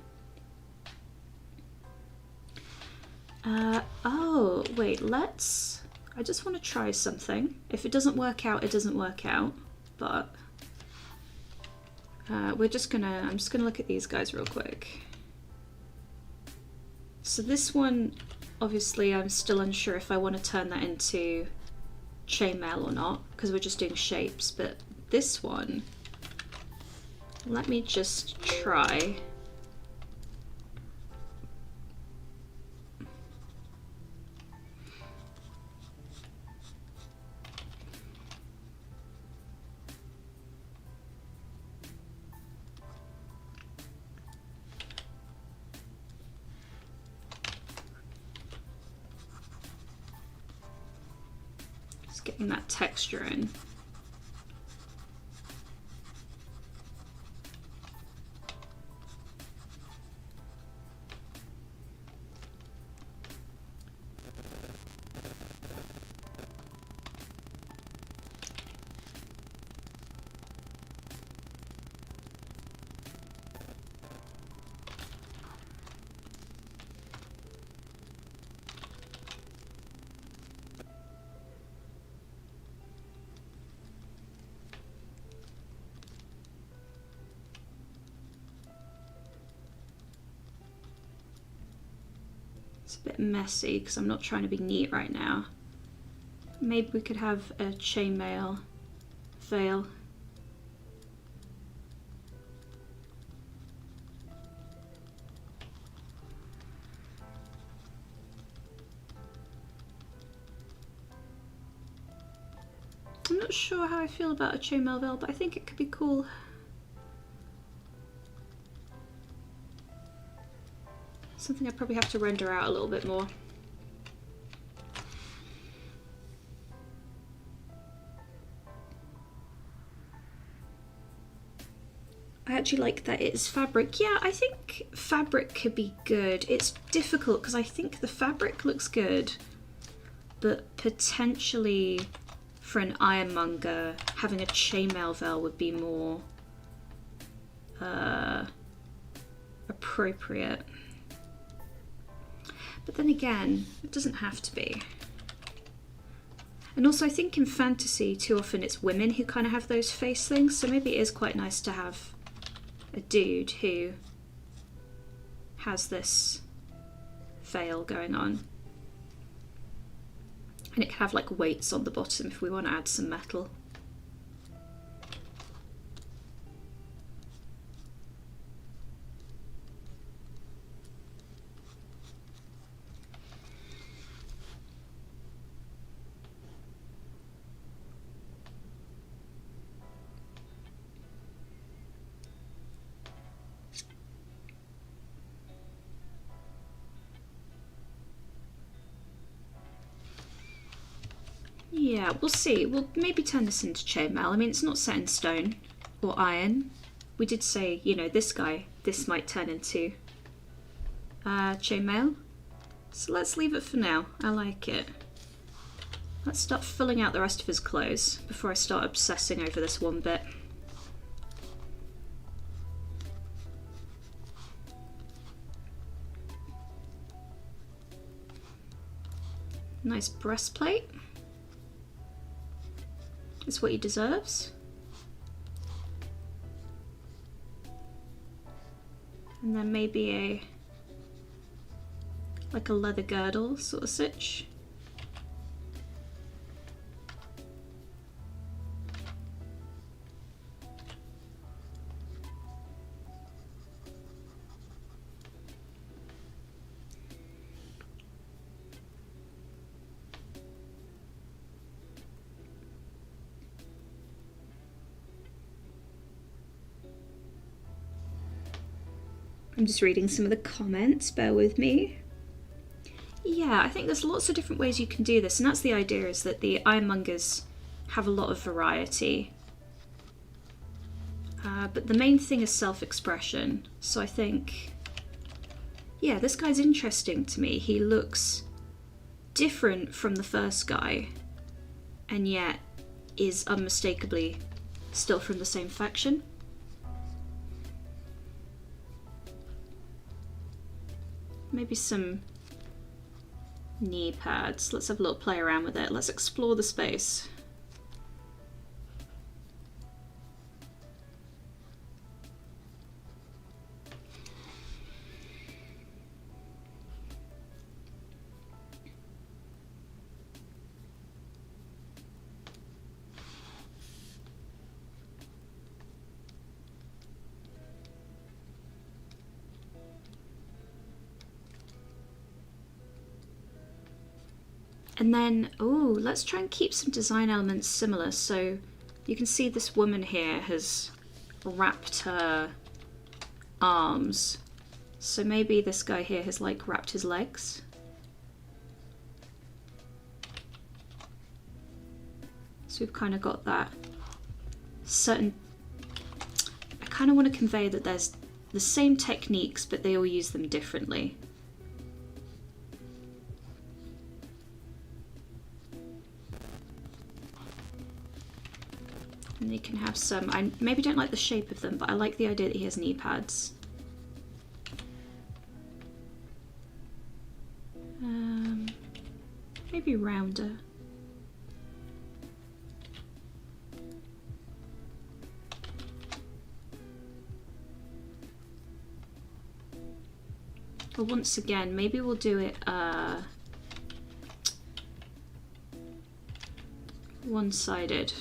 Speaker 1: Oh, wait, let's... I just want to try something. If it doesn't work out, it doesn't work out, but... I'm just gonna look at these guys real quick. So this one, obviously I'm still unsure if I want to turn that into chainmail or not, because we're just doing shapes, but this one, let me just try. Just getting that texture in. It's a bit messy because I'm not trying to be neat right now. Maybe we could have a chainmail veil. I'm not sure how I feel about a chainmail veil, but I think it could be cool. Something I probably have to render out a little bit more. I actually like that it's fabric. Yeah, I think fabric could be good. It's difficult because I think the fabric looks good, but potentially for an ironmonger, having a chainmail veil would be more appropriate. But then again, it doesn't have to be. And also I think in fantasy too often it's women who kind of have those face things, so maybe it is quite nice to have a dude who has this veil going on. And it can have like weights on the bottom if we want to add some metal. Yeah, we'll see. We'll maybe turn this into chainmail. I mean, it's not set in stone or iron. We did say, you know, this guy, this might turn into chainmail. So let's leave it for now. I like it. Let's start filling out the rest of his clothes before I start obsessing over this one bit. Nice breastplate. It's what he deserves. And then maybe like a leather girdle sort of sitch. I'm just reading some of the comments, bear with me. Yeah, I think there's lots of different ways you can do this, and that's the idea, is that the Ironmongers have a lot of variety. But the main thing is self-expression, so I think, yeah, this guy's interesting to me. He looks different from the first guy, and yet is unmistakably still from the same faction. Maybe some knee pads. Let's have a little play around with it. Let's explore the space. And then, oh, let's try and keep some design elements similar. So you can see this woman here has wrapped her arms. So maybe this guy here has like wrapped his legs. So we've kind of got that certain, I kind of want to convey that there's the same techniques, but they all use them differently. And you can have some, I maybe don't like the shape of them, but I like the idea that he has knee pads. Maybe rounder. But once again, maybe we'll do it one-sided.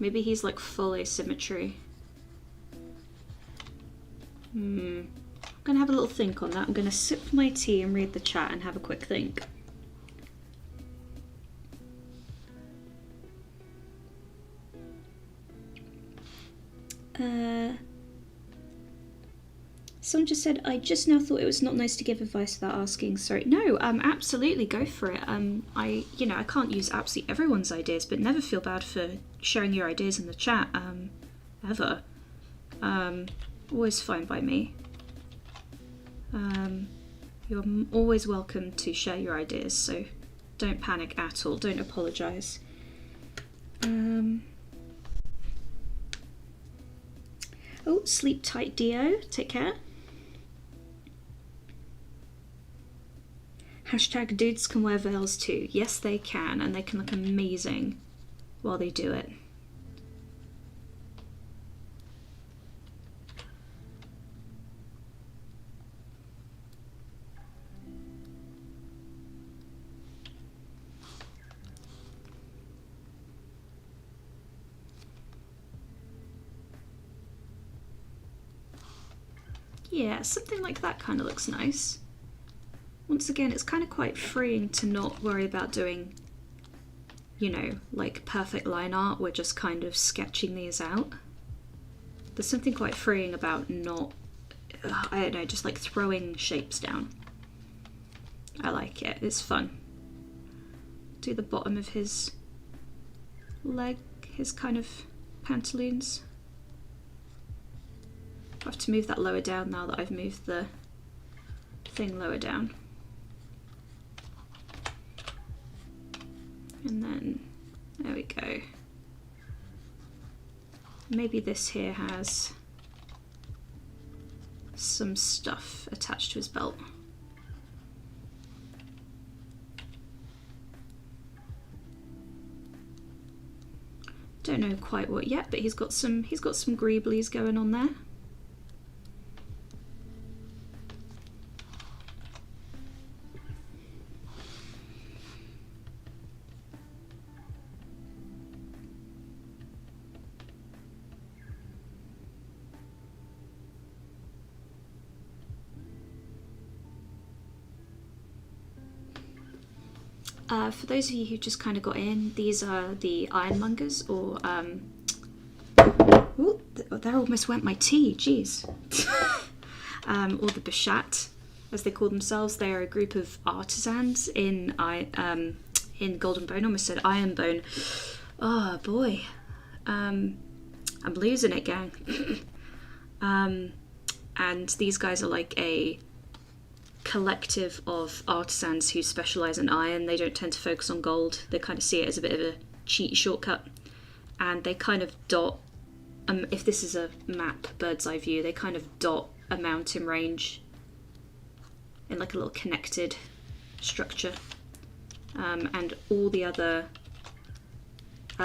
Speaker 1: Maybe he's like full asymmetry. I'm gonna have a little think on that. I'm gonna sip my tea and read the chat and have a quick think. Someone just said, I just now thought it was not nice to give advice without asking. Sorry. No, absolutely go for it. I can't use absolutely everyone's ideas, but never feel bad for sharing your ideas in the chat, ever. Always fine by me. You're always welcome to share your ideas, so don't panic at all. Don't apologise. Oh, sleep tight, Dio. Take care. Hashtag dudes can wear veils too. Yes, they can, and they can look amazing while they do it. Yeah, something like that kind of looks nice. Once again, it's kind of quite freeing to not worry about doing, you know, like perfect line art. We're just kind of sketching these out. There's something quite freeing about not, I don't know, just like throwing shapes down. I like it, it's fun. Do the bottom of his leg, his kind of pantaloons. I have to move that lower down now that I've moved the thing lower down. And then, there we go. Maybe this here has some stuff attached to his belt. Don't know quite what yet, but he's got some greeblies going on there. For those of you who just kind of got in, these are the Ironmongers, or ooh, there almost went my tea, jeez. Or the Bishat, as they call themselves. They are a group of artisans in Golden Bone. Almost said Iron Bone. Oh boy, I'm losing it, gang. And these guys are like a collective of artisans who specialise in iron. They don't tend to focus on gold. They kind of see it as a bit of a cheaty shortcut. And they kind of dot, if this is a map, bird's eye view, they kind of dot a mountain range in like a little connected structure. And all the other,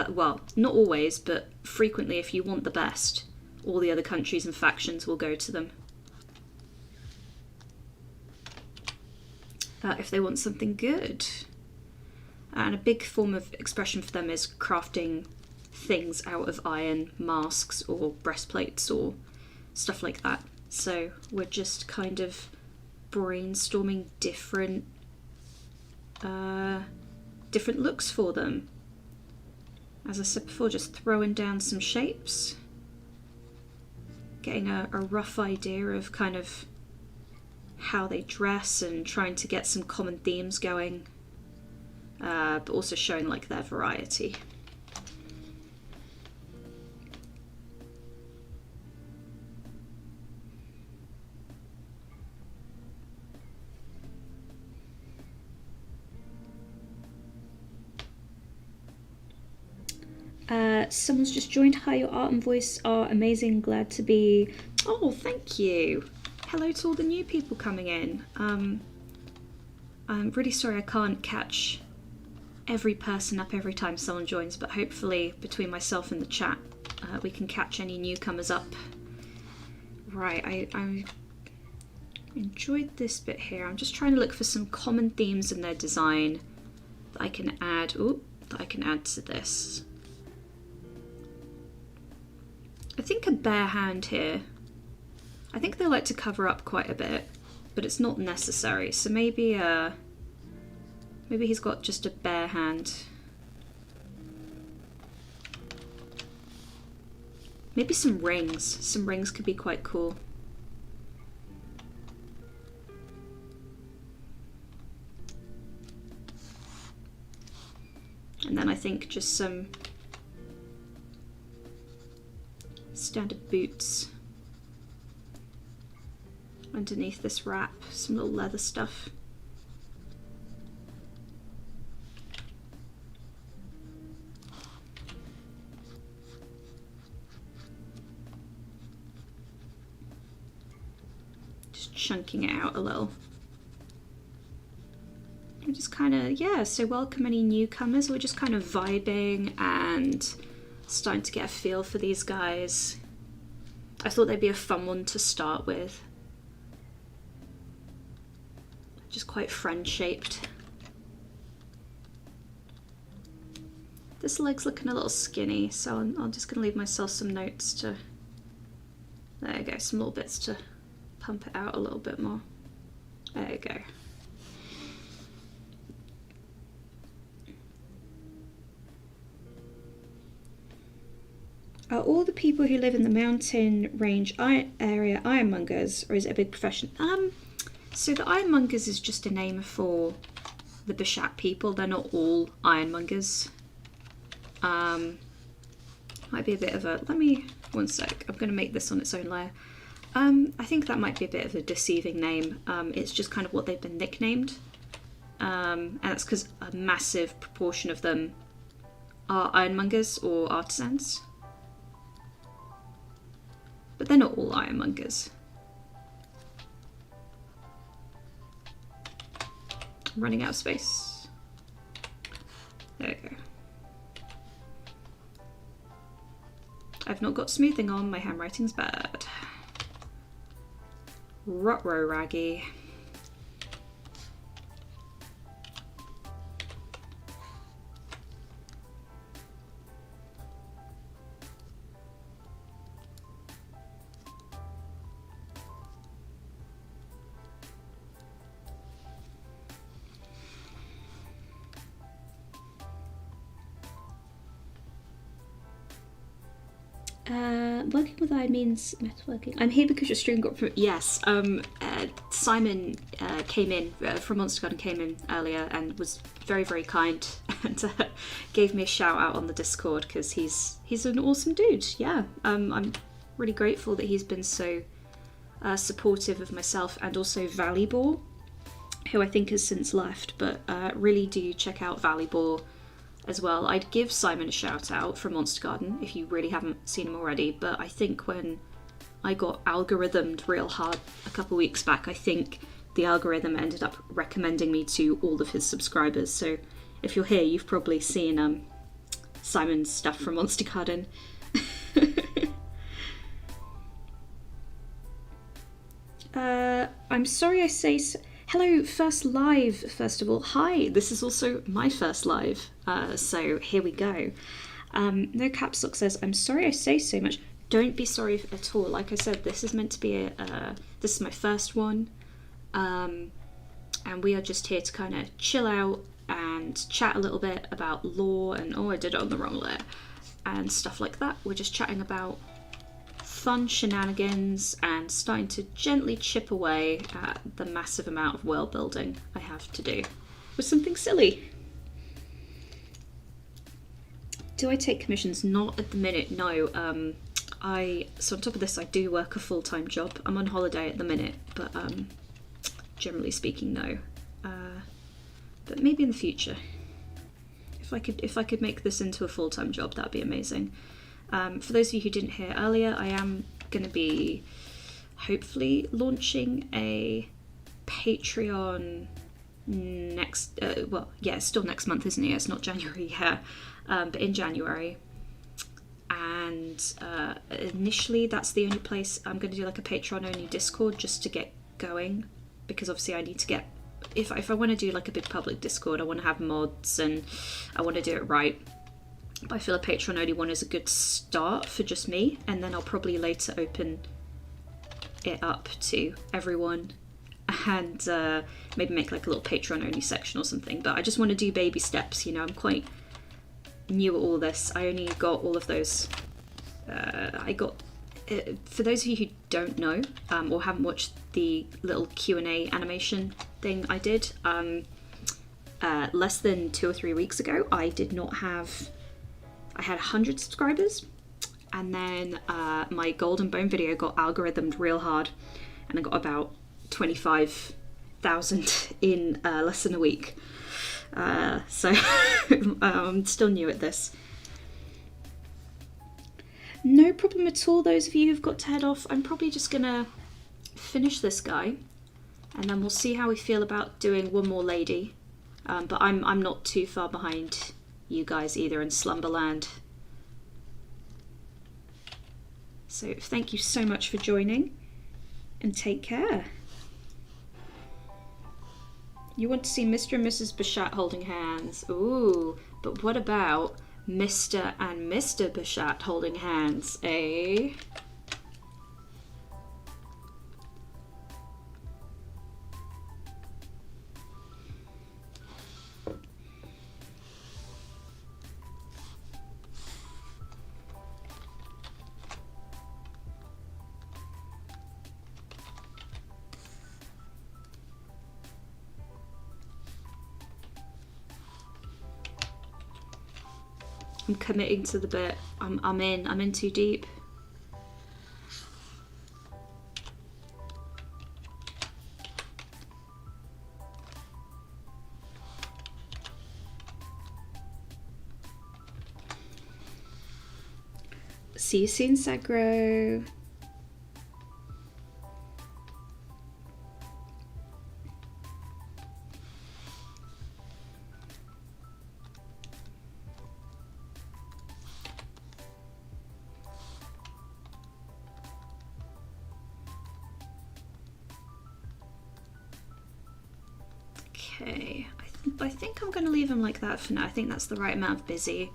Speaker 1: well, not always, but frequently, if you want the best, all the other countries and factions will go to them. If they want something good. And a big form of expression for them is crafting things out of iron, masks or breastplates or stuff like that. So we're just kind of brainstorming different different looks for them. As I said before, just throwing down some shapes, getting a rough idea of kind of how they dress and trying to get some common themes going, but also showing like their variety. Someone's just joined. Hi, your art and voice are amazing. Glad to be... Oh, thank you. Hello to all the new people coming in. I'm really sorry I can't catch every person up every time someone joins, but hopefully between myself and the chat we can catch any newcomers up. Right, I enjoyed this bit here. I'm just trying to look for some common themes in their design that I can add. Ooh, that I can add to this. I think a bare hand here. I think they like to cover up quite a bit, but it's not necessary. So maybe maybe he's got just a bare hand. Maybe some rings. Some rings could be quite cool. And then I think just some standard boots underneath this wrap, some little leather stuff. Just chunking it out a little. We're just kind of, yeah, so welcome any newcomers. We're just kind of vibing and starting to get a feel for these guys. I thought they'd be a fun one to start with. Just quite friend-shaped. This leg's looking a little skinny, so I'm just going to leave myself some notes to... There you go, some little bits to pump it out a little bit more. There you go. Are all the people who live in the mountain range area Ironmongers, or is it a big profession? So the Ironmongers is just a name for the Bishat people. They're not all Ironmongers. Might be a bit of a... Let me... One sec. I'm going to make this on its own layer. I think that might be a bit of a deceiving name. It's just kind of what they've been nicknamed. And that's because a massive proportion of them are Ironmongers or artisans. But they're not all Ironmongers. I'm running out of space. There we go. I've not got smoothing on, my handwriting's bad. Ruh-roh, Raggy. Working with I means metalworking. I'm here because your stream got... Yes, Simon came in, from Monster Garden came in earlier and was very, very kind and gave me a shout out on the Discord because he's an awesome dude. Yeah, I'm really grateful that he's been so supportive of myself and also Valleyball, who I think has since left, but really do check out Valleyball as well. I'd give Simon a shout out from Monster Garden if you really haven't seen him already, but I think when I got algorithmed real hard a couple weeks back, I think the algorithm ended up recommending me to all of his subscribers. So if you're here, you've probably seen Simon's stuff from Monster Garden. I'm sorry I say so. Hello, first live, first of all. Hi, this is also my first live, so here we go. No Caps Lock says, I'm sorry I say so much. Don't be sorry at all. Like I said, this is meant to be this is my first one, and we are just here to kind of chill out, and chat a little bit about lore and, oh, I did it on the wrong layer, and stuff like that. We're just chatting about fun shenanigans and starting to gently chip away at the massive amount of world building I have to do with something silly. Do I take commissions? Not at the minute, no. So on top of this, I do work a full-time job. I'm on holiday at the minute, but generally speaking, no. But maybe in the future, if I could make this into a full-time job, that'd be amazing. For those of you who didn't hear earlier, I am going to be hopefully launching a Patreon next, it's still next month, isn't it? It's not January yet, but in January. And initially that's the only place I'm going to do like a Patreon only Discord just to get going, because obviously I need to get, if I want to do like a big public Discord, I want to have mods and I want to do it right. But I feel a Patreon only one is a good start for just me, and then I'll probably later open it up to everyone and maybe make like a little Patreon only section or something. But I just want to do baby steps, you know. I'm quite new at all this. I only got all of those. For those of you who don't know or haven't watched the little Q&A animation thing I did, less than 2 or 3 weeks ago, I had 100 subscribers, and then my Golden Bone video got algorithmed real hard, and I got about 25,000 in less than a week. So I'm still new at this. No problem at all, those of you who've got to head off. I'm probably just gonna finish this guy, and then we'll see how we feel about doing one more lady. But I'm not too far behind you guys either in Slumberland. So thank you so much for joining, and take care. You want to see Mr. and Mrs. Bashat holding hands. Ooh, but what about Mr. and Mr. Bashat holding hands, eh? I'm committing to the bit. I'm in too deep. See you soon, Sagro. Okay, I think I'm going to leave him like that for now. I think that's the right amount of busy.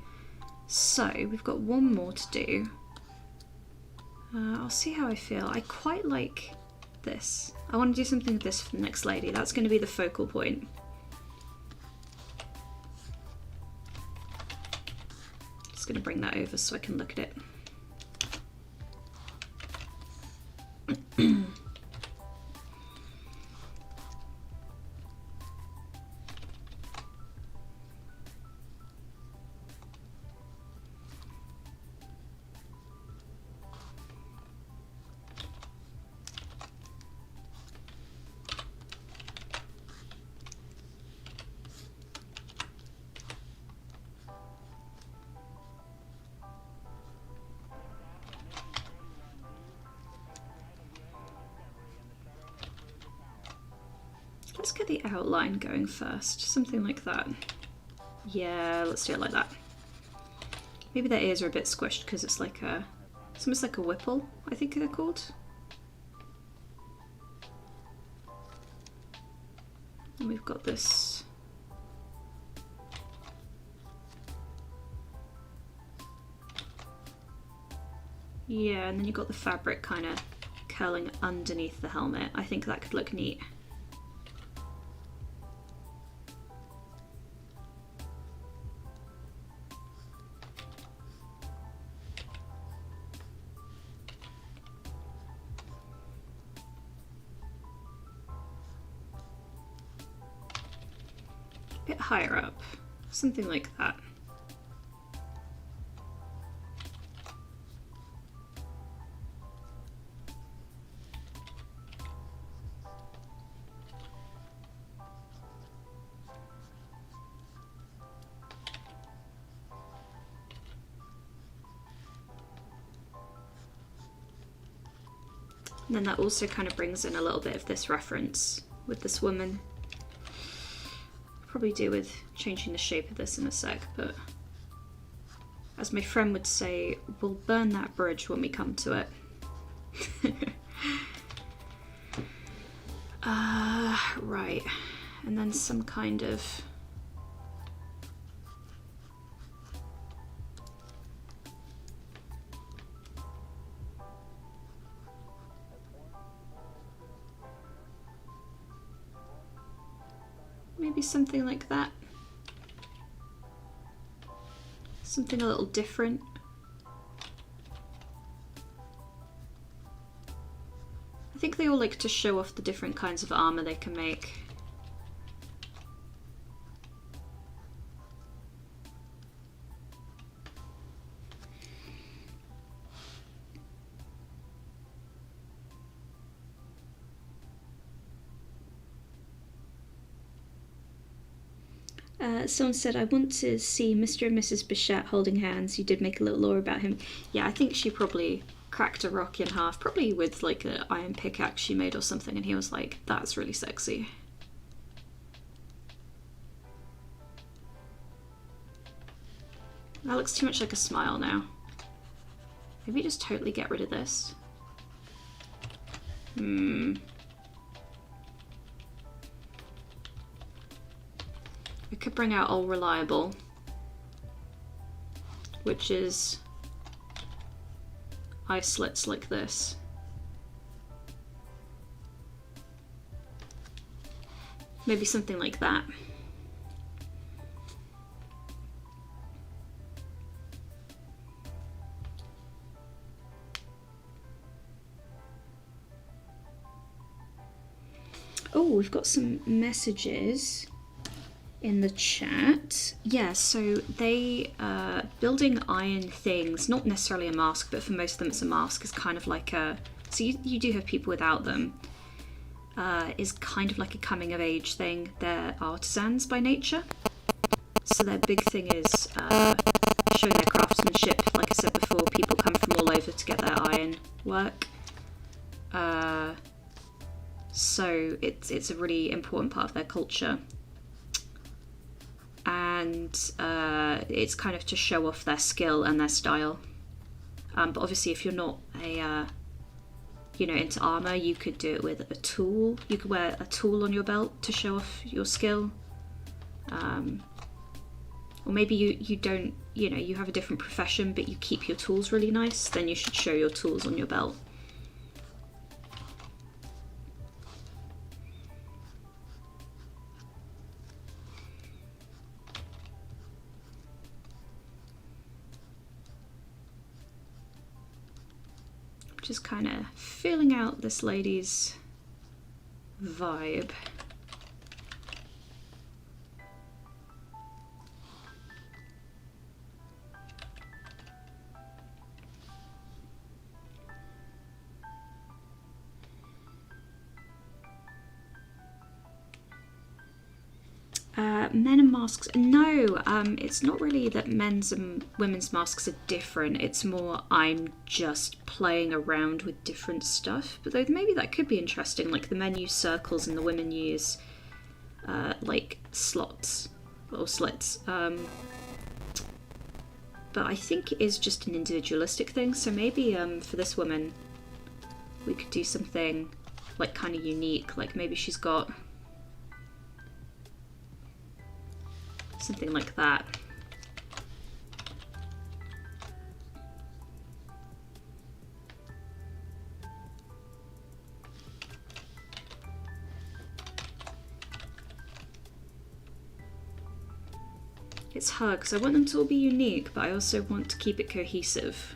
Speaker 1: So we've got one more to do. I'll see how I feel. I quite like this. I want to do something with this for the next lady. That's going to be the focal point. Just going to bring that over so I can look at it. Let's get the outline going first, something like that. Yeah, let's do it like that. Maybe their ears are a bit squished because it's like it's almost like a whipple, I think they're called. And we've got this. Yeah, and then you've got the fabric kind of curling underneath the helmet. I think that could look neat. higher up. Something like that. And then that also kind of brings in a little bit of this reference with this woman. Probably do with changing the shape of this in a sec, but as my friend would say, we'll burn that bridge when we come to it. Right, and then some kind of maybe something like that. Something a little different. I think they all like to show off the different kinds of armor they can make. Someone said, I want to see Mr. and Mrs. Bichette holding hands. You did make a little lore about him. Yeah, I think she probably cracked a rock in half, probably with like an iron pickaxe she made or something, and he was like, that's really sexy. That looks too much like a smile now. Maybe just totally get rid of this. I could bring out All Reliable, which is eye slits like this. Maybe something like that. Oh, we've got some messages in the chat. Yeah, so they building iron things, not necessarily a mask, but for most of them it's a mask, is kind of like a, so you do have people without them, is kind of like a coming of age thing. They're artisans by nature, so their big thing is showing their craftsmanship. Like I said before, people come from all over to get their iron work, so it's a really important part of their culture. And it's kind of to show off their skill and their style. But obviously if you're not a, into armor, you could do it with a tool. You could wear a tool on your belt to show off your skill. Or maybe you don't, you have a different profession, but you keep your tools really nice, then you should show your tools on your belt. Just kind of feeling out this lady's vibe. Men and masks, no, it's not really that men's and women's masks are different. It's more I'm just playing around with different stuff. But though maybe that could be interesting, like the men use circles and the women use like slots or slits. But I think it is just an individualistic thing, so maybe for this woman we could do something like kind of unique, like maybe she's got something like that. It's hard because I want them to all be unique, but I also want to keep it cohesive.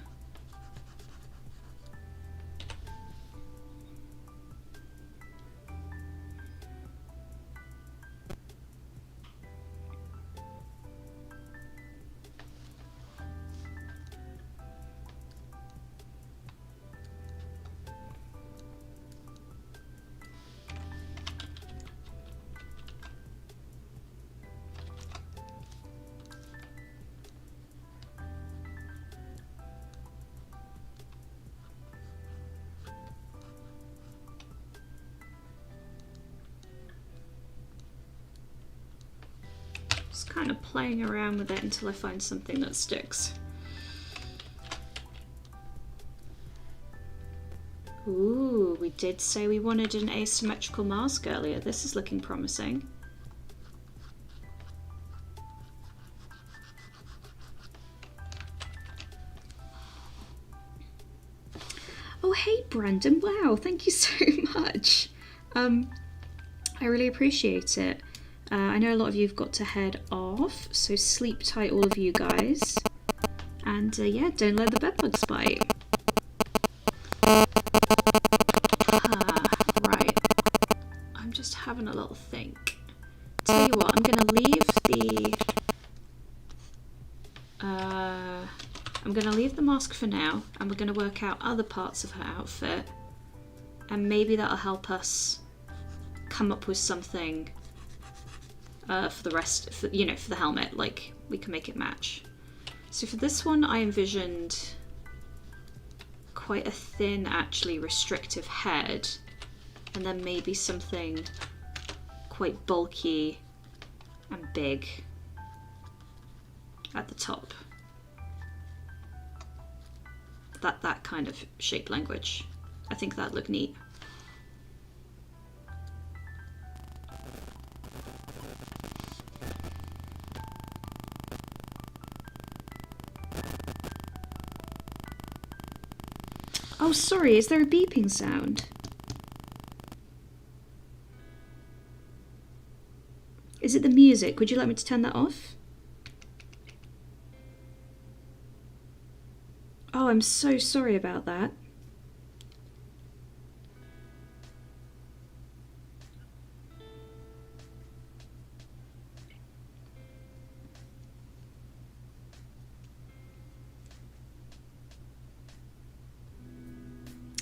Speaker 1: kind of playing around with it until I find something that sticks. Ooh, we did say we wanted an asymmetrical mask earlier. This is looking promising. Oh, hey, Brandon. Wow, thank you so much. I really appreciate it. I know a lot of you have got to head off, so sleep tight, all of you guys. And yeah, don't let the bedbugs bite. Right. I'm just having a little think. Tell you what, I'm gonna leave the mask for now, and we're gonna work out other parts of her outfit, and maybe that'll help us come up with something for the rest, for the helmet, like we can make it match. So for this one, I envisioned quite a thin, actually restrictive head, and then maybe something quite bulky and big at the top. That kind of shape language. I think that'd look neat. Oh, sorry, is there a beeping sound? Is it the music? Would you like me to turn that off? Oh, I'm so sorry about that.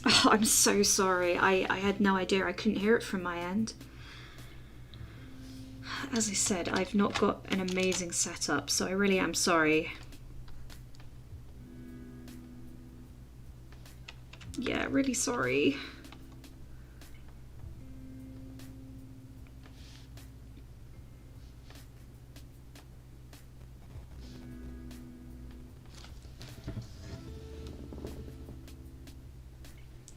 Speaker 1: Oh, I'm so sorry. I had no idea. I couldn't hear it from my end. As I said, I've not got an amazing setup, so I really am sorry. Yeah, really sorry.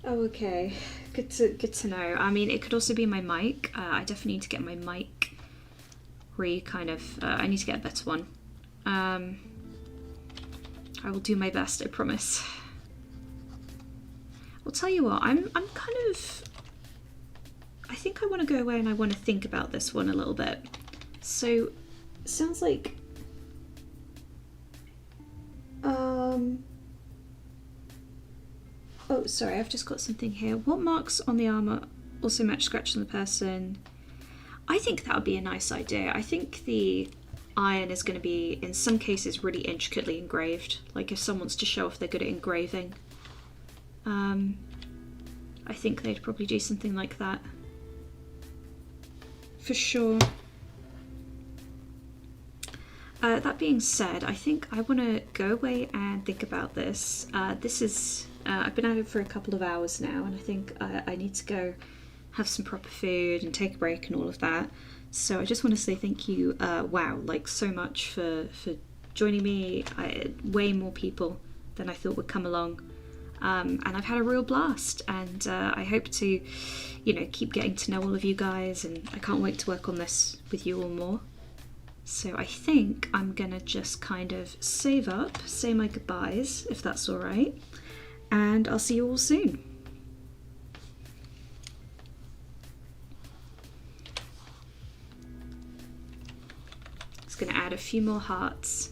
Speaker 1: Oh, okay. Good to know. I mean, it could also be my mic. I definitely need to get my mic I need to get a better one. I will do my best, I promise. I'll tell you what, I'm kind of... I think I want to go away and I want to think about this one a little bit. So, it sounds like... Oh, sorry, I've just got something here. What marks on the armour also match scratches on the person? I think that would be a nice idea. I think the iron is going to be, in some cases, really intricately engraved. Like if someone wants to show off they're good at engraving. I think they'd probably do something like that. For sure. That being said, I think I want to go away and think about this. I've been at it for a couple of hours now, and I think I need to go have some proper food and take a break and all of that. So I just want to say thank you, wow, like so much for joining me. Way more people than I thought would come along. And I've had a real blast, and I hope to, keep getting to know all of you guys, and I can't wait to work on this with you all more. So I think I'm gonna just kind of save up, say my goodbyes, if that's all right, and I'll see you all soon. Just gonna add a few more hearts.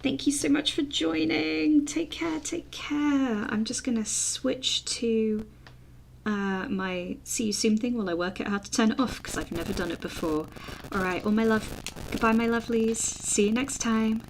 Speaker 1: Thank you so much for joining. Take care, take care. I'm just gonna switch to my see you soon thing while I work out how to turn it off, because I've never done it before. All right, all my love, goodbye my lovelies. See you next time.